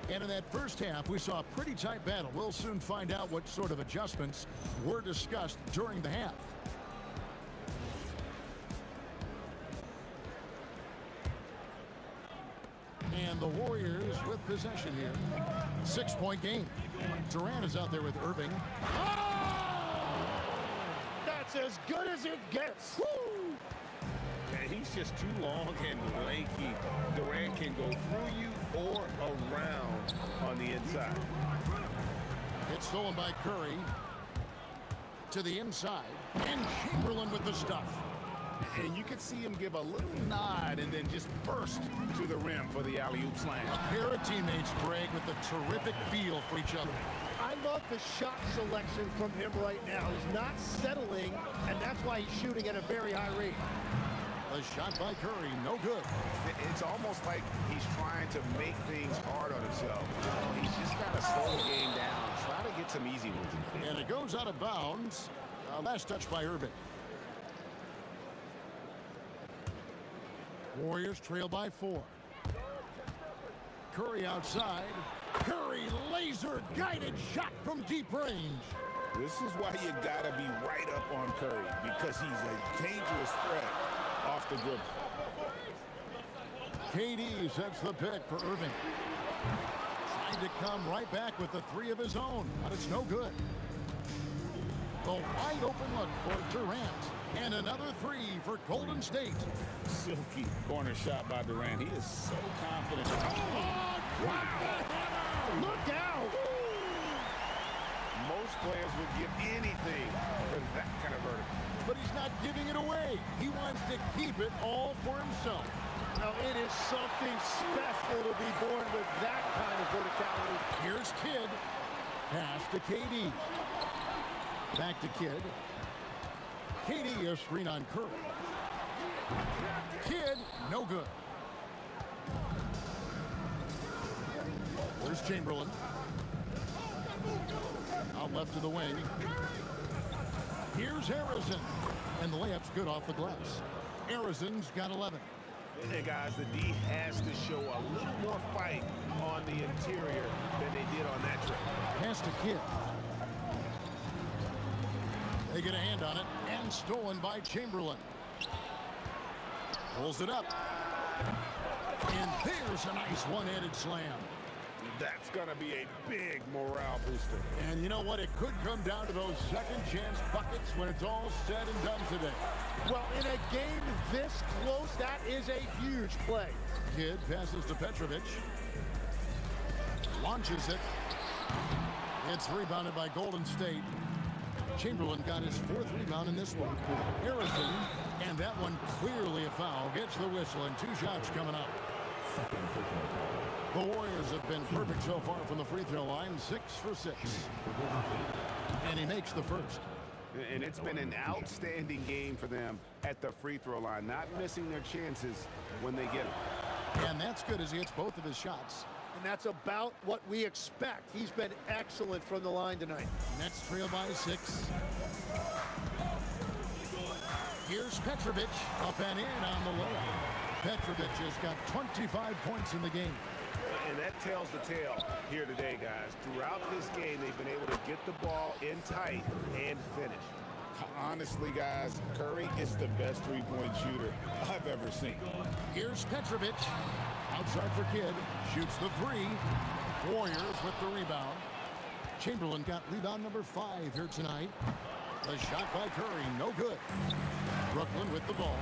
And in that first half, we saw a pretty tight battle. We'll soon find out what sort of adjustments were discussed during the half. And the Warriors with possession here. 6-point game. Durant is out there with Irving. Oh! That's as good as it gets. Woo! And he's just too long and lanky. Durant can go through you or around on the inside. It's stolen by Curry. To the inside. And Chamberlain with the stuff. And you can see him give a little nod and then just burst to the rim for the alley-oop slam. A pair of teammates, Greg, with a terrific feel for each other. I love the shot selection from him right now. He's not settling, and that's why he's shooting at a very high rate. A shot by Curry, no good. It's almost like he's trying to make things hard on himself. He's just got to slow the game down, try to get some easy ones. And it goes out of bounds. Last touch by Irving. Warriors trail by 4. Curry outside. Curry laser guided shot from deep range. This is why you got to be right up on Curry, because he's a dangerous threat off the dribble. KD sets the pick for Irving. Trying to come right back with the three of his own, but it's no good. The wide open look for Durant. And another three for Golden State. Silky corner shot by Durant. He is so confident. Oh, drop the hammer! Look out! Most players would give anything for that kind of verdict. But he's not giving it away. He wants to keep it all for himself. Now, it is something special to be born with that kind of verticality. Here's Kidd. Pass to KD. Back to Kidd. KD, a screen on Curry. Kidd, no good. There's Chamberlain. Out left to the wing. Here's Harrison. And the layup's good off the glass. Harrison's got 11. Hey guys, the D has to show a little more fight on the interior than they did on that trip. Pass to Kidd. They get a hand on it, and stolen by Chamberlain. Pulls it up. And there's a nice one-handed slam. That's going to be a big morale booster. And you know what? It could come down to those second-chance buckets when it's all said and done today. Well, in a game this close, that is a huge play. Kidd passes to Petrovic. Launches it. It's rebounded by Golden State. Chamberlain got his fourth rebound in this one. Harrison, and that one clearly a foul, gets the whistle, and two shots coming up. The Warriors have been perfect so far from the free throw line, 6 for 6. And he makes the first. And it's been an outstanding game for them at the free throw line, not missing their chances when they get them. And that's good as he hits both of his shots. And that's about what we expect. He's been excellent from the line tonight. Nets trail by 6. Here's Petrovic, up and in on the layup. Petrovic has got 25 points in the game. And that tells the tale here today, guys. Throughout this game, they've been able to get the ball in tight and finish. Honestly, guys, Curry is the best three-point shooter I've ever seen. Here's Petrovic. Outside for Kidd. Shoots the three. Warriors with the rebound. Chamberlain got rebound number 5 here tonight. The shot by Curry, no good. Brooklyn with the ball.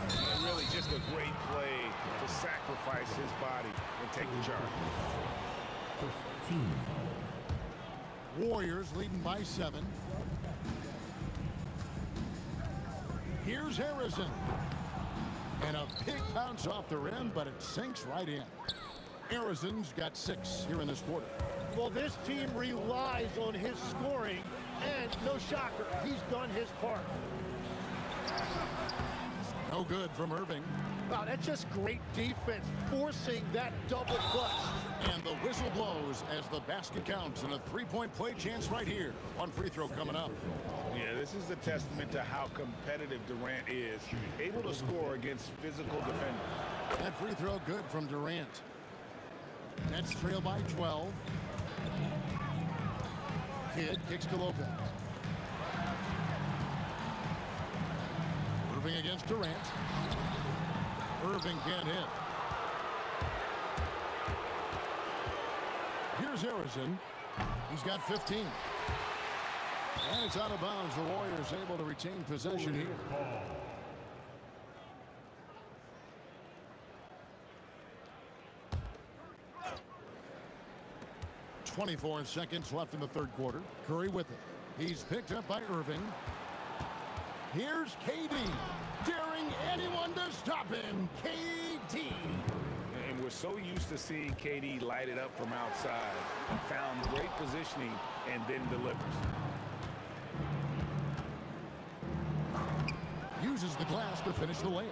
And really just a great play to sacrifice his body and take the charge. Warriors leading by 7. Here's Harrison. And a big bounce off the rim, but it sinks right in. Harrison's got 6 here in this quarter. Well, this team relies on his scoring, and no shocker, he's done his part. No good from Irving. Wow, that's just great defense, forcing that double clutch. And the whistle blows as the basket counts, and a three-point play chance right here. One free throw coming up. Yeah, this is a testament to how competitive Durant is, able to score against physical defenders. That free throw good from Durant. Nets trail by 12. Kidd kicks to Lopez. Irving against Durant. Irving can't hit. Here's Harrison. He's got 15. And it's out of bounds. The Warriors able to retain possession here. 24 seconds left in the third quarter. Curry with it. He's picked up by Irving. Here's KD. Daring anyone to stop him. KD. And we're so used to seeing KD light it up from outside. Found great positioning and then delivers. Uses the glass to finish the layup.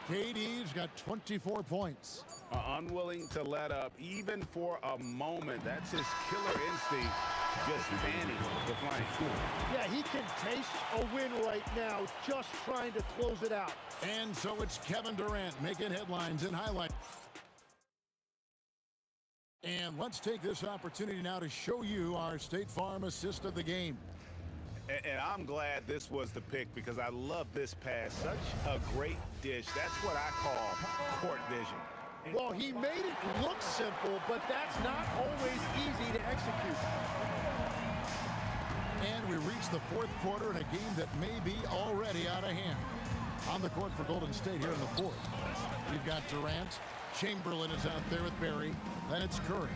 KD's got 24 points. Unwilling to let up even for a moment. That's his killer instinct, just fanning the flank. Yeah, he can taste a win right now, just trying to close it out. And so it's Kevin Durant making headlines and highlights. And let's take this opportunity now to show you our State Farm assist of the game. And I'm glad this was the pick because I love this pass. Such a great dish. That's what I call court vision. Well, he made it look simple, but that's not always easy to execute. And we reach the fourth quarter in a game that may be already out of hand. On the court for Golden State here in the fourth. We've got Durant. Chamberlain is out there with Barry. Then it's Curry.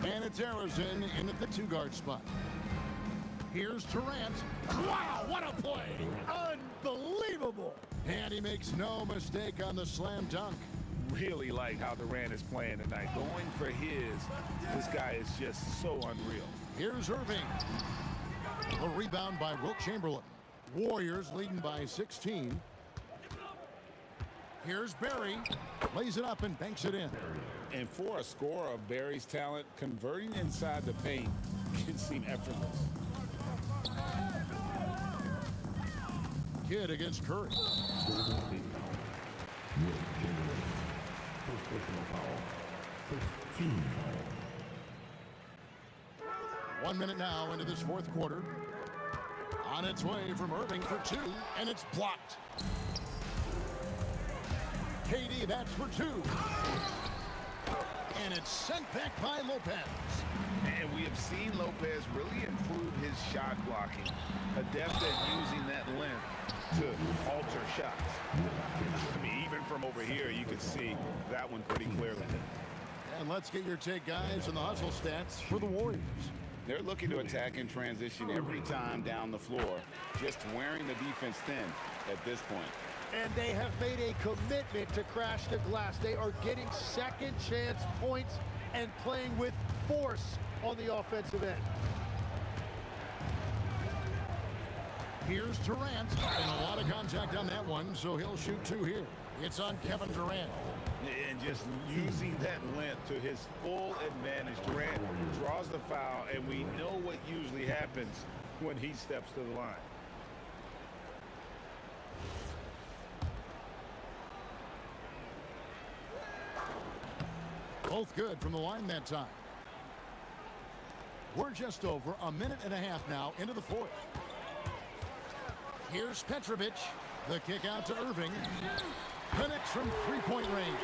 And it's Arizin in at the two-guard spot. Here's Durant. Wow, what a play! Unbelievable! And he makes no mistake on the slam dunk. Really like how Durant is playing tonight. Going for this guy is just so unreal. Here's Irving. A rebound by Wilt Chamberlain. Warriors leading by 16. Here's Barry. Lays it up and banks it in. And for a scorer of Barry's talent, converting inside the paint can seem effortless. Kidd against Curry. 1 minute now into this fourth quarter. On its way from Irving for two, and it's blocked. KD, that's for two. And it's sent back by Lopez. And we have seen Lopez really improve his shot blocking. Adept at using that length to alter shots. I mean, even from over here, you can see that one pretty clearly. And let's get your take, guys, on the hustle stats for the Warriors. They're looking to attack in transition every time down the floor, just wearing the defense thin at this point. And they have made a commitment to crash the glass. They are getting second chance points and playing with force on the offensive end. Here's Durant, and a lot of contact on that one, so he'll shoot two here. It's on Kevin Durant. And just using that length to his full advantage. Durant draws the foul, and we know what usually happens when he steps to the line. Both good from the line that time. We're just over a minute and a half now into the fourth. Here's Petrovic. The kick out to Irving. Connects from three-point range.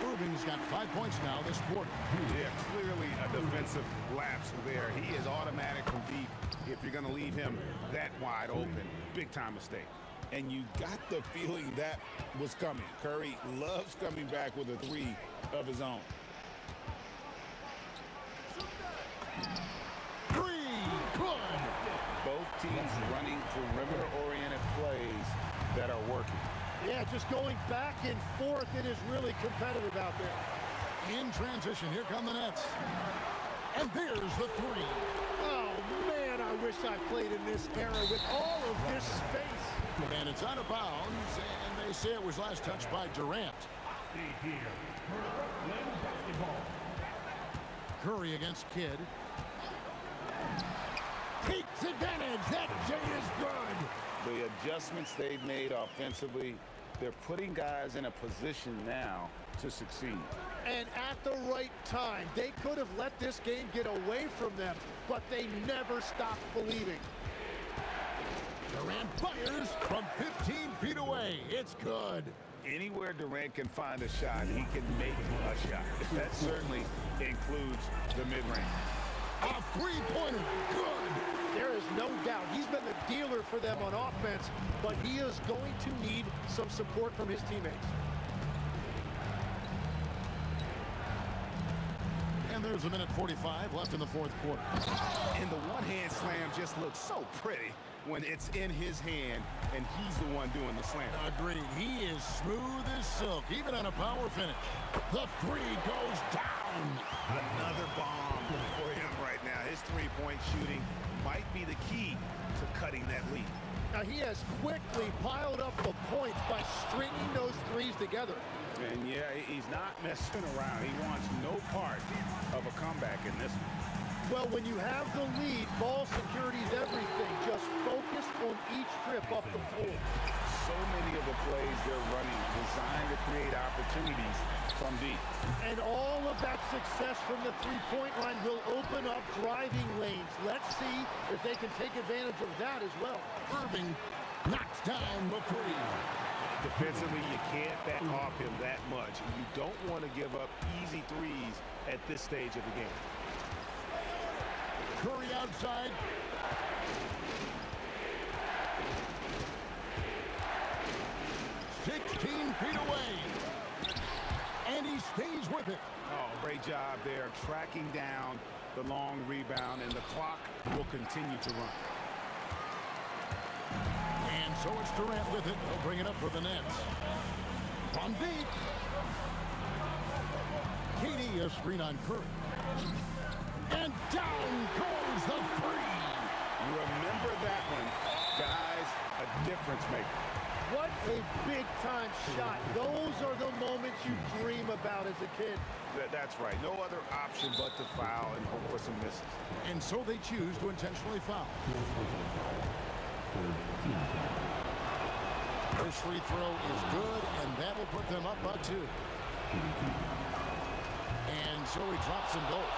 Irving's got 5 points now this quarter. Yeah, clearly a defensive lapse there. He is automatic from deep if you're going to leave him that wide open. Big-time mistake. And you got the feeling that was coming. Curry loves coming back with a three of his own. Three, good. Both teams running perimeter-oriented plays that are working. Yeah, just going back and forth. It is really competitive out there. In transition, here come the Nets. And there's the three. Oh, man, I wish I played in this era with all of this space. And it's out of bounds, and they say it was last touched by Durant. Curry against Kidd. Takes advantage. That J is good. The adjustments they've made offensively, they're putting guys in a position now to succeed. And at the right time, they could have let this game get away from them, but they never stopped believing. Durant fires from 15 feet away. It's good. Anywhere Durant can find a shot, he can make a shot. That certainly includes the mid-range. A three-pointer. Good. There is no doubt he's been the dealer for them on offense, but he is going to need some support from his teammates. And there's a minute 45 left in the fourth quarter. And the one-hand slam just looks so pretty when it's in his hand and he's the one doing the slam. Agreed. He is smooth as silk, even on a power finish. The three goes down. Another bomb for him right now. His three-point shooting might be the key to cutting that lead. Now he has quickly piled up the points by stringing those threes together. And yeah, he's not messing around. He wants no part of a comeback in this one. Well, when you have the lead, ball security is everything. Just focus on each trip up the floor. So many of the plays they're running designed to create opportunities from deep. And all of that success from the three-point line will open up driving lanes. Let's see if they can take advantage of that as well. Irving knocks down the three. Defensively, you can't back off him that much. You don't want to give up easy threes at this stage of the game. Curry outside. Feet away. And he stays with it. Oh, great job there, tracking down the long rebound, and the clock will continue to run. And so it's Durant with it. He'll bring it up for the Nets. From deep. KD, a screen on Curry. And down goes the three. Remember that one, guys, a difference maker. What a big-time shot. Those are the moments you dream about as a kid. That's right. No other option but to foul and hope for some misses. And so they choose to intentionally foul. First free throw is good, and that will put them up by 2. And so he drops them both.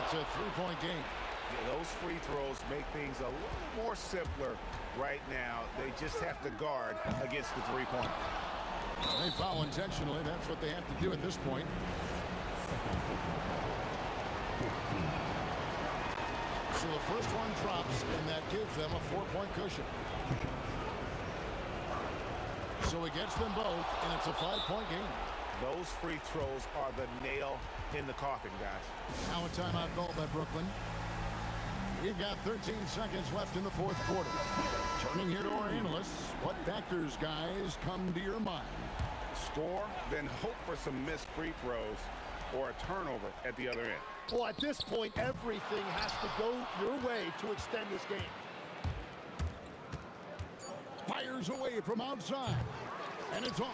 It's a three-point game. Yeah, those free throws make things a little more simpler right now. They just have to guard against the three-pointer. They foul intentionally. That's what they have to do at this point. So the first one drops, and that gives them a 4-point cushion. So he gets them both, and it's a 5-point game. Those free throws are the nail in the coffin, guys. Now a timeout called by Brooklyn. We've got 13 seconds left in the fourth quarter. Turning here to our analysts, what factors, guys, come to your mind? Score, then hope for some missed free throws or a turnover at the other end. Well, at this point, everything has to go your way to extend this game. Fires away from outside, and it's off.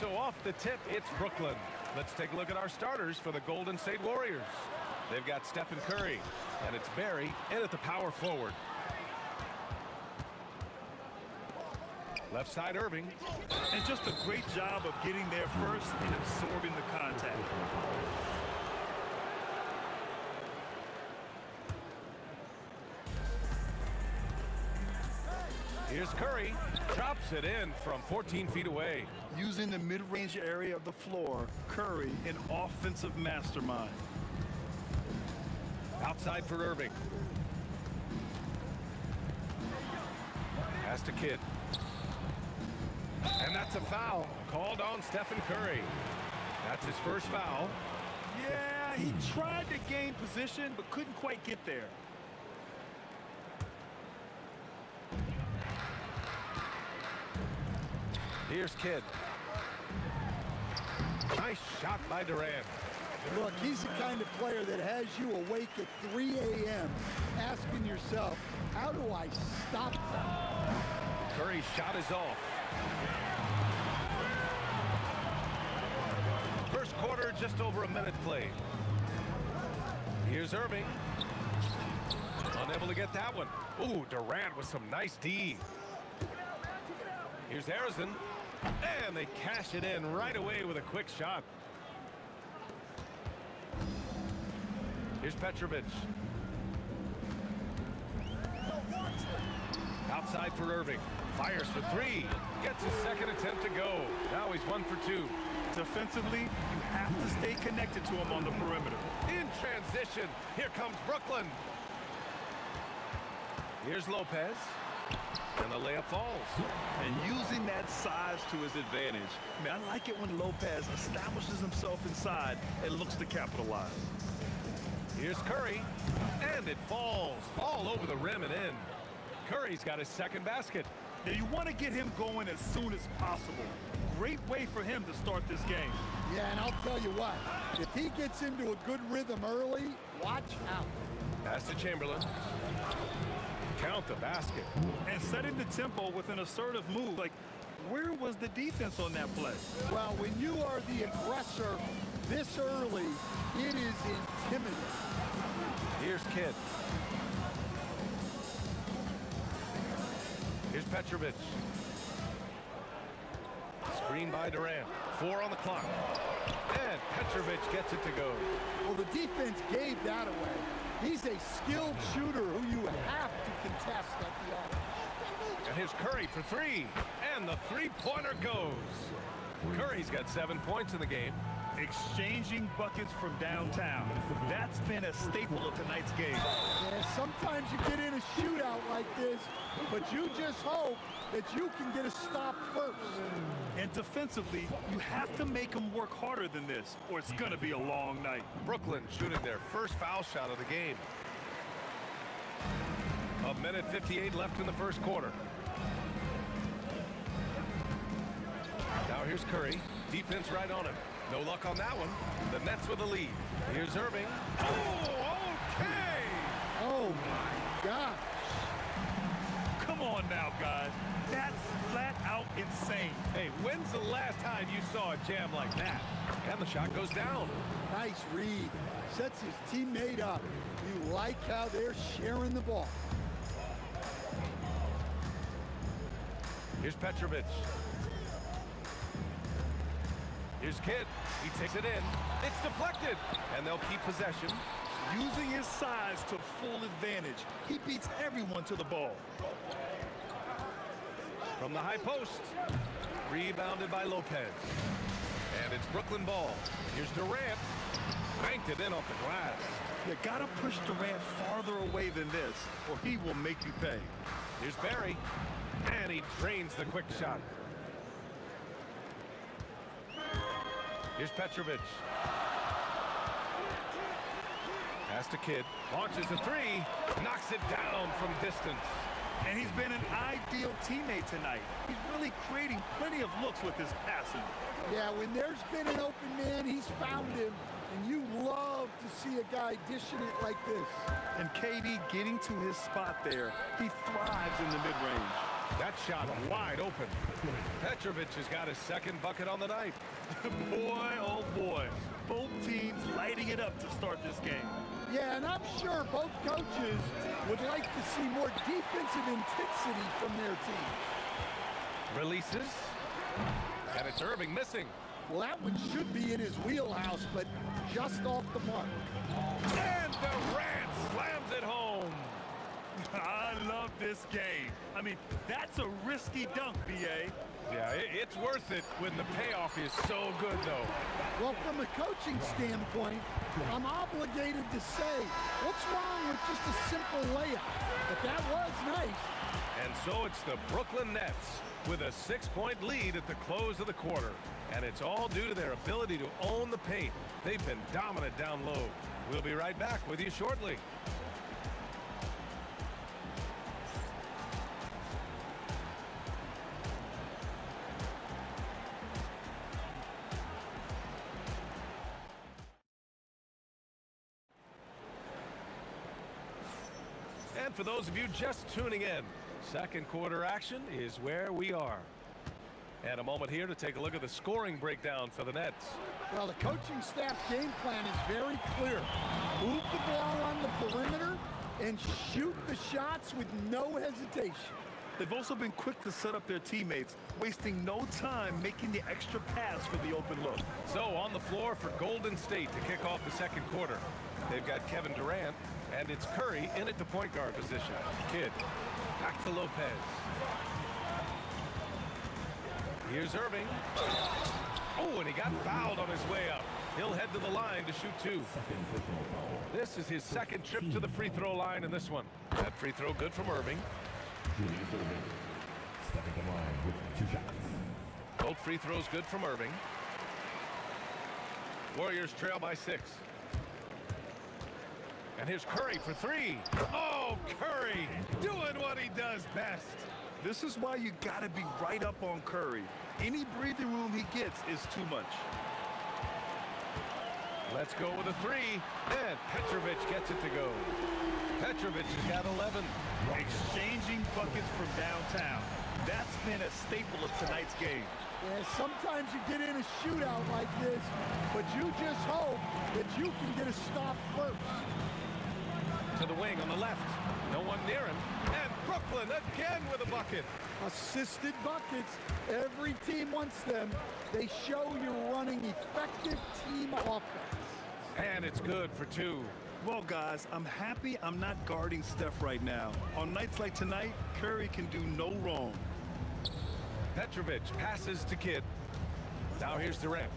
So off the tip, it's Brooklyn. Let's take a look at our starters for the Golden State Warriors. They've got Stephen Curry, and it's Barry in at the power forward. Left side, Irving. And just a great job of getting there first and absorbing the contact. Here's Curry. Drops it in from 14 feet away. Using the mid-range area of the floor, Curry, an offensive mastermind. Outside for Irving. Pass to Kidd. And that's a foul called on Stephen Curry. That's his first foul. Yeah, he tried to gain position, but couldn't quite get there. Here's Kidd. Nice shot by Durant. Look, he's the kind of player that has you awake at 3 a.m. asking yourself, how do I stop them? Curry's shot is off. First quarter, just over a minute played. Here's Irving. Unable to get that one. Ooh, Durant with some nice D. Here's Harrison. And they cash it in right away with a quick shot. Here's Petrovic. Outside for Irving. Fires for three. Gets his second attempt to go. Now he's 1 for 2. Defensively, you have to stay connected to him on the perimeter. In transition, here comes Brooklyn. Here's Lopez. And the layup falls. And using that size to his advantage. I mean, I like it when Lopez establishes himself inside and looks to capitalize. Here's Curry. And it falls all over the rim and in. Curry's got his second basket. Now you want to get him going as soon as possible. Great way for him to start this game. Yeah, and I'll tell you what, if he gets into a good rhythm early, watch out. Pass to Chamberlain. Count the basket. And setting the tempo with an assertive move. Like, where was the defense on that play? Well, when you are the aggressor this early, it is intimidating. Here's Kidd. Here's Petrovic. Screen by Durant. 4 on the clock. And Petrovic gets it to go. Well, the defense gave that away. He's a skilled shooter who you have to contest at the arc. And here's Curry for 3. And the three-pointer goes. Curry's got 7 points in the game. Exchanging buckets from downtown. That's been a staple of tonight's game. Yeah, sometimes you get in a shootout like this, but you just hope that you can get a stop first. And defensively, you have to make them work harder than this, or it's going to be a long night. Brooklyn shooting their first foul shot of the game. 1:58 left in the first quarter. Now here's Curry. Defense right on him. No luck on that one. The Nets with a lead. Here's Irving. Oh, okay! Oh, my gosh. Come on now, guys. That's flat out insane. Hey, when's the last time you saw a jam like that? And the shot goes down. Nice read. Sets his teammate up. You like how they're sharing the ball. Here's Petrovic. Here's Kidd. He takes it in. It's deflected. And they'll keep possession. Using his size to full advantage. He beats everyone to the ball. From the high post. Rebounded by Lopez. And it's Brooklyn ball. Here's Durant. Banked it in off the glass. You gotta push Durant farther away than this, or he will make you pay. Here's Barry. And he drains the quick shot. Here's Petrovic. Pass to Kidd. Launches a 3. Knocks it down from distance. And he's been an ideal teammate tonight. He's really creating plenty of looks with his passing. Yeah, when there's been an open man, he's found him. And you love to see a guy dishing it like this. And KD getting to his spot there. He thrives in the mid-range. That shot wide open. Petrovic has got his second bucket on the night. Boy, oh boy. Both teams lighting it up to start this game. Yeah, and I'm sure both coaches would like to see more defensive intensity from their team. Releases. And it's Irving missing. Well, that one should be in his wheelhouse, but just off the mark. And Durant slams it home. I love this game. I mean, that's a risky dunk, B.A. Yeah, it's worth it when the payoff is so good, though. Well, from a coaching standpoint, I'm obligated to say, what's wrong with just a simple layup? But that was nice. And so it's the Brooklyn Nets with a 6-point lead at the close of the quarter. And it's all due to their ability to own the paint. They've been dominant down low. We'll be right back with you shortly. And for those of you just tuning in, second quarter action is where we are. And a moment here to take a look at the scoring breakdown for the Nets. Well, the coaching staff's game plan is very clear. Move the ball on the perimeter and shoot the shots with no hesitation. They've also been quick to set up their teammates, wasting no time making the extra pass for the open look. So on the floor for Golden State to kick off the second quarter, they've got Kevin Durant, and it's Curry in at the point guard position. Kidd, back to Lopez. Here's Irving. Oh, and he got fouled on his way up. He'll head to the line to shoot two. This is his second trip to the free throw line in this one. That free throw good from Irving. Stepping the line with 2 shots. Both free throws good from Irving. Warriors trail by 6. And here's Curry for 3. Oh, Curry doing what he does best. This is why you gotta be right up on Curry. Any breathing room he gets is too much. Let's go with a 3. And Petrovic gets it to go. Petrovic has got 11. Exchanging buckets from downtown. That's been a staple of tonight's game. Yeah, sometimes you get in a shootout like this, but you just hope that you can get a stop first. To the wing on the left. No one near him. And Brooklyn again with a bucket. Assisted buckets. Every team wants them. They show you're running effective team offense. And it's good for 2. Well, guys, I'm happy I'm not guarding Steph right now. On nights like tonight, Curry can do no wrong. Petrovic passes to Kidd. Now here's Durant.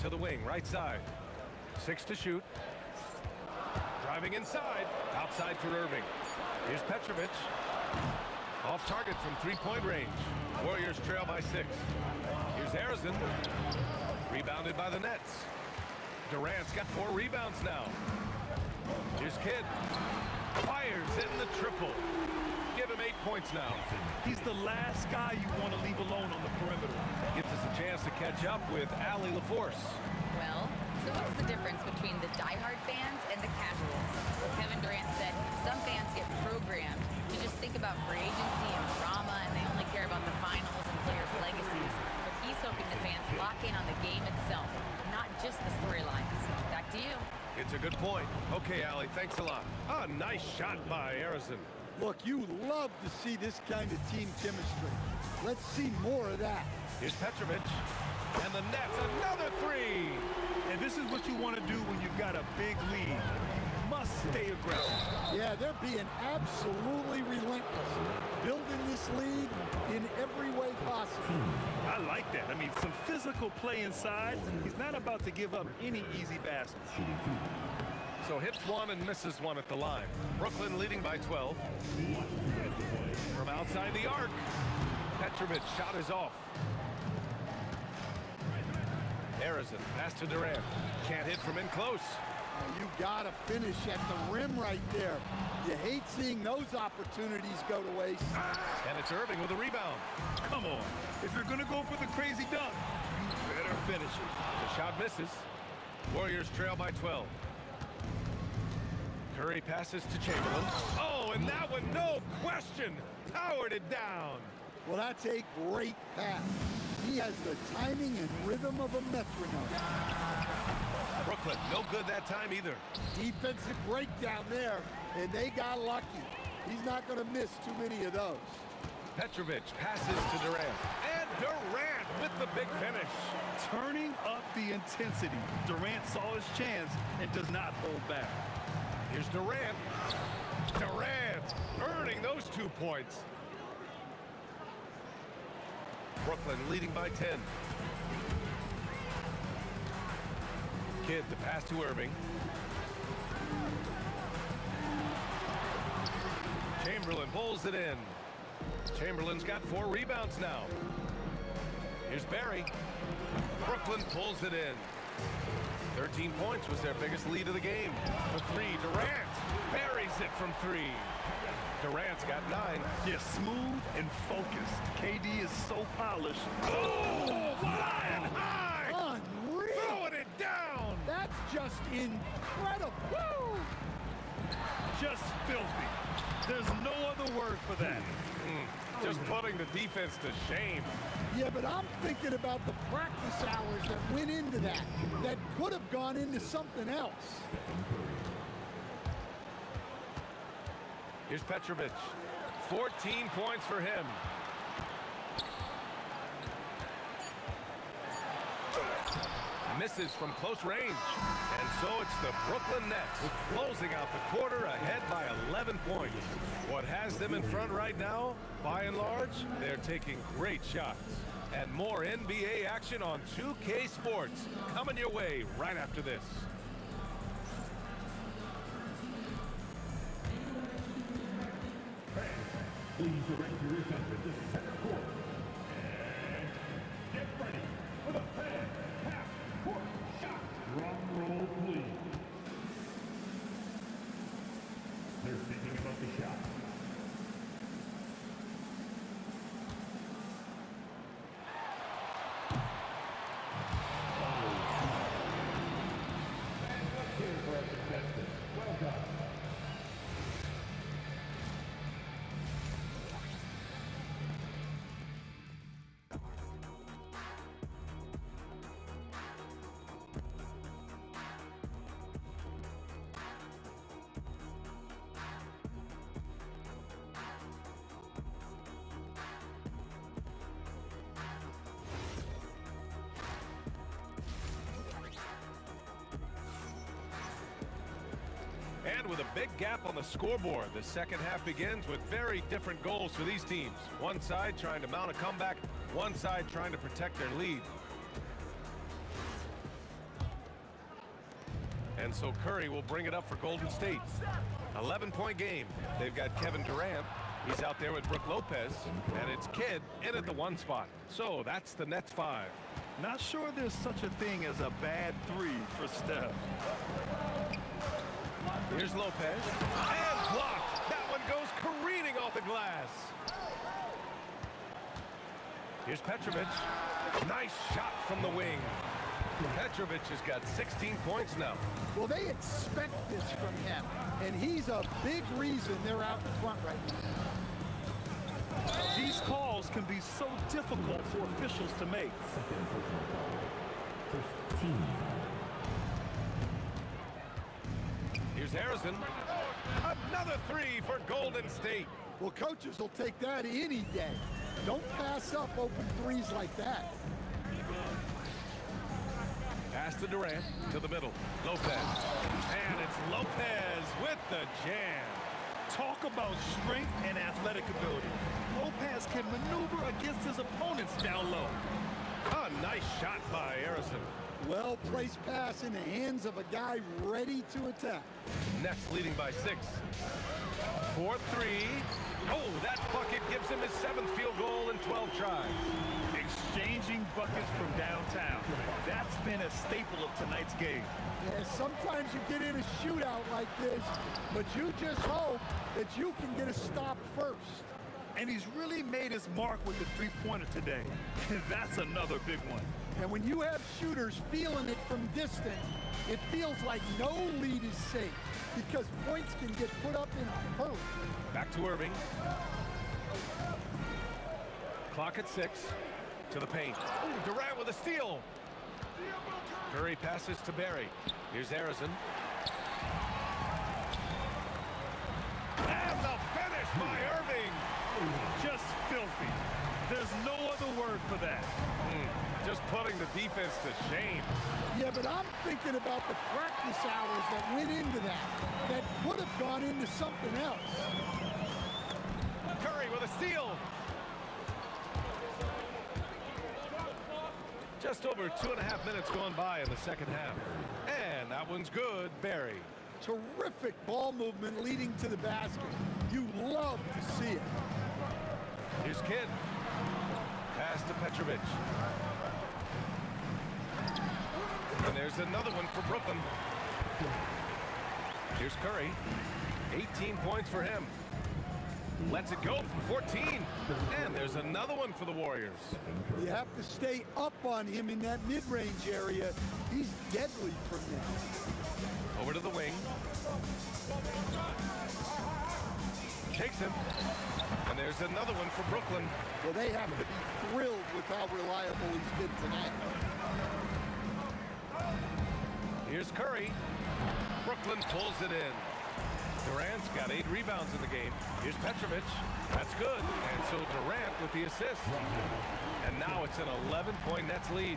To the wing, right side. 6 to shoot. Driving inside. Outside for Irving. Here's Petrovic. Off target from 3-point range. Warriors trail by 6. Here's Harrison. Rebounded by the Nets. Durant's got 4 rebounds now. Here's Kidd. Fires in the triple. Give him 8 points now. He's the last guy you want to leave alone on the perimeter. Gives us a chance to catch up with Allie LaForce. Well, so what's the difference between the diehard fans and the casuals? Kevin Durant said some fans get programmed to just think about free agency and drama, and they only care about the finals and players' legacies. But he's hoping the fans lock in on the game itself, not just the storylines. Back to you. It's a good point. Okay, Allie, thanks a lot. Ah, nice shot by Harrison. Look, you love to see this kind of team chemistry. Let's see more of that. Here's Petrovic. And the Nets, another 3. And this is what you want to do when you've got a big lead. You must stay aggressive. Yeah, they're being absolutely relentless. Building this lead in every way possible. I like that. I mean, some physical play inside. He's not about to give up any easy baskets. So hits 1 and misses 1 at the line. Brooklyn leading by 12. From outside the arc. Petrovic shot is off. Harrison, pass to Durant. Can't hit from in close. You gotta finish at the rim right there. You hate seeing those opportunities go to waste. And it's Irving with a rebound. Come on. If you're gonna go for the crazy dunk, you better finish it. The shot misses. Warriors trail by 12. Curry passes to Chamberlain. Oh, and that one, no question, powered it down. Well, that's a great pass. He has the timing and rhythm of a metronome. Brooklyn, no good that time either. Defensive breakdown there, and they got lucky. He's not going to miss too many of those. Petrovic passes to Durant. And Durant with the big finish. Turning up the intensity. Durant saw his chance and does not hold back. Here's Durant. Durant earning those 2 points. Brooklyn leading by 10. Kidd the pass to Irving. Chamberlain pulls it in. Chamberlain's got 4 rebounds now. Here's Barry. Brooklyn pulls it in. 13 points was their biggest lead of the game. For 3, Durant buries it from 3. Durant's got 9. Yeah, smooth and focused. KD is so polished. Oh, flying high! Unreal! Throwing it down! That's just incredible! Woo! Just filthy. There's no other word for that. Just putting the defense to shame. Yeah, but I'm thinking about the practice hours that went into that could have gone into something else. Here's Petrovic. 14 points for him. Misses from close range. And so it's the Brooklyn Nets closing out the quarter ahead by 11 points. What has them in front right now, by and large, they're taking great shots. And more NBA action on 2K Sports coming your way right after this. Please direct your attention to center court. And get ready for the fan half-court shot. Drum roll, please. They're thinking about the shot. Cheers for our contestants. Well done. And with a big gap on the scoreboard, the second half begins with very different goals for these teams. One side trying to mount a comeback, one side trying to protect their lead. And so Curry will bring it up for Golden State. 11-point game. They've got Kevin Durant. He's out there with Brook Lopez. And it's Kidd in at the 1 spot. So that's the Nets 5. Not sure there's such a thing as a bad 3 for Steph. Here's Lopez. And blocked. That one goes careening off the glass. Here's Petrovic. Nice shot from the wing. Petrovic has got 16 points now. Well, they expect this from him, and he's a big reason they're out in front right now. These calls can be so difficult for officials to make. Here's Harrison. Another 3 for Golden State. Well, coaches will take that any day. Don't pass up open 3s like that. Pass to Durant, to the middle. Lopez. And it's Lopez with the jam. Talk about strength and athletic ability. Lopez can maneuver against his opponents down low. A nice shot by Harrison. Well-placed pass in the hands of a guy ready to attack. Nets leading by 6. 4-3. Oh, that bucket gives him his 7th field goal in 12 tries. Exchanging buckets from downtown. That's been a staple of tonight's game. Yeah, sometimes you get in a shootout like this, but you just hope that you can get a stop first. And he's really made his mark with the 3-pointer today. That's another big one. And when you have shooters feeling it from distance, it feels like no lead is safe because points can get put up in a hurry. Back to Irving. Clock at 6. To the paint. Ooh, Durant with a steal. Curry passes to Barry. Here's Harrison. And the finish by Irving. Just filthy. There's no other word for that. Just putting the defense to shame. Yeah, but I'm thinking about the practice hours that went into that. That could have gone into something else. Curry with a steal. Just over 2.5 minutes gone by in the second half. And that one's good, Barry. Terrific ball movement leading to the basket. You love to see it. Here's Kidd. Pass to Petrovic. And there's another one for Brooklyn. Here's Curry. 18 points for him. Lets it go from 14. And there's another one for the Warriors. You have to stay up on him in that mid-range area. He's deadly from there. Over to the wing. Takes him. And there's another one for Brooklyn. Well, they have to be thrilled with how reliable he's been tonight. Here's Curry. Brooklyn pulls it in. Durant's got 8 rebounds in the game. Here's Petrovic. That's good. And so Durant with the assist. And now it's an 11-point Nets lead.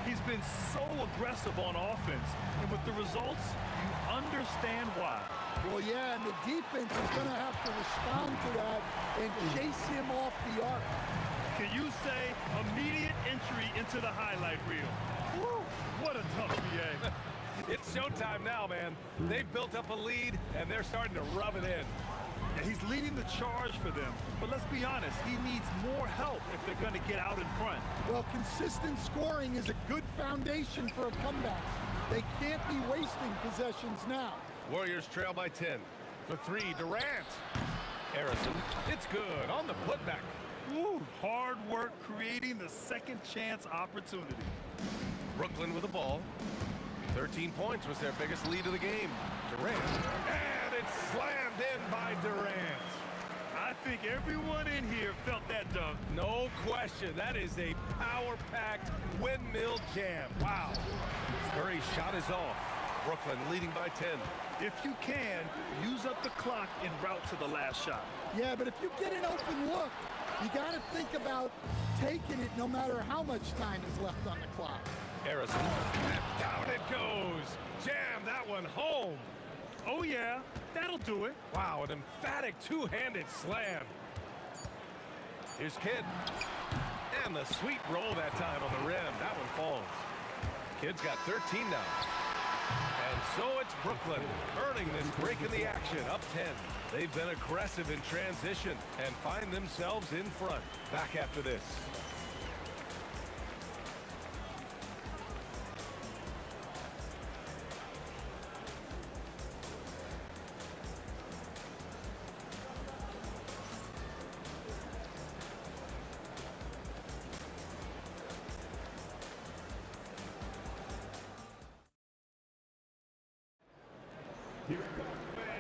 He's been so aggressive on offense, and with the results, you understand why. Well, yeah, and the defense is going to have to respond to that and chase him off the arc. Can you say immediate entry into the highlight reel? Woo, what a tough BA. It's showtime now, man. They've built up a lead, and they're starting to rub it in. Yeah, he's leading the charge for them. But let's be honest, he needs more help if they're going to get out in front. Well, consistent scoring is a good foundation for a comeback. They can't be wasting possessions now. Warriors trail by 10. For 3, Durant. Harrison, it's good on the putback. Woo, hard work creating the second chance opportunity. Brooklyn with the ball. 13 points was their biggest lead of the game. Durant. And it's slammed in by Durant. I think everyone in here felt that dunk. No question. That is a power-packed windmill jam. Wow. Curry's shot is off. Brooklyn leading by 10. If you can, use up the clock en route to the last shot. Yeah, but if you get an open look, you got to think about taking it no matter how much time is left on the clock. Harrison, and down it goes. Jam that one home. Oh, yeah, that'll do it. Wow, an emphatic two-handed slam. Here's Kidd. And the sweet roll that time on the rim. That one falls. Kidd's got 13 now. And so it's Brooklyn earning this break in the action, up 10. They've been aggressive in transition and find themselves in front. Back after this.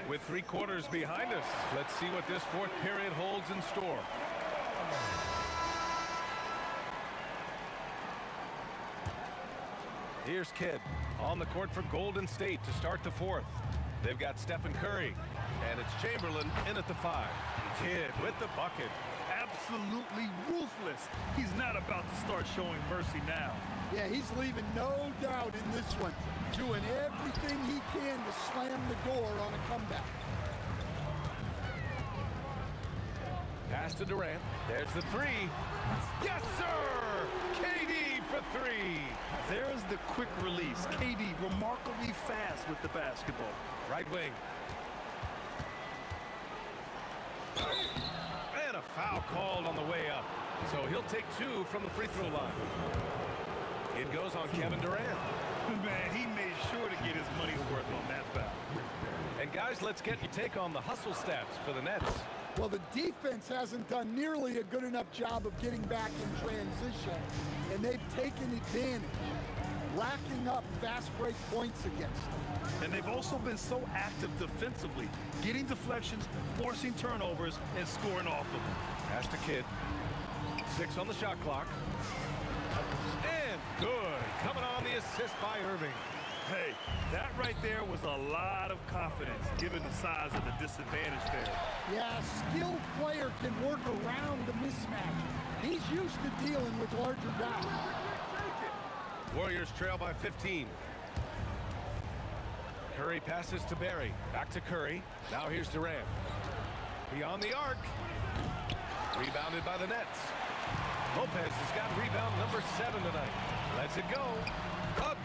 With 3 quarters behind us, let's see what this fourth period holds in store. Here's Kidd on the court for Golden State to start the fourth. They've got Stephen Curry, and it's Chamberlain in at the 5. Kidd with the bucket. Absolutely ruthless. He's not about to start showing mercy now. Yeah, he's leaving no doubt in this one. Doing everything he can to slam the door on a comeback. Pass to Durant. There's the 3. Yes, sir! KD for 3. There's the quick release. KD remarkably fast with the basketball. Right wing. And a foul called on the way up. So he'll take 2 from the free throw line. It goes on Kevin Durant. Man, he made sure to get his money's worth on that foul. And guys, let's get your take on the hustle stats for the Nets. Well, the defense hasn't done nearly a good enough job of getting back in transition, and they've taken advantage, racking up fast break points against them. And they've also been so active defensively, getting deflections, forcing turnovers, and scoring off of them. Pass to Kidd. 6 on the shot clock. And good. Coming on the assist by Irving. Hey, that right there was a lot of confidence, given the size of the disadvantage there. Yeah, a skilled player can work around the mismatch. He's used to dealing with larger guys. Warriors trail by 15. Curry passes to Barry. Back to Curry. Now here's Durant. Beyond the arc. Rebounded by the Nets. Lopez has got rebound number 7 tonight. Lets it go.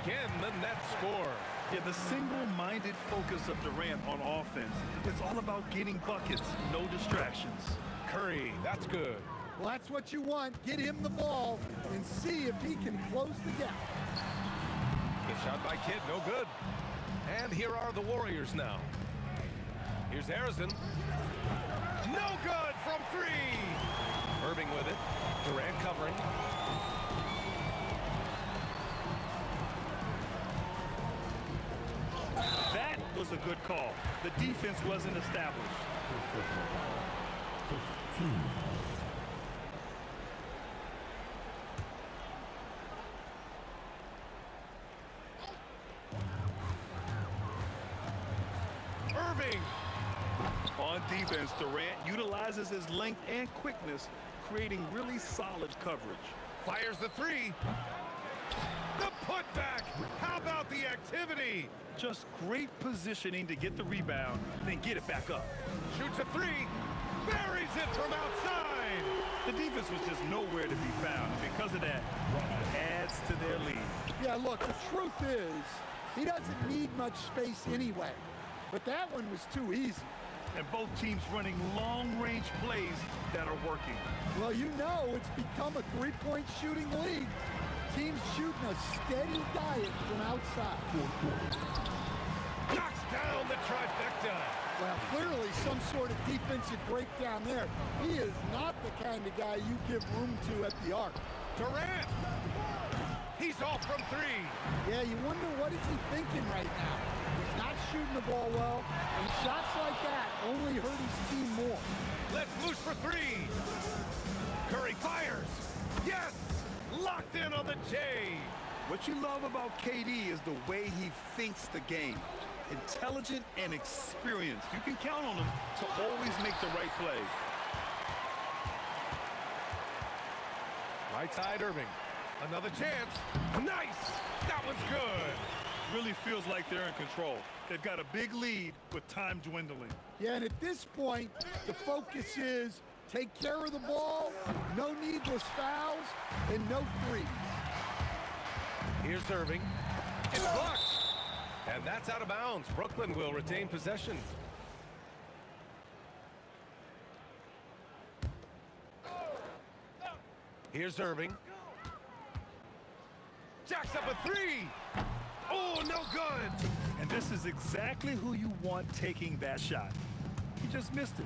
Again, the Nets score. Yeah, the single-minded focus of Durant on offense. It's all about getting buckets, no distractions. Curry, that's good. Well, that's what you want. Get him the ball and see if he can close the gap. Good shot by Kidd, no good. And here are the Warriors now. Here's Harrison. No good from 3. Irving with it. Durant covering. That was a good call. The defense wasn't established. Irving. On defense, Durant utilizes his length and quickness, creating really solid coverage. Fires the 3. The putback. How about the activity? Just great positioning to get the rebound, then get it back up. Shoots a 3. Buries it from outside. The defense was just nowhere to be found, and because of that, adds to their lead. Yeah, look, the truth is, he doesn't need much space anyway. But that one was too easy. And both teams running long-range plays that are working. Well, you know it's become a three-point shooting league. Teams shooting a steady diet from outside. Knocks down the trifecta. Well, clearly some sort of defensive breakdown there. He is not the kind of guy you give room to at the arc. Durant. He's off from 3. Yeah, you wonder what is he thinking right now. He's not shooting the ball well, and shots like that only hurt his team more. Let's loose for 3. Curry fires. Yes! Locked in on the J. What you love about KD is the way he thinks the game. Intelligent and experienced. You can count on him to always make the right play. Right side, Irving. Another chance. Nice! That one's good. Really feels like they're in control. They've got a big lead with time dwindling. Yeah, and at this point, the focus is take care of the ball, no needless fouls, and no threes. Here's Irving. It's blocked. And that's out of bounds. Brooklyn will retain possession. Here's Irving. Jacks up a 3. Oh, no good. And this is exactly who you want taking that shot. He just missed it.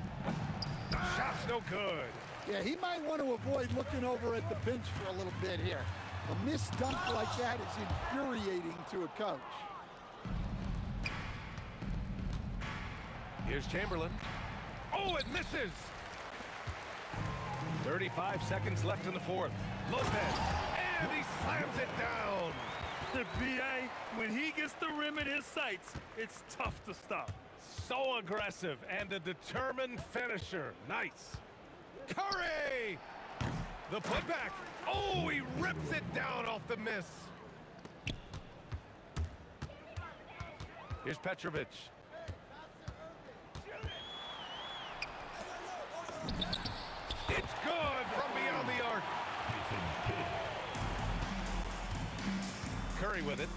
Shot's no good. Yeah, he might want to avoid looking over at the bench for a little bit here. A missed dunk like that is infuriating to a coach. Here's Chamberlain. Oh, it misses. 35 seconds left in the 4th. Lopez, and he slams it down. The BA, when he gets the rim in his sights, it's tough to stop. So aggressive and a determined finisher. Nice. Curry! The putback. Oh, he rips it down off the miss. Here's Petrovic. It's good from beyond the arc. Curry with it.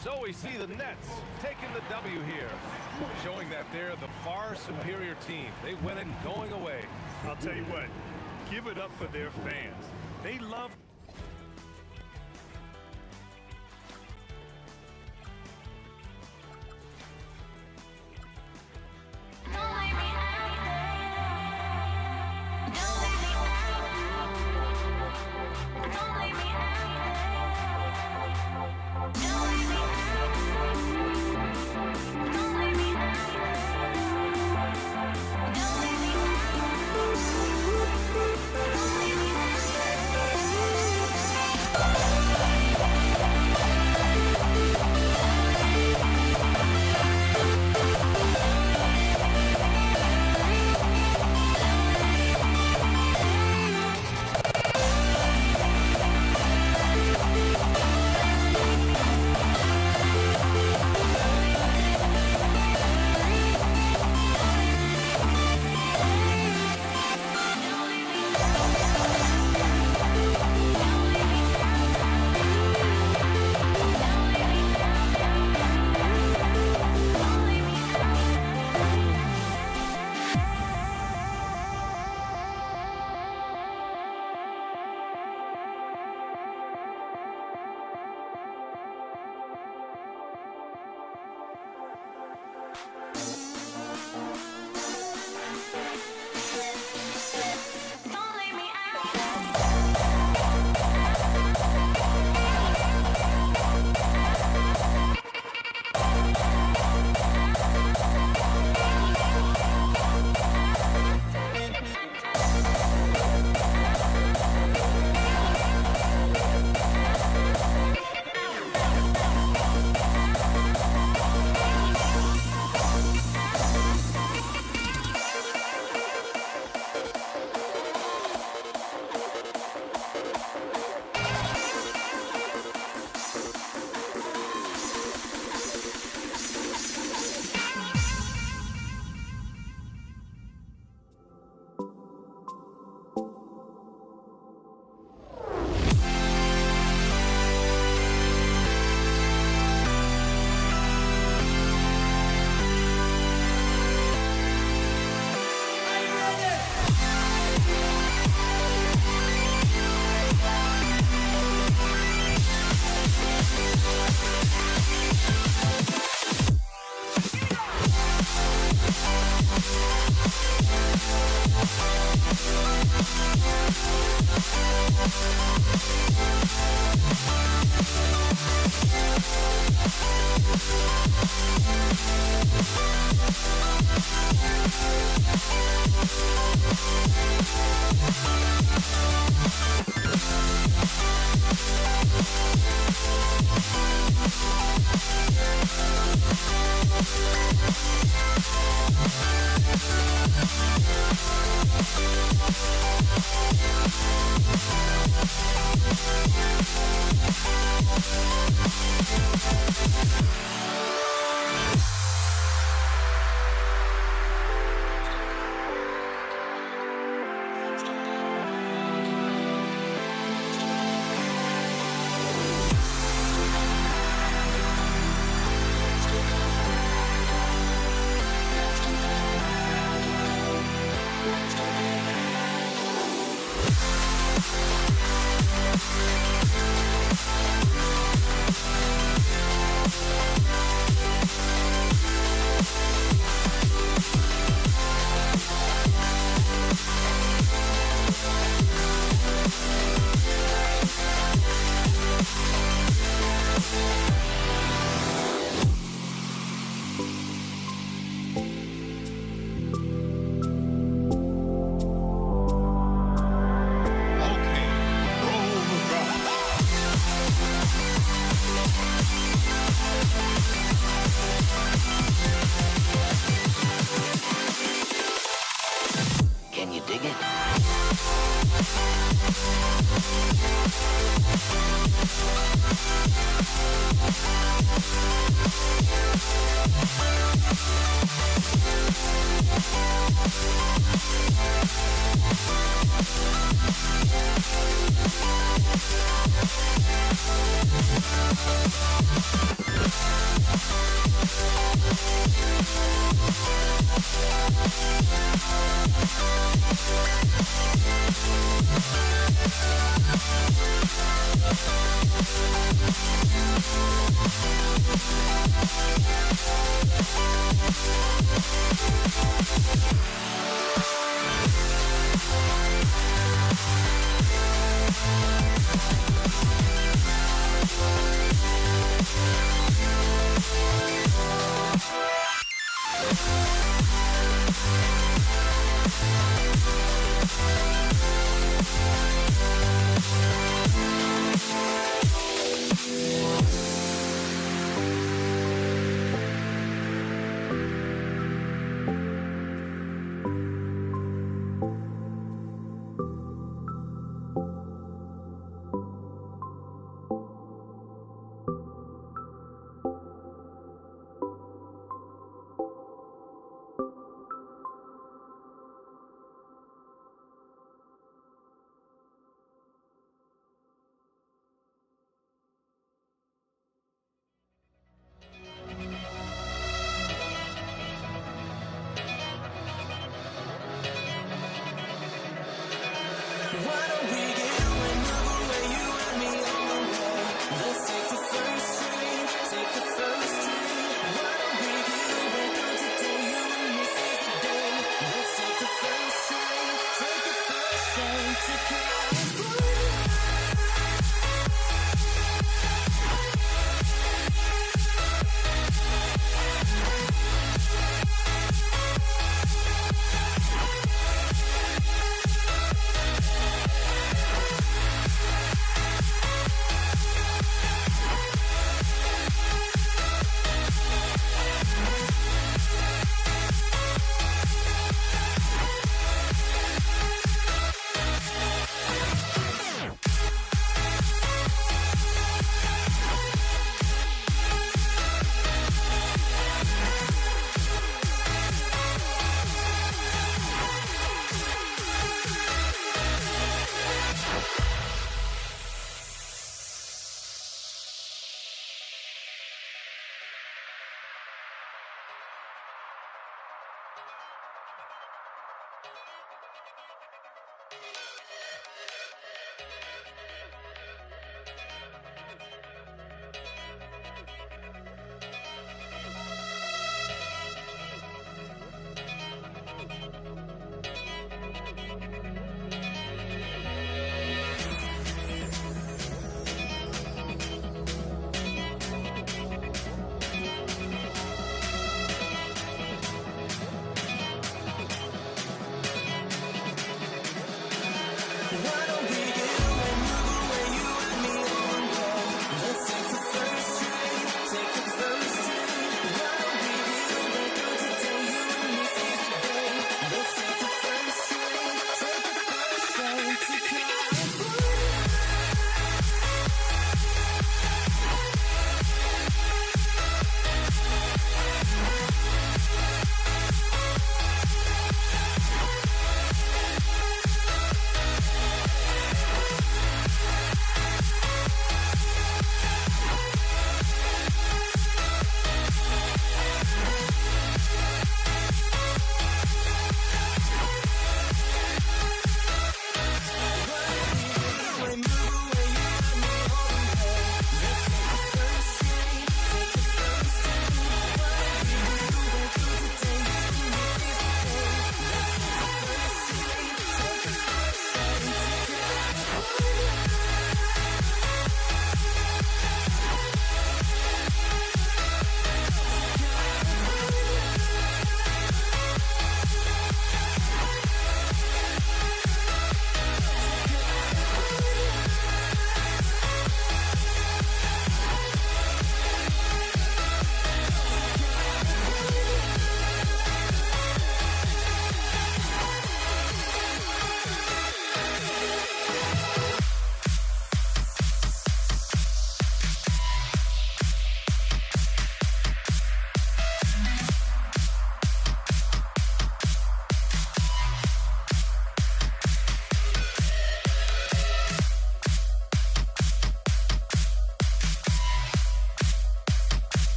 So we see the Nets taking the W here, showing that they're the far superior team. They win it going away. I'll tell you what, give it up for their fans. They love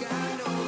got no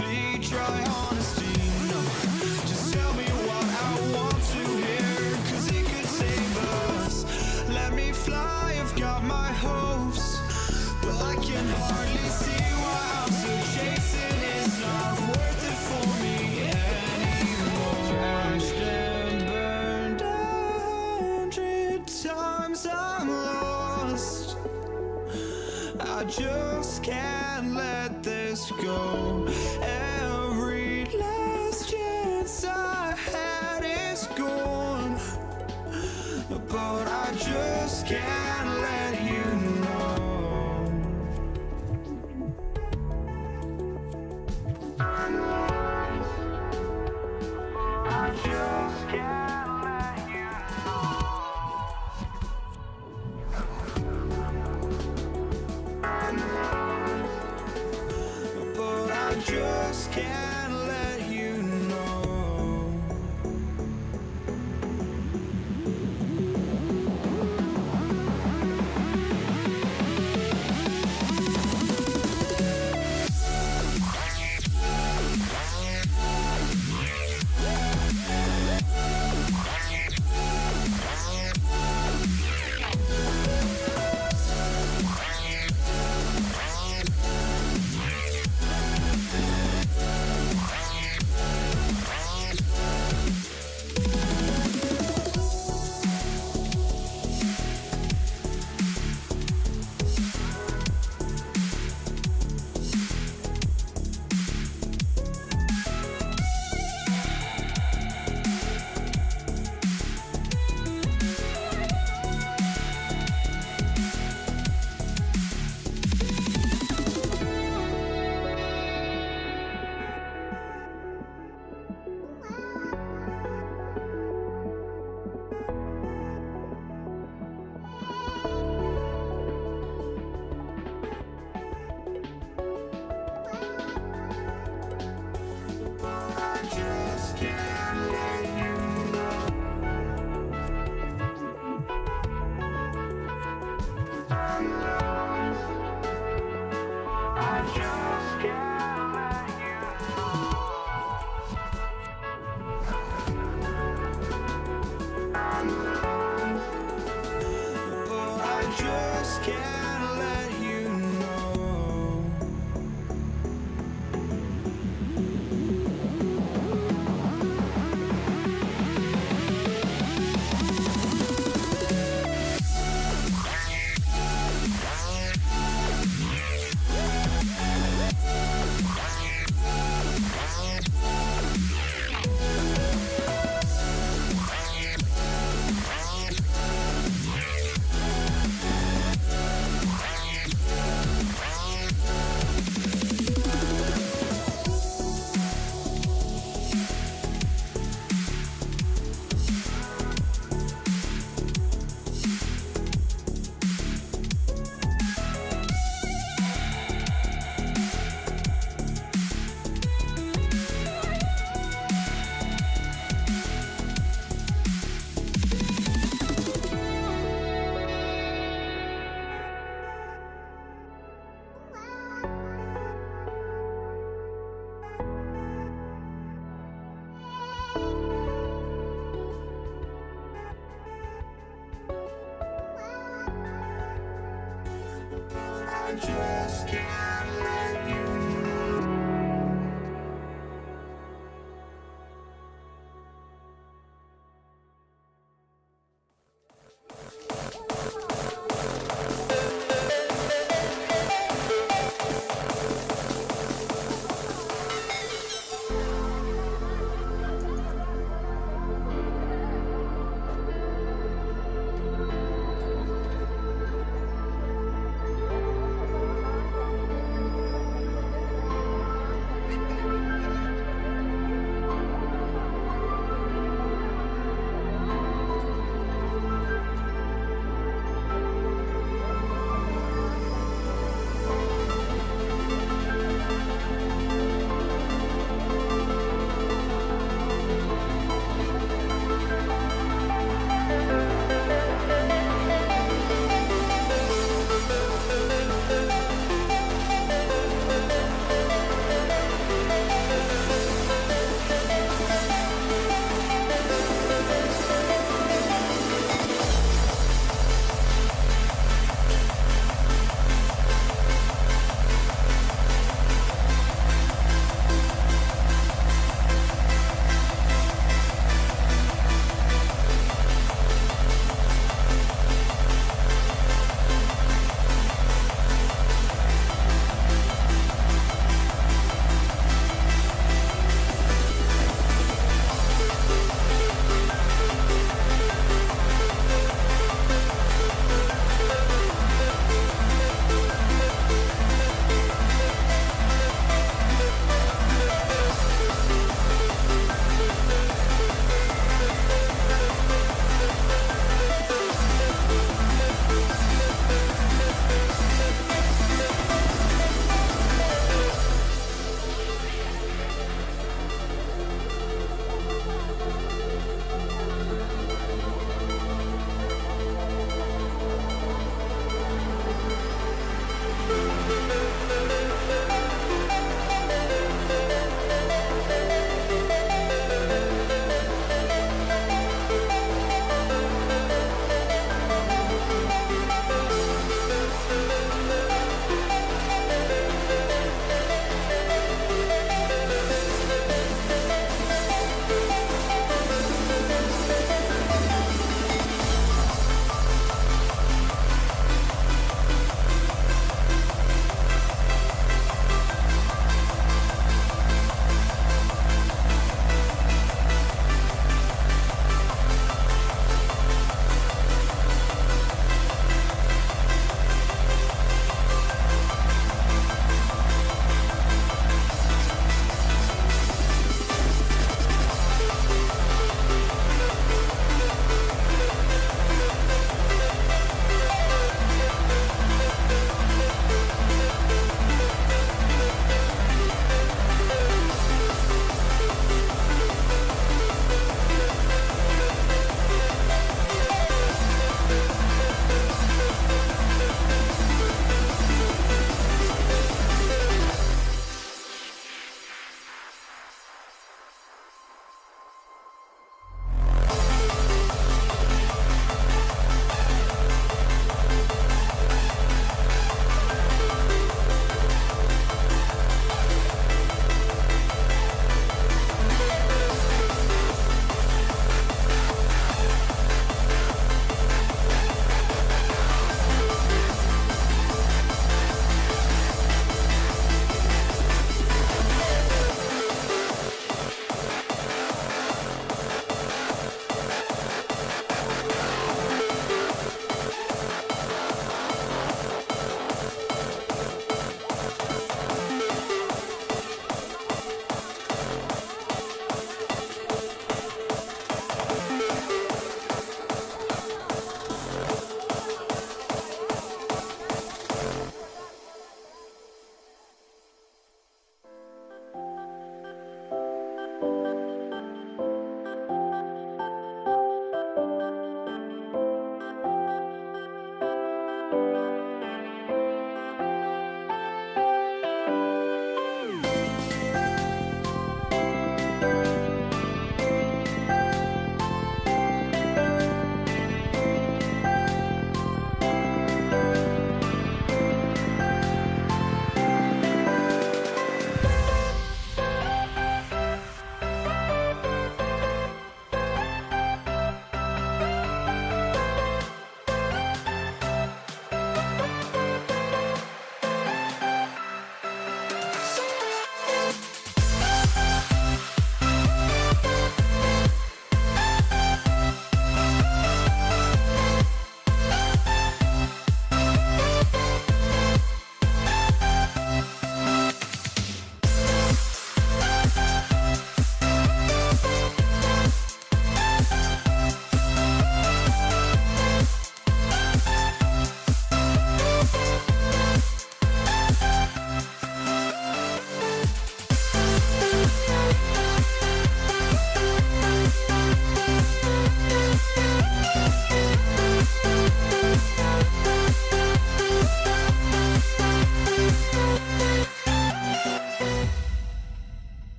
honestly, try honesty. No, just tell me what I want to hear, 'cause it could save us. Let me fly, I've got my hopes, but I can hardly see why I'm still chasing. It's not worth it for me anymore. Crashed and burned 100 times, I'm lost. I just can't let this go. Every last chance I had is gone, but I just can't let you know. I just can't let you know. But I just can't let you know. I just can't let you know.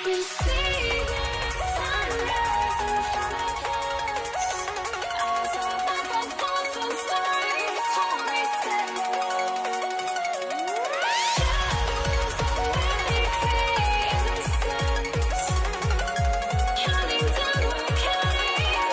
We see the sunrise in front of us. Eyes are like phantom stars, hearts that glow. Shadows already fade the suns. Counting down, we're counting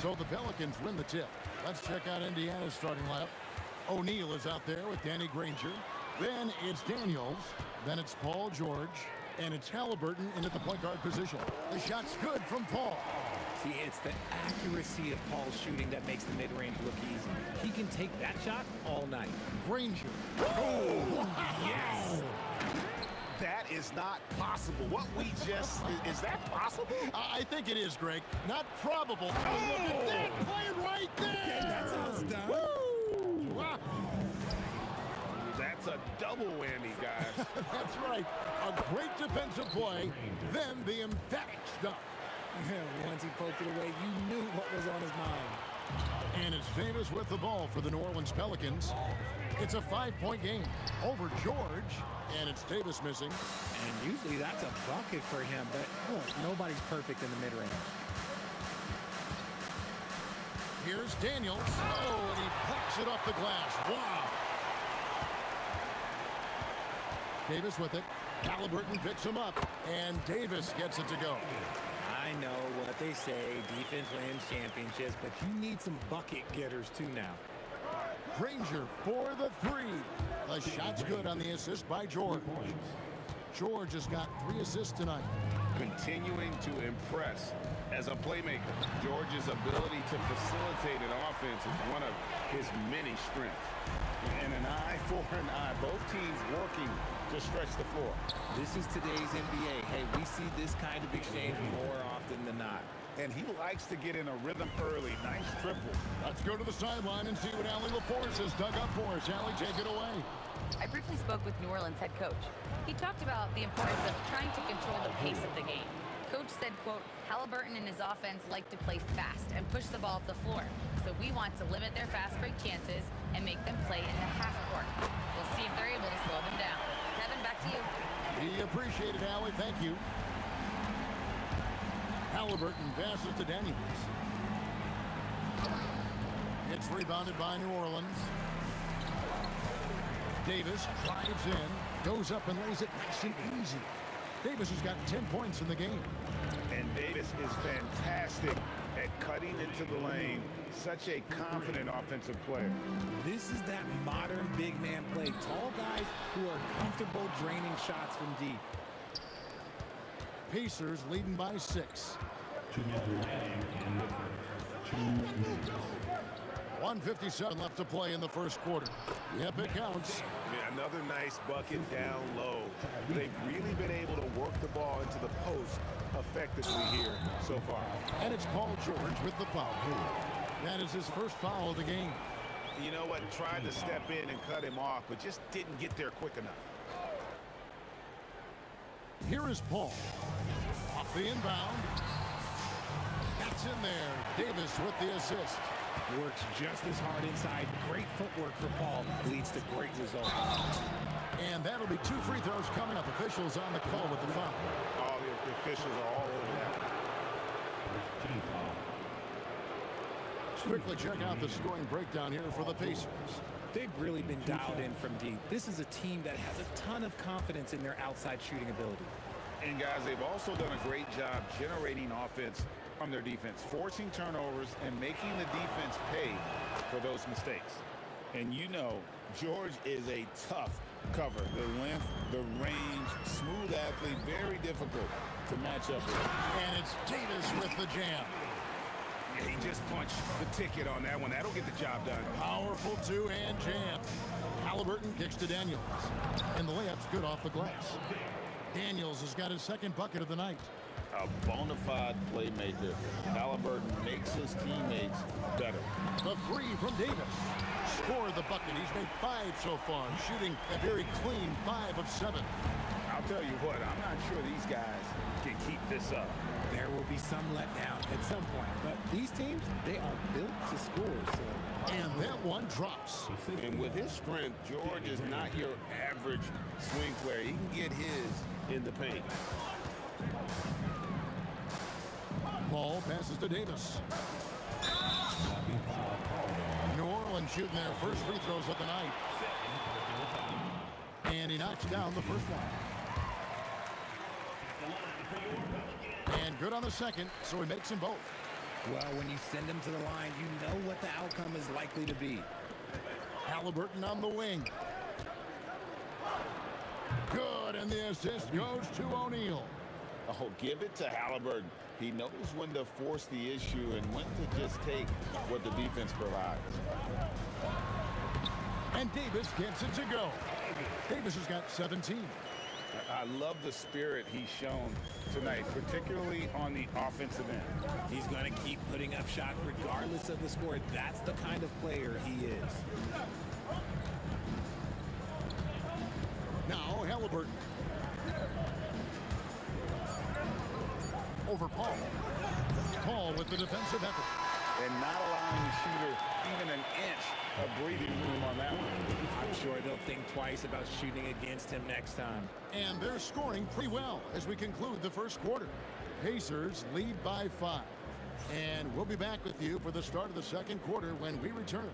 So the Pelicans win the tip. Let's check out Indiana's starting lineup. O'Neal is out there with Danny Granger. Then it's Daniels. Then it's Paul George. And it's Halliburton in at the point guard position. The shot's good from Paul. See, it's the accuracy of Paul's shooting that makes the mid-range look easy. He can take that shot all night. Granger. Oh, Wow. yes! That is not possible. What we just... Is that possible? I think it is, Greg. Not probable. Oh, look at that. Play it right there. That's how it's done. Woo! Wow. That's a double whammy, guys. That's right. A great defensive play, then the emphatic stuff. Once he poked it away, you knew what was on his mind. And it's Davis with the ball for the New Orleans Pelicans. It's a 5-point game over George, and it's Davis missing. And usually that's a bucket for him, but look, nobody's perfect in the mid-range. Here's Daniels. Oh, and he pops it off the glass. Wow. Davis with it. Halliburton picks him up, and Davis gets it to go. I know what they say, defense wins championships, but you need some bucket getters too now. Granger for the three. The shot's good on the assist by George. George has got 3 assists tonight. Continuing to impress as a playmaker. George's ability to facilitate an offense is one of his many strengths. And an eye for an eye. Both teams working to stretch the floor. This is today's NBA. Hey, we see this kind of exchange more often than not. And he likes to get in a rhythm early. Nice triple. Let's go to the sideline and see what Allie LaForce has dug up for us. Allie, take it away. I briefly spoke with New Orleans head coach. He talked about the importance of trying to control the pace of the game. Coach said, quote, Halliburton and his offense like to play fast and push the ball up the floor. So we want to limit their fast break chances and make them play in the half court. We'll see if they're able to slow them down. Kevin, back to you. We appreciate it, Allie. Thank you. Halliburton passes to Daniels. It's rebounded by New Orleans. Davis drives in, goes up and lays it nice and easy. Davis has got 10 points in the game. And Davis is fantastic at cutting into the lane. Such a confident offensive player. This is that modern big man play. Tall guys who are comfortable draining shots from deep. Pacers leading by 6. 2 minutes remaining in the first. 2 minutes. 1:57 left to play in the first quarter. Yep, it counts. Another nice bucket down low. They've really been able to work the ball into the post effectively here so far. And it's Paul George with the foul. That is his first foul of the game. You know what? Tried to step in and cut him off, but just didn't get there quick enough. Here is Paul. Off the inbound. That's in there. Davis with the assist. Works just as hard inside. Great footwork for Paul. Leads to great results. And that'll be 2 free throws coming up. Officials on the call with the foul. All the officials are all over that. Quickly check out the scoring breakdown here for the Pacers. They've really been dialed in from deep. This is a team that has a ton of confidence in their outside shooting ability. And guys, they've also done a great job generating offense from their defense, forcing turnovers and making the defense pay for those mistakes. And you know, George is a tough cover. The length, the range, smooth athlete, very difficult to match up with. And it's Davis with the jam. Yeah, he just punched the ticket on that one. That'll get the job done. Powerful two-hand jam. Halliburton kicks to Daniels. And the layup's good off the glass. Daniels has got his second bucket of the night. A bona fide playmaker. Halliburton makes his teammates better. The 3 from Davis. Scored the bucket. He's made 5 so far, shooting a very clean 5 of 7. I'll tell you what, I'm not sure these guys can keep this up. There will be some letdown at some point, but these teams, they are built to score. So. And that one drops. And with his strength, George is not your average swing player. He can get his in the paint. Paul passes to Davis. New Orleans shooting their first free throws of the night. And he knocks down the first one. And good on the second, so he makes them both. Well, when you send him to the line, you know what the outcome is likely to be. Halliburton on the wing. Good, and the assist goes to O'Neal. Oh, give it to Halliburton. He knows when to force the issue and when to just take what the defense provides. And Davis gets it to go. Davis has got 17. I love the spirit he's shown tonight, particularly on the offensive end. He's going to keep putting up shots regardless of the score. That's the kind of player he is. Now Halliburton. Over Paul. Paul with the defensive effort. And not allowing the shooter even an inch of breathing room on that one. I'm sure they'll think twice about shooting against him next time. And they're scoring pretty well as we conclude the first quarter. Pacers lead by 5. And we'll be back with you for the start of the second quarter when we return.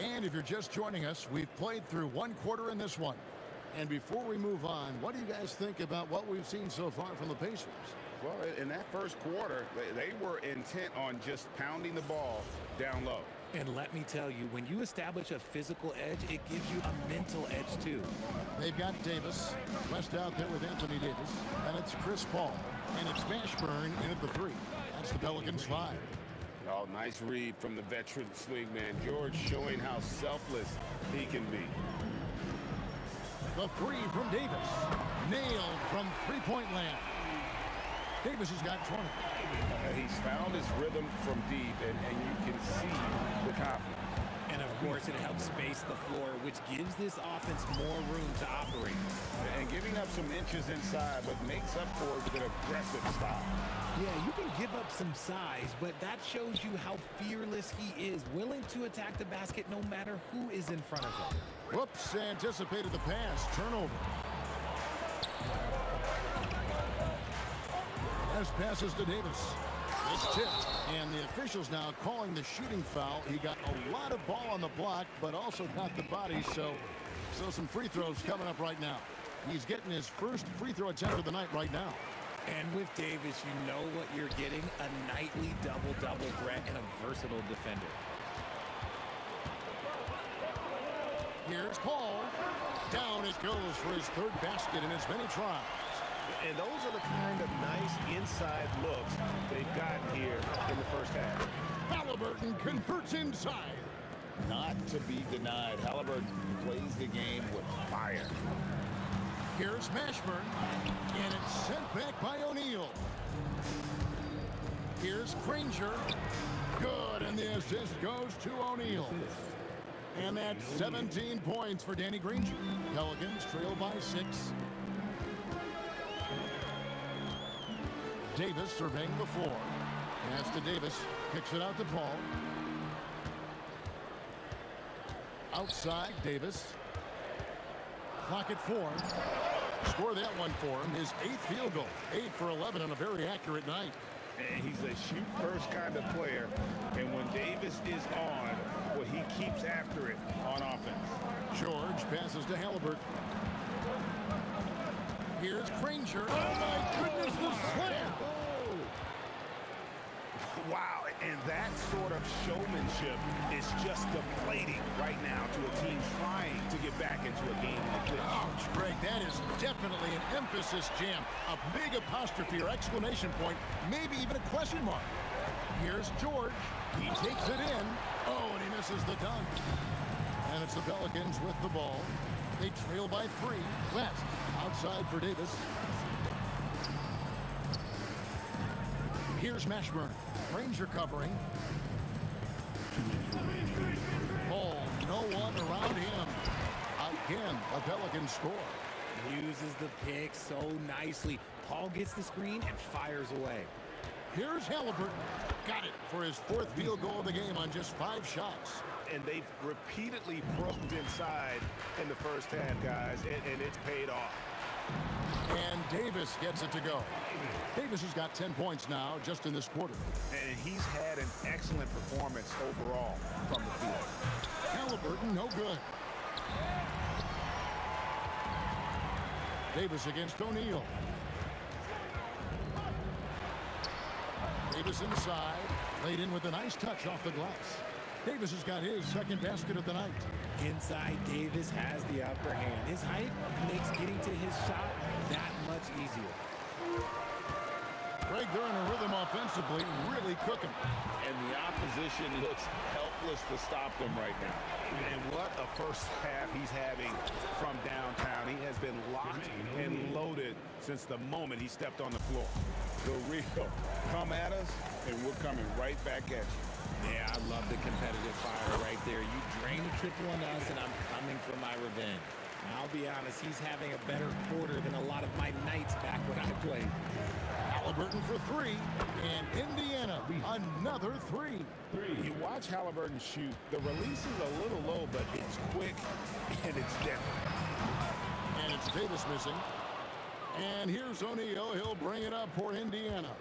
And if you're just joining us, we've played through one quarter in this one. And before we move on, what do you guys think about what we've seen so far from the Pacers? Well, in that first quarter, they were intent on just pounding the ball down low. And let me tell you, when you establish a physical edge, it gives you a mental edge too. They've got Davis, West out there with Anthony Davis, and it's Chris Paul, and it's Mashburn in at the 3. That's the Pelicans 5. Oh, nice read from the veteran swingman. George showing how selfless he can be. The 3 from Davis. Nailed from three-point land. Davis has got 20. He's found his rhythm from deep, and you can see the confidence. And of course, it helps space the floor, which gives this offense more room to operate. And giving up some inches inside, but makes up for it with an aggressive style. Yeah, you can give up some size, but that shows you how fearless he is, willing to attack the basket no matter who is in front of him. Whoops, anticipated the pass. Turnover. As passes to Davis. It's tipped, and the officials now calling the shooting foul. He got a lot of ball on the block, but also got the body, so some free throws coming up right now. He's getting his first free throw attempt of the night right now. And with Davis, you know what you're getting, a nightly double-double threat and a versatile defender. Here's Paul. Down it goes for his third basket in as many tries. And those are the kind of nice inside looks they've got here in the first half. Halliburton converts inside. Not to be denied. Halliburton plays the game with fire. Here's Mashburn, and it's sent back by O'Neal. Here's Granger. Good, and the assist goes to O'Neal. And that's 17 points for Danny Granger. Pelicans trail by 6. Davis surveying the floor. Pass to Davis. Kicks it out to Paul. Outside, Davis. Clock at 4. Score that one for him. His 8th field goal. 8 for 11 on a very accurate night. And he's a shoot-first kind of player. And when Davis is on, well, he keeps after it on offense. George passes to Halliburton. Here's Granger. Oh, my goodness, the slam. Wow, and that sort of showmanship is just deflating right now to a team trying to get back into a game like this. Ouch, Greg, that is definitely an emphasis jam. A big apostrophe or exclamation point, maybe even a question mark. Here's George. He takes it in. Oh, and he misses the dunk. And it's the Pelicans with the ball. They trail by 3. West, outside for Davis. Here's Mashburn. Granger covering. Paul, no one around him. Again, a Pelican score. Uses the pick so nicely. Paul gets the screen and fires away. Here's Halliburton. Got it for his 4th field goal of the game on just 5 shots. And they've repeatedly probed inside in the first half, guys, and it's paid off. And Davis gets it to go. Davis has got 10 points now just in this quarter. And he's had an excellent performance overall from the field. Halliburton, no good. Davis against O'Neal. Davis inside, laid in with a nice touch off the glass. Davis has got his second basket of the night. Inside, Davis has the upper hand. His height makes getting to his shot that much easier. Greg, they're in a rhythm offensively, really cooking. And the opposition looks helpless to stop them right now. And what a first half he's having from downtown. He has been locked and loaded since the moment he stepped on the floor. The real come at us, and we're coming right back at you. Yeah, I love the competitive fire right there. You drain the triple on us, and I'm coming for my revenge. Now, I'll be honest, he's having a better quarter than a lot of my nights back when I played. Halliburton for three, and Indiana another three. You watch Halliburton shoot. The release is a little low, but it's quick and it's deadly. And it's Davis missing. And here's O'Neal. He'll bring it up for Indiana.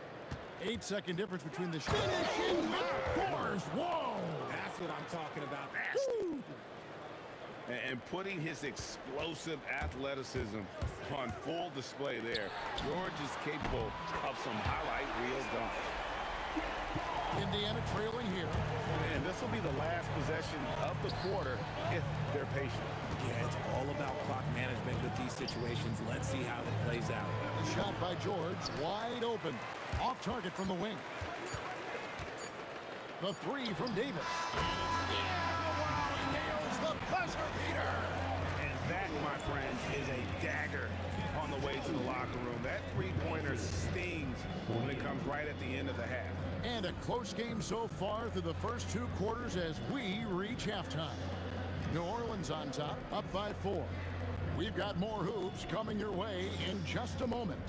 8-second difference between the finishing force. Whoa! That's what I'm talking about. And putting his explosive athleticism on full display there. George is capable of some highlight reel dunks. Indiana trailing here. And this will be the last possession of the quarter if they're patient. Yeah, it's all about clock management with these situations. Let's see how it plays out. The shot by George, wide open. Off target from the wing. The three from Davis. Nails the buzzer beater. And that, my friends, is a dagger on the way to the locker room. That three-pointer stings when it comes right at the end of the half. And a close game so far through the first two quarters as we reach halftime. New Orleans on top, up by 4. We've got more hoops coming your way in just a moment.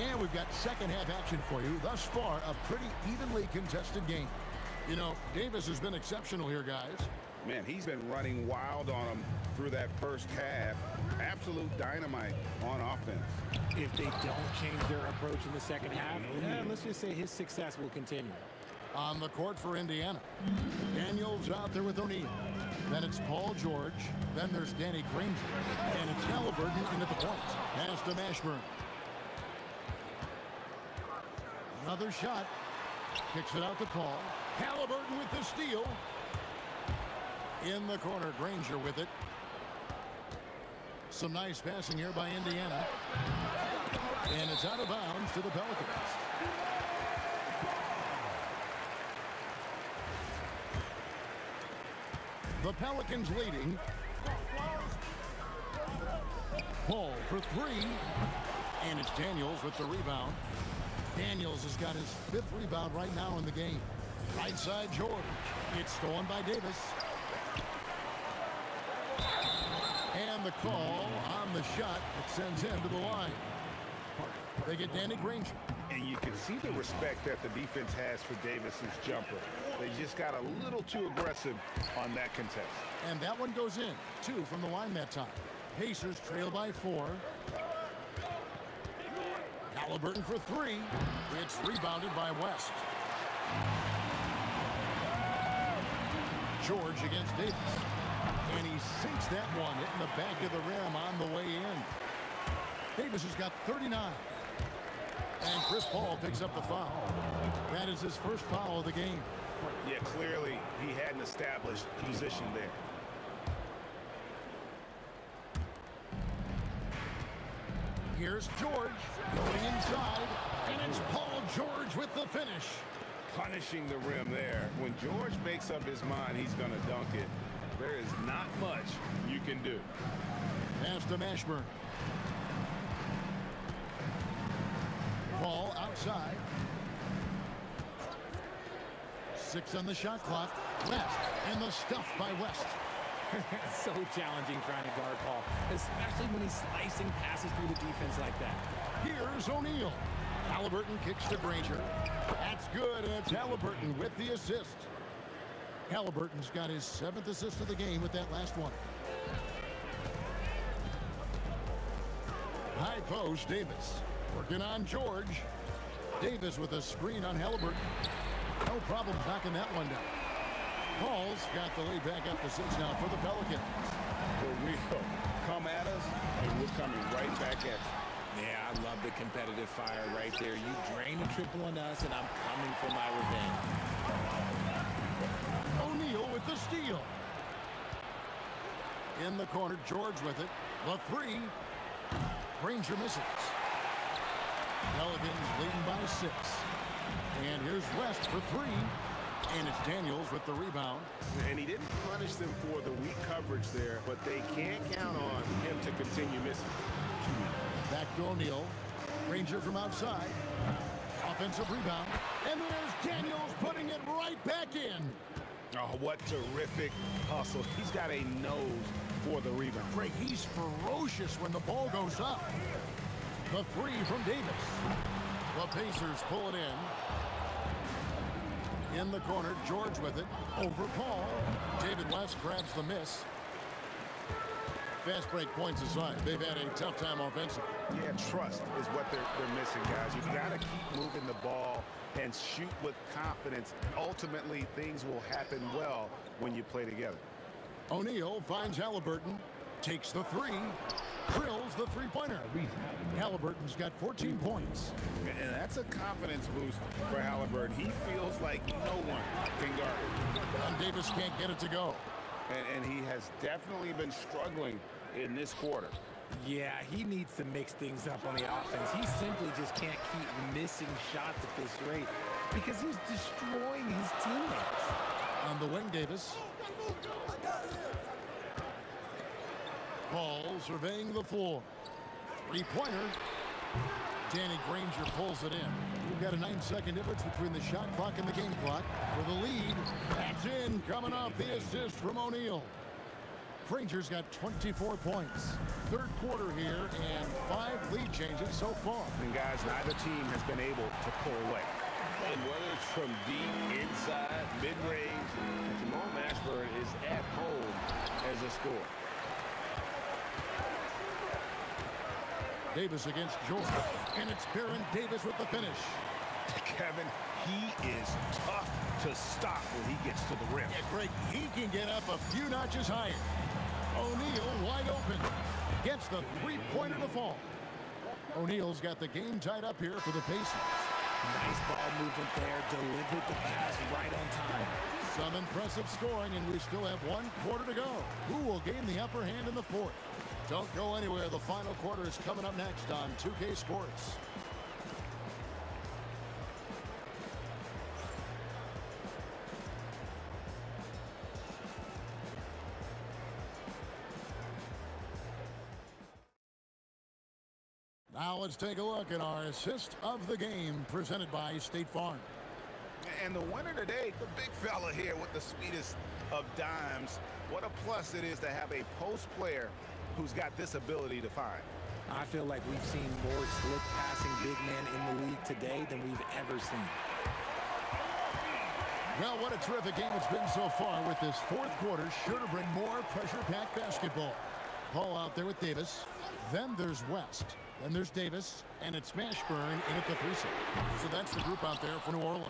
And we've got second half action for you. Thus far, a pretty evenly contested game. You know, Davis has been exceptional here, guys. Man, he's been running wild on them through that first half. Absolute dynamite on offense. If they don't change their approach in the second half, let's just say his success will continue. On the court for Indiana. Daniels out there with O'Neal. Then it's Paul George. Then there's Danny Granger. And it's Halliburton in at the point. Pass to Mashburn. Another shot. Kicks it out to Paul. Halliburton with the steal. In the corner, Granger with it. Some nice passing here by Indiana. And it's out of bounds to the Pelicans. The Pelicans leading. Paul for three. And it's Daniels with the rebound. Daniels has got his 5th rebound right now in the game. Right side, George. It's stolen by Davis. And the call on the shot that sends him to the line. They get Danny Granger. And you can see the respect that the defense has for Davis's jumper. They just got a little too aggressive on that contest. And that one goes in. 2 from the line that time. Pacers trail by 4. Halliburton for 3. It's rebounded by West. George against Davis. And he sinks that one, hitting the back of the rim on the way in. Davis has got 39. And Chris Paul picks up the foul. That is his first foul of the game. Yeah, clearly he hadn't established position there. Here's George going inside, and it's Paul George with the finish. Punishing the rim there. When George makes up his mind he's going to dunk it, there is not much you can do. Pass to Mashburn. Ball outside. 6 on the shot clock. West, and the stuff by West. So challenging trying to guard Paul, especially when he's slicing passes through the defense like that. Here's O'Neal. Halliburton kicks to Granger. That's good, and it's Halliburton with the assist. Halliburton's got his 7th assist of the game with that last one. High post, Davis. Working on George. Davis with a screen on Halliburton. No problem knocking that one down. Paul's got the lead back up to 6 now for the Pelicans. For real. Come at us, and we're coming right back at you. Yeah, I love the competitive fire right there. You drain a triple on us, and I'm coming for my revenge. O'Neal with the steal. In the corner, George with it. The 3. Granger misses. Pelicans leading by 6. And here's West for 3. And it's Daniels with the rebound. And he didn't punish them for the weak coverage there, but they can't count on him to continue missing. Back to O'Neal. Granger from outside. Offensive rebound. And there's Daniels putting it right back in. Oh, what terrific hustle. He's got a nose for the rebound. Greg, he's ferocious when the ball goes up. The 3 from Davis. The Pacers pull it in. In the corner, George with it. Over Paul. David West grabs the miss. Fast break points aside. They've had a tough time offensively. Yeah, trust is what they're missing, guys. You've got to keep moving the ball and shoot with confidence. Ultimately, things will happen well when you play together. O'Neal finds Halliburton. Takes the 3. Drills the three-pointer. Halliburton's got 14 points. And that's a confidence boost for Halliburton. He feels like no one can guard him. And Davis can't get it to go. And he has definitely been struggling in this quarter. Yeah, he needs to mix things up on the offense. He simply just can't keep missing shots at this rate because he's destroying his teammates. On the wing, Davis. Paul surveying the floor. 3-pointer. Danny Granger pulls it in. We've got a 9-second difference between the shot clock and the game clock. For the lead, that's in, coming off the assist from O'Neal. Granger's got 24 points. Third quarter here, and 5 lead changes so far. And guys, neither team has been able to pull away. And whether it's from deep, inside, mid-range, Jamal Mashburn is at home as a scorer. Davis against George. And it's Baron Davis with the finish. Kevin, he is tough to stop when he gets to the rim. Yeah, Greg, he can get up a few notches higher. O'Neal wide open. Gets the 3-pointer to fall. O'Neal's got the game tied up here for the Pacers. Nice ball movement there. Delivered the pass right on time. Some impressive scoring, and we still have 1 quarter to go. Who will gain the upper hand in the 4th? Don't go anywhere. The final quarter is coming up next on 2K Sports. Now let's take a look at our assist of the game presented by State Farm. And the winner today, the big fella here with the sweetest of dimes. What a plus it is to have a post player who's got this ability to find. I feel like we've seen more slick passing big men in the league today than we've ever seen. Well, what a terrific game it's been so far with this 4th quarter. Sure to bring more pressure-packed basketball. Paul out there with Davis. Then there's West. Then there's Davis. And it's Mashburn in at the 3 set. So that's the group out there for New Orleans.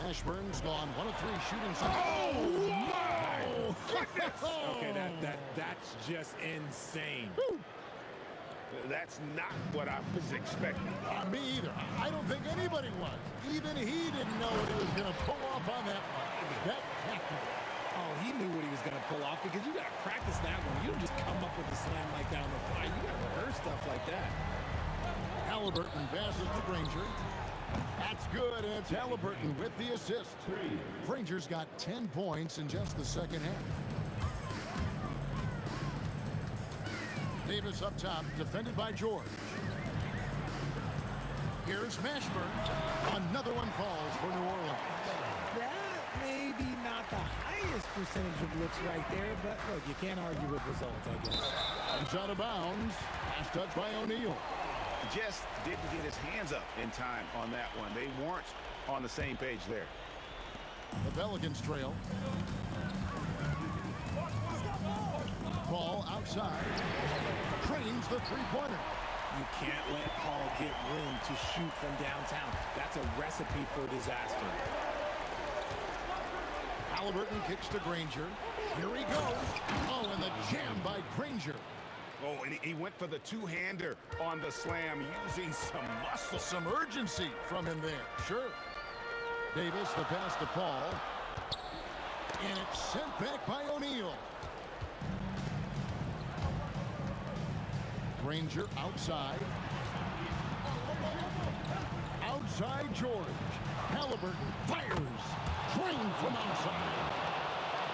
Mashburn's gone 1 of 3 shooting. Oh, wow! Okay, that's just insane. Woo. That's not what I was expecting. Me either. I don't think anybody was. Even he didn't know what he was going to pull off on that one. Spectacular. Oh, he knew what he was going to pull off because you got to practice that one. You don't just come up with a slam like that on the fly. You got to rehearse stuff like that. Halliburton passes to Granger. That's good, and it's Halliburton with the assist. Granger's got 10 points in just the second half. Davis up top, defended by George. Here's Mashburn. Another one falls for New Orleans. That may be not the highest percentage of looks right there, but look, you can't argue with results, I guess. It's out of bounds. Pass touch by O'Neal. Just didn't get his hands up in time on that one. They weren't on the same page there. The Pelicans trail. Ball outside. Cranes the three-pointer. You can't let Paul get room to shoot from downtown. That's a recipe for disaster. Halliburton kicks to Granger. Here he goes. Oh, and the jam by Granger. Oh, and he went for the two-hander on the slam, using some muscle. Some urgency from him there. Sure. Davis, the pass to Paul. And it's sent back by O'Neal. Granger outside. Outside George. Halliburton fires. Drained from outside.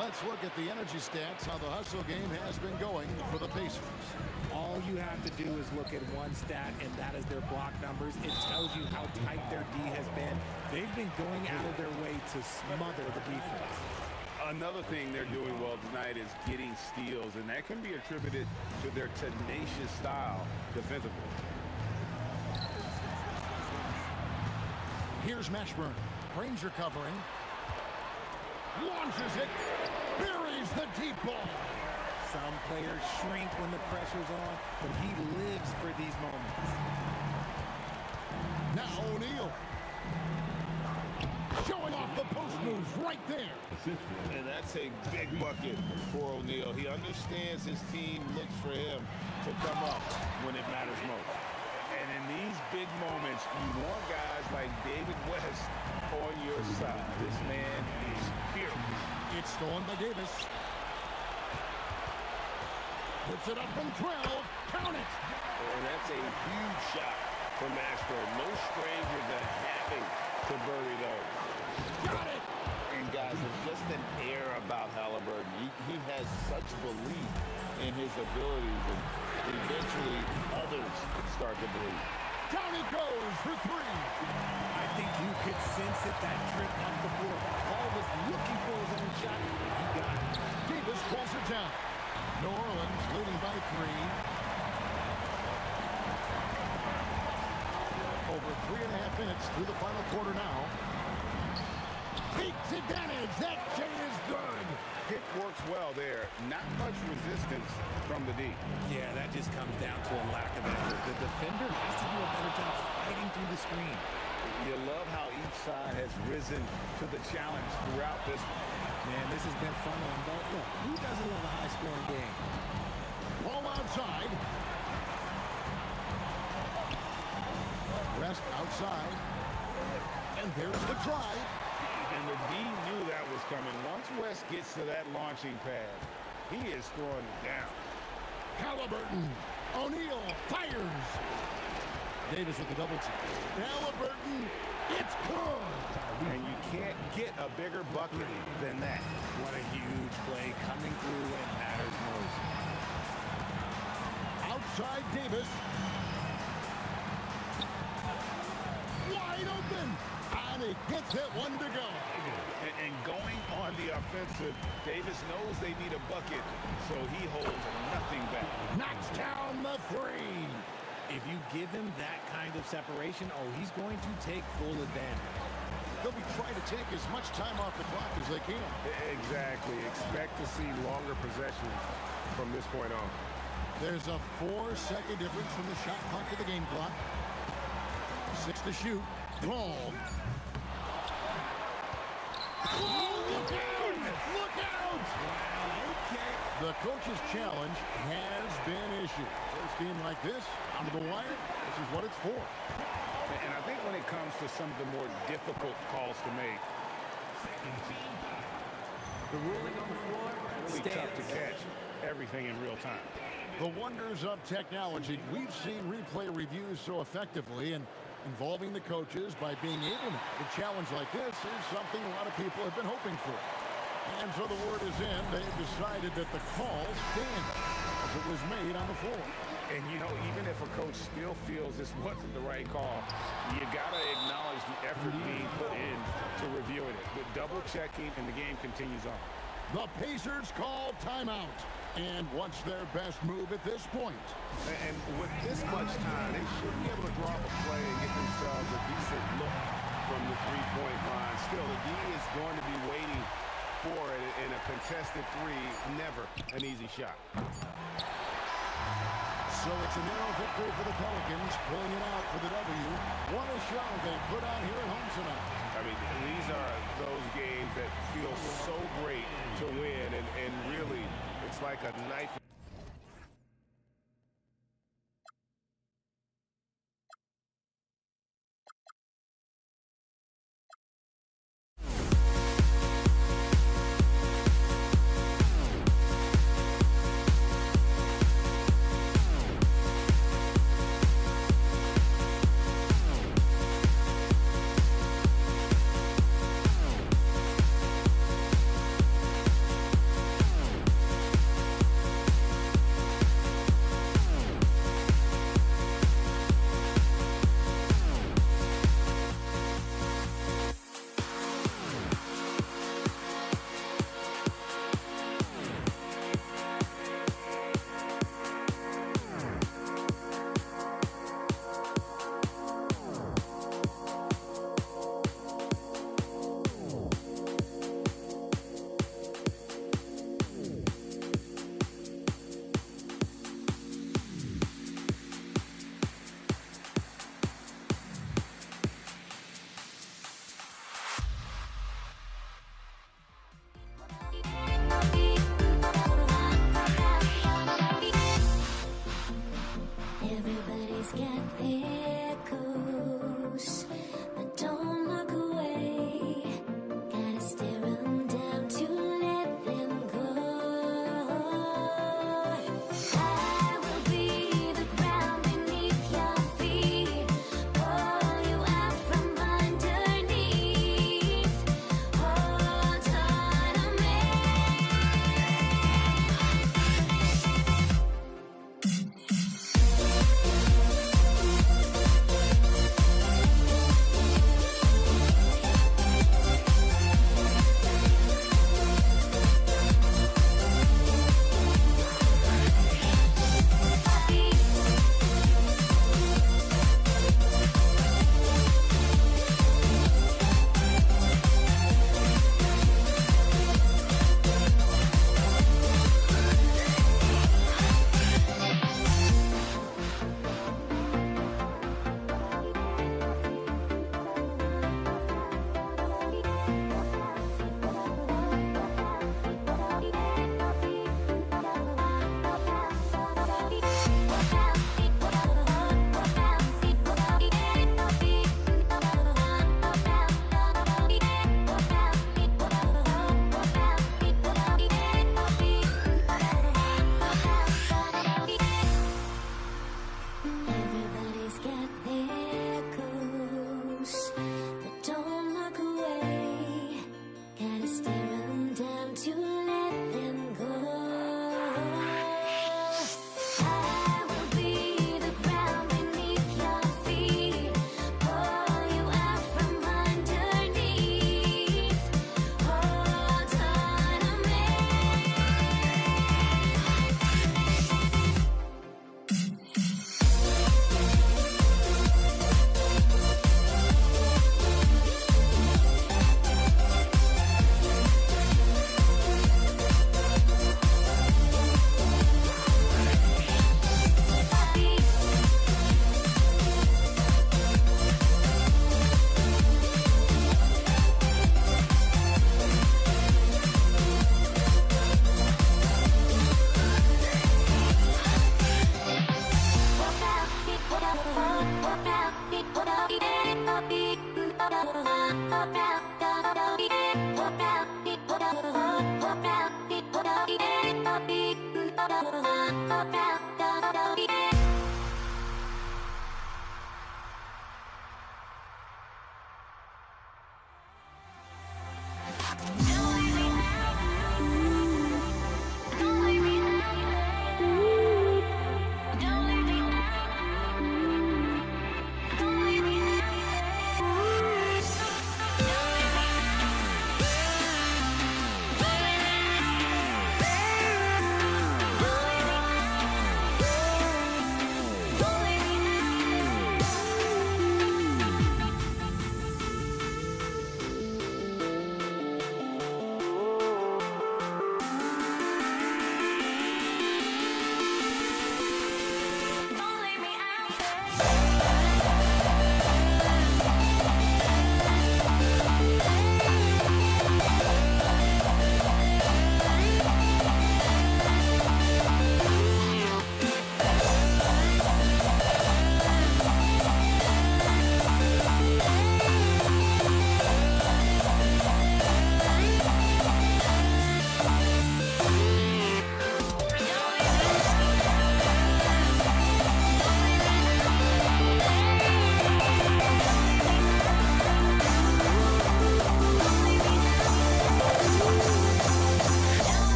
Let's look at the energy stats, how the hustle game has been going for the Pacers. All you have to do is look at one stat, and that is their block numbers. It tells you how tight their D has been. They've been going out of their way to smother the defense. Another thing they're doing well tonight is getting steals, and that can be attributed to their tenacious style defensively. Here's Mashburn. Granger covering. Launches it. Buries the deep ball. Some players shrink when the pressure's on, but he lives for these moments. Now O'Neal. Showing off the post moves right there. And that's a big bucket for O'Neal. He understands his team looks for him to come up when it matters most. And in these big moments, you want guys like David West on your side. This man is fearless. It's stolen by Davis. Puts it up from 12. Count it. And that's a huge shot for Mashburn. No stranger to having to bury those. Got it. And guys, there's just an air about Halliburton. He has such belief in his abilities, and eventually others start to believe. Down he goes for three. I think you could sense it, that trip up the floor. Paul was looking for his own shot, and he got it. Davis pulls it down. New Orleans leading by 3. Over 3.5 minutes through the final quarter now. Takes advantage. That chain is good. It works well there. Not much resistance from the D. Yeah, that just comes down to a lack of effort. The defender has to do a better job fighting through the screen. You love how each side has risen to the challenge throughout this one. Man, this has been fun on both. Look, who doesn't love a high-scoring game? Ball outside. Rest outside. And there's the drive. And the D knew that was coming. Once West gets to that launching pad, he is throwing it down. Halliburton. O'Neal fires. Davis with the double team. Halliburton. It's good. And you can't get a bigger bucket than that. What a huge play coming through when it matters most. Outside Davis. Wide open. And he gets it, one to go. And going on the offensive, Davis knows they need a bucket, so he holds nothing back. Knocks down the 3. If you give him that kind of separation, oh, he's going to take full advantage. They'll be trying to take as much time off the clock as they can. Exactly. Expect to see longer possessions from this point on. There's a 4-second difference from the shot clock to the game clock. 6 to shoot. Ball. Oh, look out! Look out! Okay. The coach's challenge has been issued. First game like this, on the wire, this is what it's for. And I think when it comes to some of the more difficult calls to make, The ruling on the floor Really tough to stands. catch everything in real time. The wonders of technology. We've seen replay reviews so effectively, and involving the coaches by being able to have a challenge like this is something a lot of people have been hoping for. And so the word is in. They've decided that the call stands as it was made on the floor. And, you know, even if a coach still feels this wasn't the right call, you got to acknowledge the effort being put in to reviewing it. The double checking, and the game continues on. The Pacers call timeout. And what's their best move at this point? And with this much time, they should be able to draw up a play and get themselves a decent look from the three-point line. Still, the D is going to be waiting for it in a contested three. Never an easy shot. So it's a narrow victory for the Pelicans, pulling it out for the W. What a show they put on here at home tonight. I mean, these are those games that feel so great to win, and really, it's like a knife.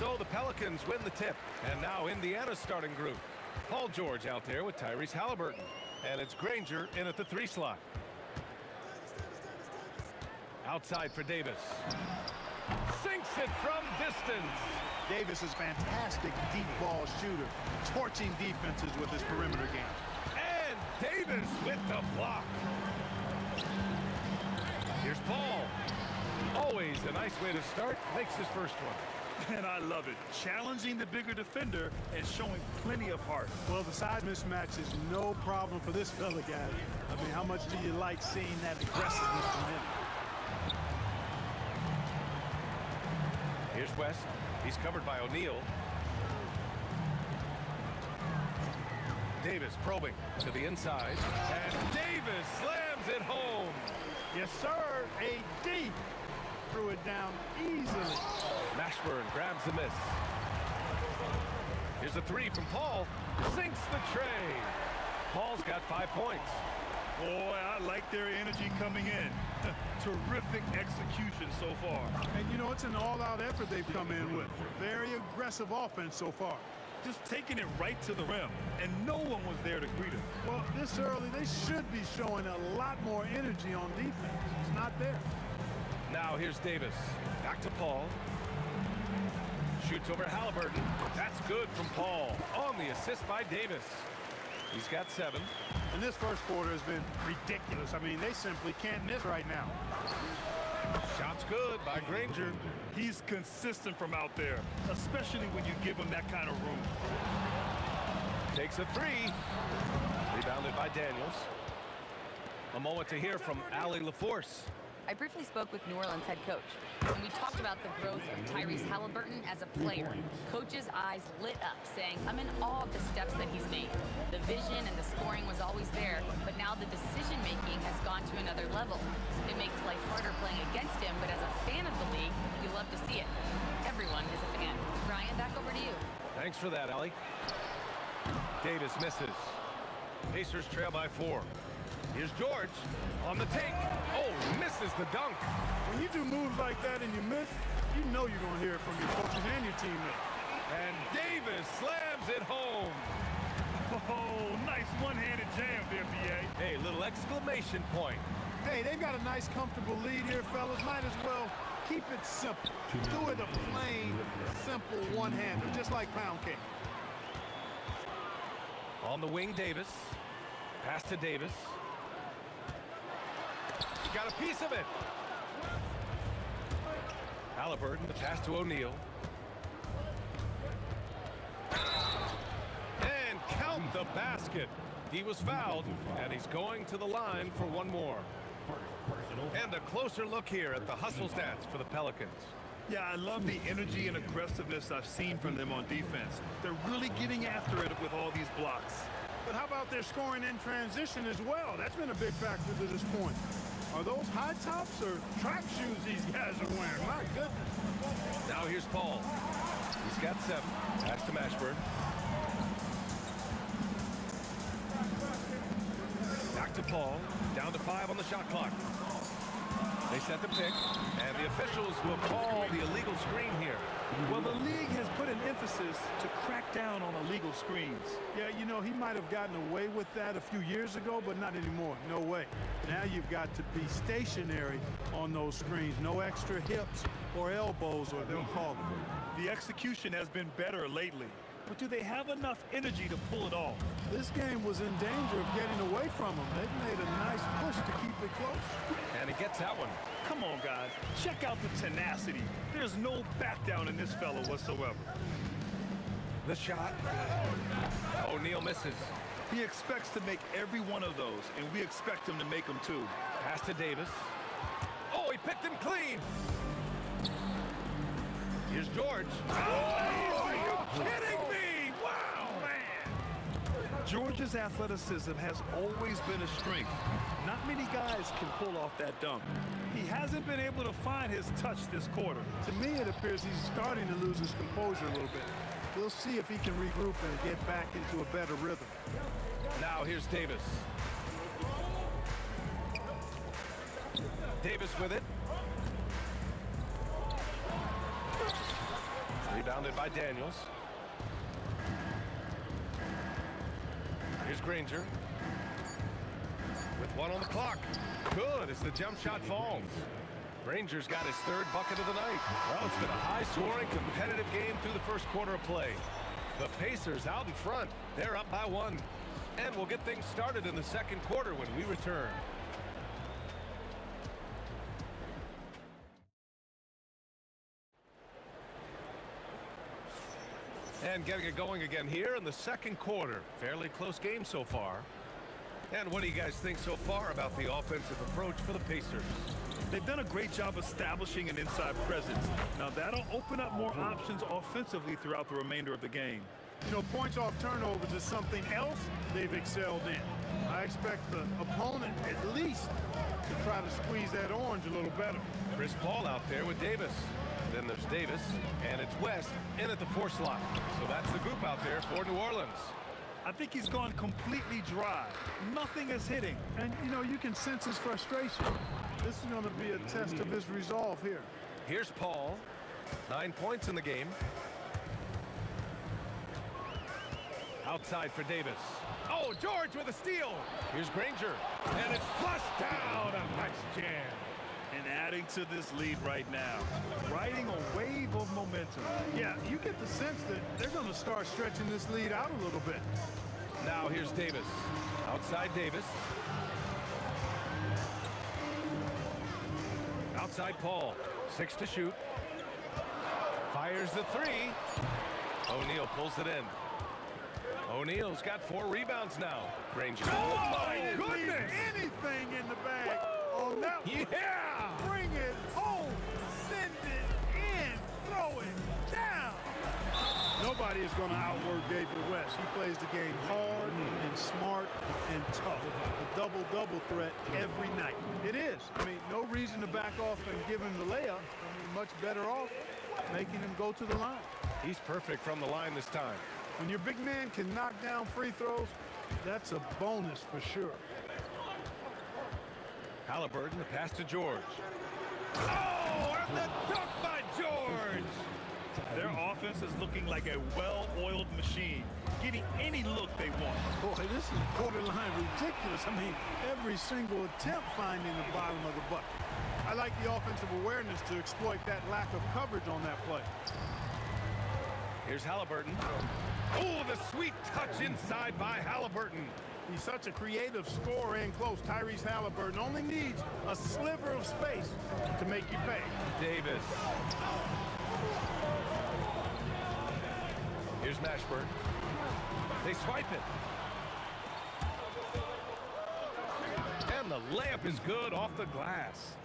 So the Pelicans win the tip. And now Indiana's starting group. Paul George out there with Tyrese Halliburton. And it's Granger in at the 3 slot. Outside for Davis. Sinks it from distance. Davis is fantastic deep ball shooter, torching defenses with his perimeter game. And Davis with the block. Here's Paul. Always a nice way to start. Makes his first one. And I love it. Challenging the bigger defender and showing plenty of heart. Well, the size mismatch is no problem for this fella, guy. I mean, how much do you like seeing that aggressiveness from him? Here's West. He's covered by O'Neal. Davis probing to the inside. And Davis slams it home. Yes, sir. AD threw it down easily. Mashburn grabs the miss. Here's a 3 from Paul. Sinks the tray. Paul's got 5 points. Boy, I like their energy coming in. Terrific execution so far. And you know, it's an all-out effort they've come in with. Very aggressive offense so far. Just taking it right to the rim, and no one was there to greet him. Well, this early, they should be showing a lot more energy on defense. It's not there. Now here's Davis. Back to Paul. Shoots over Halliburton. That's good from Paul. On the assist by Davis. He's got 7. And this first quarter has been ridiculous. I mean, they simply can't miss right now. Shot's good by Granger. He's consistent from out there, especially when you give him that kind of room. Takes a 3. Rebounded by Daniels. A moment to hear from Allie LaForce. I briefly spoke with New Orleans head coach, and we talked about the growth of Tyrese Halliburton as a player. Coach's eyes lit up, saying, I'm in awe of the steps that he's made. The vision and the scoring was always there, but now the decision-making has gone to another level. It makes life harder playing against him, but as a fan of the league, you love to see it. Everyone is a fan. Ryan, back over to you. Thanks for that, Allie. Davis misses. Pacers trail by 4. Here's George on the take. Oh, misses the dunk. When you do moves like that and you miss, you know you're going to hear it from your coaches and your teammates. And Davis slams it home. Oh, nice one-handed jam there, B.A. Hey, little exclamation point. Hey, they've got a nice, comfortable lead here, fellas. Might as well Keep it simple. Do it a plain, simple one-hander, just like pound cake. On the wing, Davis. Pass to Davis. He got a piece of it. Halliburton, the pass to O'Neal. And count the basket. He was fouled, and he's going to the line for one more. And a closer look here at the hustle stats for the Pelicans. Yeah, I love the energy and aggressiveness I've seen from them on defense. They're really getting after it with all these blocks. But how about their scoring in transition as well? That's been a big factor to this point. Are those high tops or track shoes these guys are wearing? My goodness. Now here's Paul. He's got 7. Pass to Mashburn. Back to Paul. Down to 5 on the shot clock. They set the pick, and the officials will call the illegal screen here. Well, the league has put an emphasis to crack down on illegal screens. Yeah, you know, he might have gotten away with that a few years ago, but not anymore. No way. Now you've got to be stationary on those screens. No extra hips or elbows, or they'll call it. The execution has been better lately, but do they have enough energy to pull it off? This game was in danger of getting away from them. They made a nice push to keep it close. And he gets that one. Come on, guys. Check out the tenacity. There's no back down in this fellow whatsoever. The shot. O'Neal misses. He expects to make every one of those, and we expect him to make them too. Pass to Davis. Oh, he picked him clean. Here's George. Oh, are you kidding me? Wow, man. George's athleticism has always been a strength. Not many guys can pull off that dunk. He hasn't been able to find his touch this quarter. To me, it appears he's starting to lose his composure a little bit. We'll see if he can regroup and get back into a better rhythm. Now here's Davis. Davis with it. Rebounded by Daniels. Here's Granger. With 1 on the clock. Good as the jump shot falls. Granger's got his 3rd bucket of the night. Well, it's been a high-scoring, competitive game through the first quarter of play. The Pacers out in front. They're up by 1. And we'll get things started in the second quarter when we return. And getting it going again here in the second quarter. Fairly close game so far. And what do you guys think so far about the offensive approach for the Pacers? They've done a great job establishing an inside presence. Now that'll open up more options offensively throughout the remainder of the game. You know, points off turnovers is something else they've excelled in. I expect the opponent at least to try to squeeze that orange a little better. Chris Paul out there with Davis. Then there's Davis, and it's West in at the 4 slot. So that's the group out there for New Orleans. I think he's gone completely dry. Nothing is hitting. And, you know, you can sense his frustration. This is going to be a test of his resolve here. Here's Paul. 9 points in the game. Outside for Davis. Oh, George with a steal. Here's Granger. And it's flushed down. A nice jam. And adding to this lead right now. Riding a wave of momentum. Yeah, you get the sense that they're going to start stretching this lead out a little bit. Now here's Davis. Outside Davis. Outside Paul. 6 to shoot. Fires the 3. O'Neal pulls it in. O'Neal's got 4 rebounds now. Granger. Oh, my goodness! Anything in the bag on that one. Yeah! Bring it home. Send it in. Throw it down. Nobody is going to outwork David West. He plays the game hard and smart and tough. A double-double threat every night. It is. I mean, no reason to back off and give him the layup. I mean, much better off making him go to the line. He's perfect from the line this time. When your big man can knock down free throws, that's a bonus for sure. Halliburton, the pass to George. Oh, and the dunk by George! Their offense is looking like a well-oiled machine, getting any look they want. Boy, this is borderline ridiculous. I mean, every single attempt finding the bottom of the bucket. I like the offensive awareness to exploit that lack of coverage on that play. Here's Halliburton. Oh, the sweet touch inside by Halliburton. He's such a creative scorer in close. Tyrese Halliburton only needs a sliver of space to make you pay. Davis. Here's Mashburn. They swipe it. And the layup is good off the glass.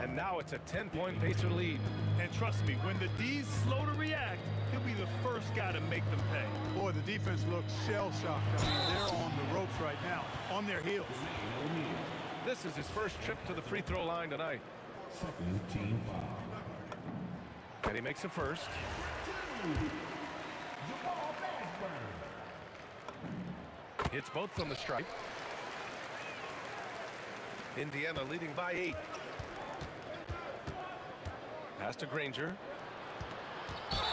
And now it's a 10-point Pacer lead. And trust me, when the D's slow to react, he'll be the first guy to make them pay. Boy, the defense looks shell-shocked. I mean, they're on the ropes right now, on their heels. This is his first trip to the free throw line tonight. Second team foul. And he makes a first. Hits both from the stripe. Indiana leading by 8. Pass to Granger.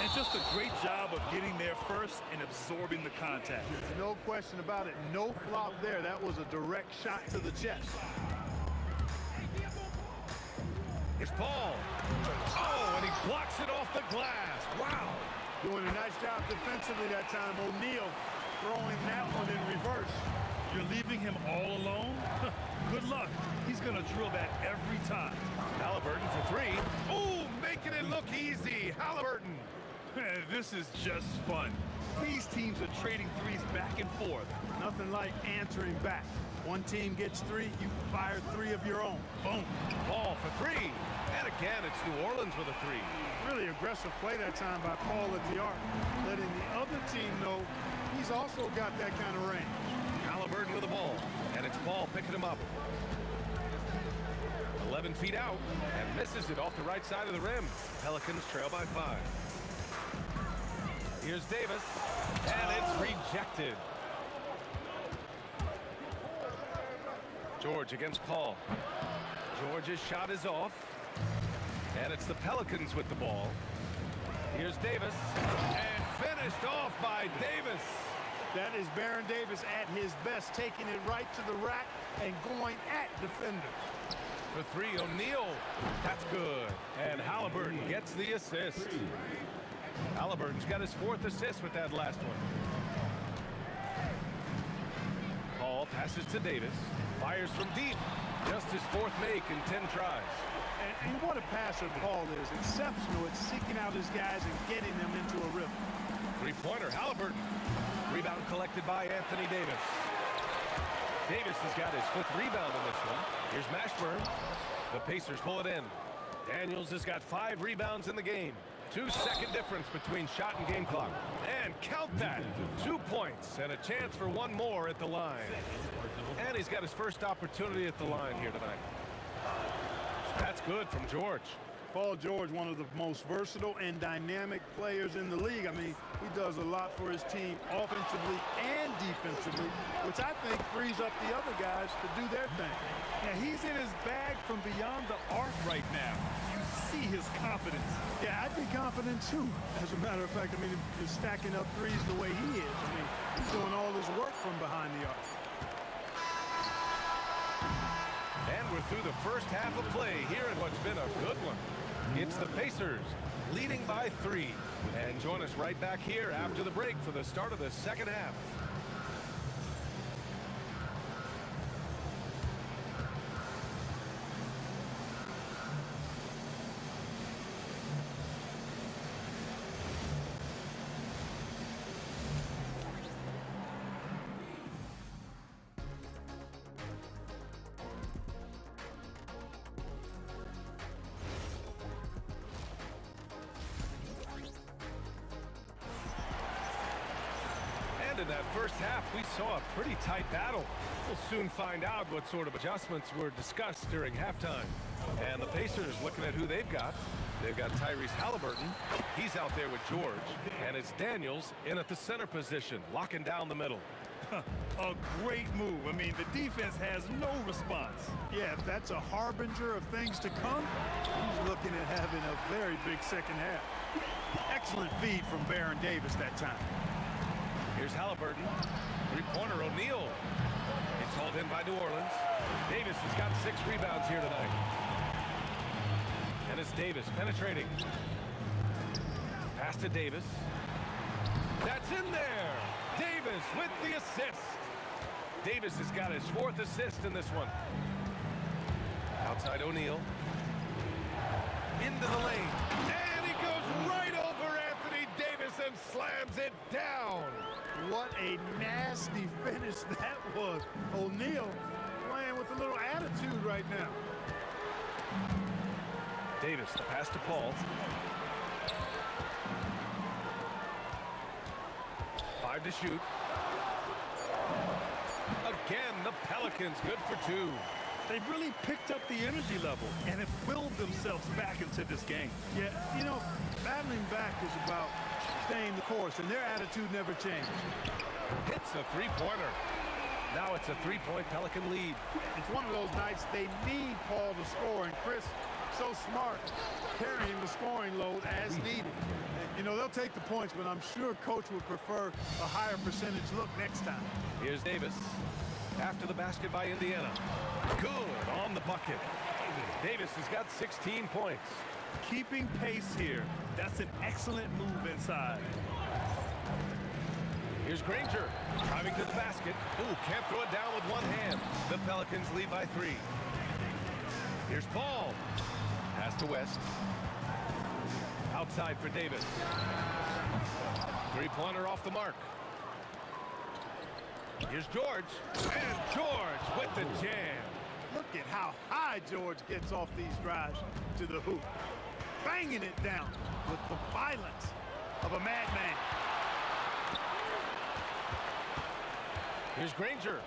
And just a great job of getting there first and absorbing the contact. No question about it. No flop there. That was a direct shot to the chest. It's Paul. Oh, and he blocks it off the glass. Wow. Doing a nice job defensively that time. O'Neal throwing that one in reverse. You're leaving him all alone? Good luck. He's going to drill that every time. Halliburton for 3. Oh, making it look easy. Halliburton. This is just fun. These teams are trading threes back and forth. Nothing like answering back. One team gets 3, you fire 3 of your own. Boom. Ball for 3. And again, it's New Orleans with a 3. Really aggressive play that time by Paul at the arc, letting the other team know he's also got that kind of range. Halliburton with the ball, and it's Paul picking him up. 11 feet out, and misses it off the right side of the rim. Pelicans trail by 5. Here's Davis, and it's rejected. George against Paul. George's shot is off, and it's the Pelicans with the ball. Here's Davis, and finished off by Davis. That is Baron Davis at his best, taking it right to the rack and going at defenders. For 3, O'Neal. That's good. And Halliburton gets the assist. Halliburton's got his 4th assist with that last one. Paul passes to Davis. Fires from deep. Just his 4th make in 10 tries. And what a passer Paul is. Exceptional at seeking out his guys and getting them into a rhythm. 3-pointer, Halliburton. Rebound collected by Anthony Davis. Davis has got his 5th rebound in this one. Here's Mashburn. The Pacers pull it in. Daniels has got 5 rebounds in the game. 2-second difference between shot and game clock. And count that. 2 points and a chance for 1 more at the line. And he's got his first opportunity at the line here tonight. That's good from George. Paul George, one of the most versatile and dynamic players in the league. I mean, he does a lot for his team offensively and defensively, which I think frees up the other guys to do their thing. Yeah, he's in his bag from beyond the arc right now. You see his confidence. Yeah, I'd be confident too. As a matter of fact, I mean, he's stacking up threes the way he is. I mean, he's doing all his work from behind the arc. And we're through the first half of play here in what's been a good one. It's the Pacers leading by 3. And join us right back here after the break for the start of the second half. In that first half, we saw a pretty tight battle. We'll soon find out what sort of adjustments were discussed during halftime. And the Pacers looking at who they've got. They've got Tyrese Halliburton. He's out there with George. And it's Daniels in at the center position, locking down the middle. A great move. I mean, the defense has no response. Yeah, if that's a harbinger of things to come, he's looking at having a very big second half. Excellent feed from Baron Davis that time. Here's Halliburton. 3-pointer, O'Neal. It's hauled in by New Orleans. Davis has got 6 rebounds here tonight. And it's Davis penetrating. Pass to Davis. That's in there. Davis with the assist. Davis has got his 4th assist in this one. Outside O'Neal. Into the lane. And he goes right over Anthony Davis and slams it down. What a nasty finish that was. O'Neal playing with a little attitude right now. Davis, the pass to Paul. 5 to shoot. Again, the Pelicans good for 2. They've really picked up the energy level and have willed themselves back into this game. Yeah, you know, battling back is about staying the course, and their attitude never changed. Hits a 3-pointer. Now it's a 3-point Pelican lead. It's one of those nights they need Paul to score, and Chris, so smart, carrying the scoring load as needed. You know, they'll take the points, but I'm sure Coach would prefer a higher percentage look next time. Here's Davis. After the basket by Indiana. Good on the bucket. Davis has got 16 points. Keeping pace here. That's an excellent move inside. Here's Granger driving to the basket. Ooh, can't throw it down with one hand. The Pelicans lead by 3. Here's Paul. Pass to West. Outside for Davis. 3-pointer off the mark. Here's George. And George with the jam. Look at how high George gets off these drives to the hoop. Banging it down with the violence of a madman. Here's Granger.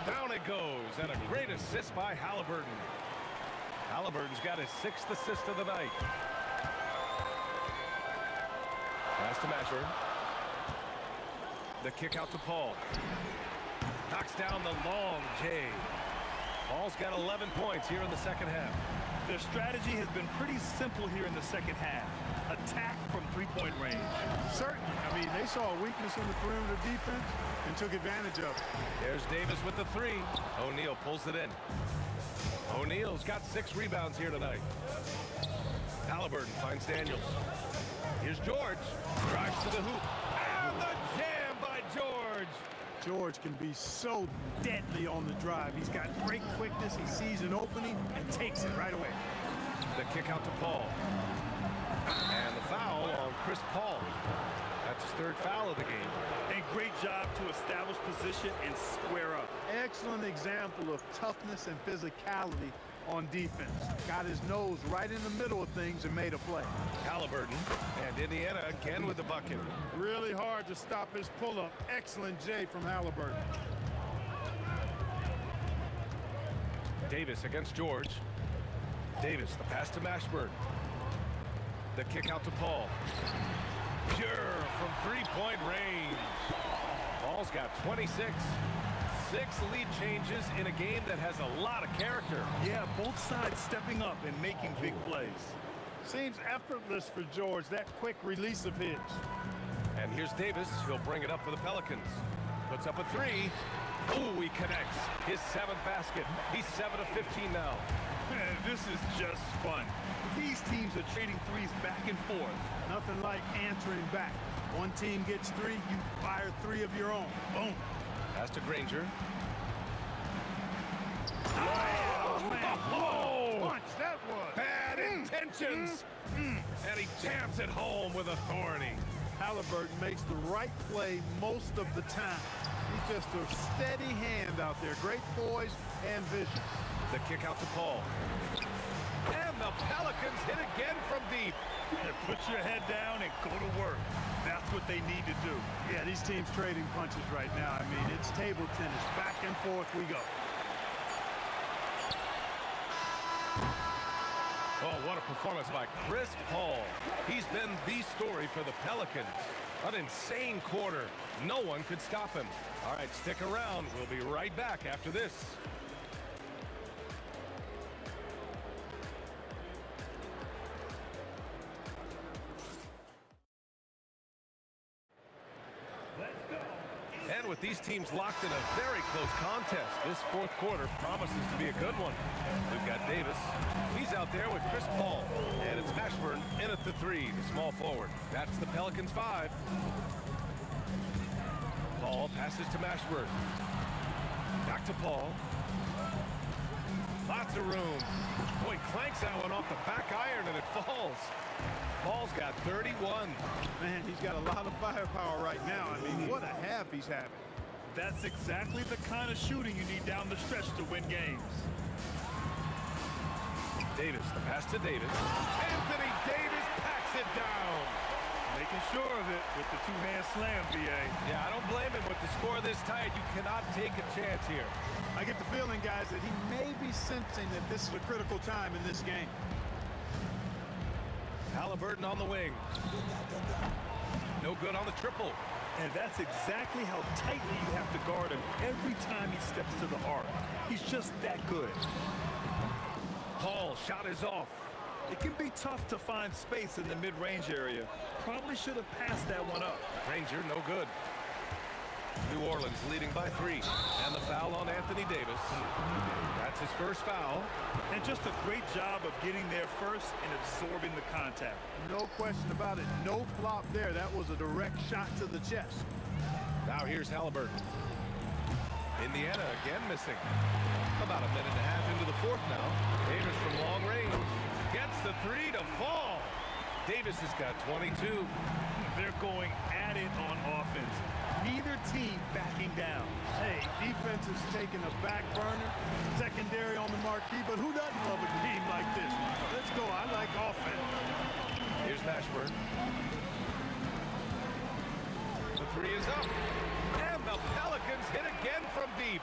Down it goes. And a great assist by Halliburton. Halliburton's got his 6th assist of the night. Pass to Mashburn. The kick out to Paul. Knocks down the long J. Paul's got 11 points here in the second half. Their strategy has been pretty simple here in the second half. Attack from 3-point range. Certainly. I mean, they saw a weakness in the perimeter defense and took advantage of it. There's Davis with the 3. O'Neal pulls it in. O'Neal's got 6 rebounds here tonight. Halliburton finds Daniels. Here's George. Drives to the hoop. And the jam by George. George can be so deadly on the drive. He's got great quickness. He sees an opening and takes it right away. The kick out to Paul. And the foul on Chris Paul. That's his 3rd foul of the game. A great job to establish position and square up. Excellent example of toughness and physicality on defense. Got his nose right in the middle of things and made a play. Halliburton and Indiana again with the bucket. Really hard to stop his pull-up. Excellent J from Halliburton. Davis against George. Davis, the pass to Mashburn. The kick out to Paul. Pure from 3-point range. Paul's got 26. 6 lead changes in a game that has a lot of character. Yeah, both sides stepping up and making big plays. Seems effortless for George, that quick release of his. And here's Davis. He'll bring it up for the Pelicans. Puts up a 3. Ooh, he connects. His 7th basket. He's 7 of 15 now. This is just fun. These teams are trading threes back and forth. Nothing like answering back. One team gets 3, you fire 3 of your own. Boom. Pass to Granger. Oh, man. Oh, Punch, that was. bad intentions. And he jams it home with authority. Halliburton makes the right play most of the time. He's just a steady hand out there. Great poise and vision. The kick out to Paul. And the Pelicans hit again from deep. Put your head down and go to work. That's what they need to do. Yeah, these teams trading punches right now. I mean, it's table tennis. Back and forth we go. Oh, what a performance by Chris Paul. He's been the story for the Pelicans. An insane quarter. No one could stop him. All right, stick around. We'll be right back after this. with these teams locked in a very close contest, this fourth quarter promises to be a good one. We've got Davis. He's out there with Chris Paul. And it's Mashburn in at the 3, the small forward. That's the Pelicans 5. Paul passes to Mashburn. Back to Paul. Lots of room. Boy, clanks that one off the back iron and it falls. Paul's got 31. Man, he's got a lot of firepower right now. I mean, what a half he's having. That's exactly the kind of shooting you need down the stretch to win games. Davis, the pass to Davis. Anthony Davis packs it down. Making sure of it with the two-hand slam, B.A. Yeah, I don't blame him. With the score this tight, you cannot take a chance here. I get the feeling, guys, that he may be sensing that this is a critical time in this game. Halliburton on the wing. No good on the triple. And that's exactly how tightly you have to guard him every time he steps to the arc. He's just that good. Paul, shot is off. It can be tough to find space in the mid-range area. Probably should have passed that one up. Ranger, no good. New Orleans leading by 3. And the foul on Anthony Davis. That's his first foul. And just a great job of getting there first and absorbing the contact. No question about it. No flop there. That was a direct shot to the chest. Now here's Halliburton. Indiana again missing. About a minute and a half into the fourth now. Davis from long range gets the 3 to fall. Davis has got 22. They're going at it on offense. Neither team backing down. Hey, defense is taking a back burner, secondary on the marquee, but who doesn't love a game like this? Let's go. I like offense. Here's Mashburn. The 3 is up. And the Pelicans hit again from deep.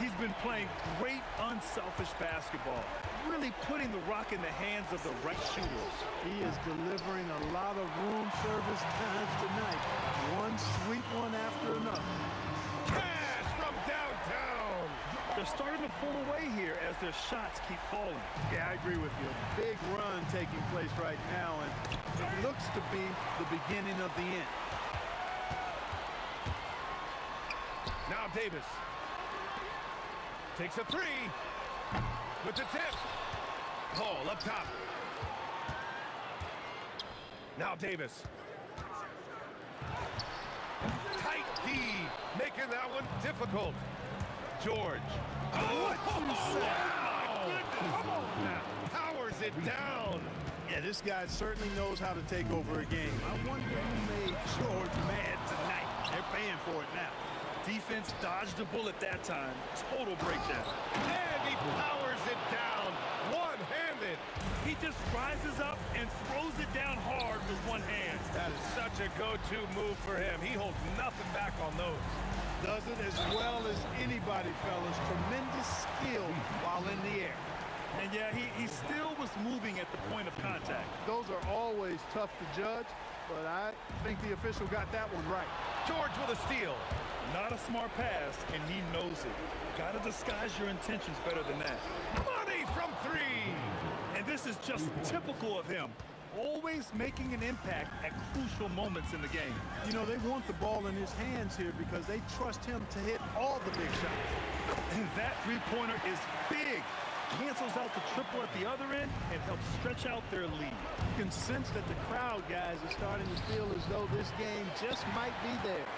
He's been playing great, unselfish basketball. Really putting the rock in the hands of the right shooters. He is delivering a lot of room service times tonight. One sweet one after another. Cash from downtown. They're starting to pull away here as their shots keep falling. Yeah, I agree with you. A big run taking place right now, and it looks to be the beginning of the end. Now Davis takes a 3 with the tip. Paul up top. Now Davis. Tight D, making that one difficult. George. What you say? Wow. Come on now. Powers it down. Yeah, this guy certainly knows how to take over a game. I wonder who made George mad tonight. They're paying for it now. Defense dodged a bullet that time. Total breakdown. And he powers it down. One-handed. He just rises up and throws it down hard with one hand. That is such a go-to move for him. He holds nothing back on those. Does it as well as anybody, fellas. Tremendous skill while in the air. And yeah, he still was moving at the point of contact. Those are always tough to judge, but I think the official got that one right. George with a steal. Not a smart pass, and he knows it. Gotta disguise your intentions better than that. Money from 3. And this is just typical of him. Always making an impact at crucial moments in the game. You know, they want the ball in his hands here because they trust him to hit all the big shots. And that three-pointer is big. Cancels out the triple at the other end and helps stretch out their lead. You can sense that the crowd, guys, are starting to feel as though this game just might be theirs.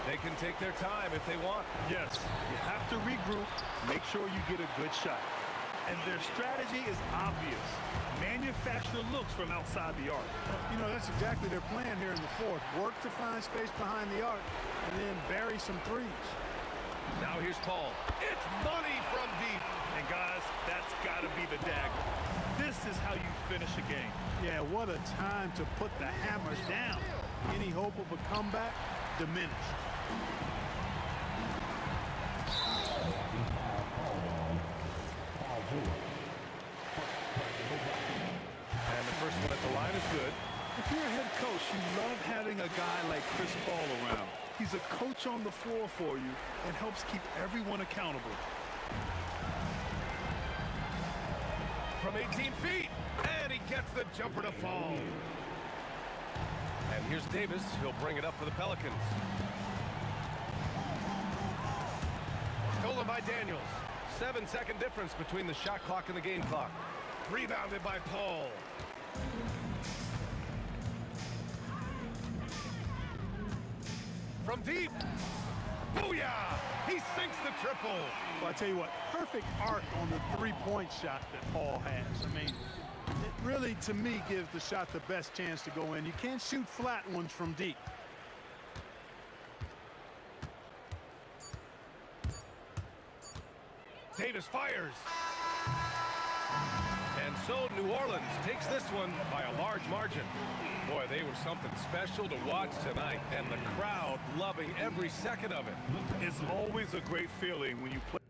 They can take their time if they want. Yes, you have to regroup, make sure you get a good shot. And their strategy is obvious. Manufacture looks from outside the arc. You know, that's exactly their plan here in the fourth. Work to find space behind the arc and then bury some threes. Now here's Paul. It's money from deep. And guys, that's got to be the dagger. This is how you finish a game. Yeah, what a time to put the hammers down. Any hope of a comeback diminished. And the first one at the line is good. If you're a head coach, you love having a guy like Chris Paul around. He's a coach on the floor for you and helps keep everyone accountable. From 18 feet, and he gets the jumper to fall. And here's Davis. He'll bring it up for the Pelicans. Stolen by Daniels. 7-second difference between the shot clock and the game clock. Rebounded by Paul. From deep. Booyah! He sinks the triple. Well, I tell you what, perfect arc on the three-point shot that Paul has. I mean, it really, to me, gives the shot the best chance to go in. You can't shoot flat ones from deep. Davis fires. And so New Orleans takes this one by a large margin. Boy, they were something special to watch tonight, and the crowd loving every second of it. It's always a great feeling when you play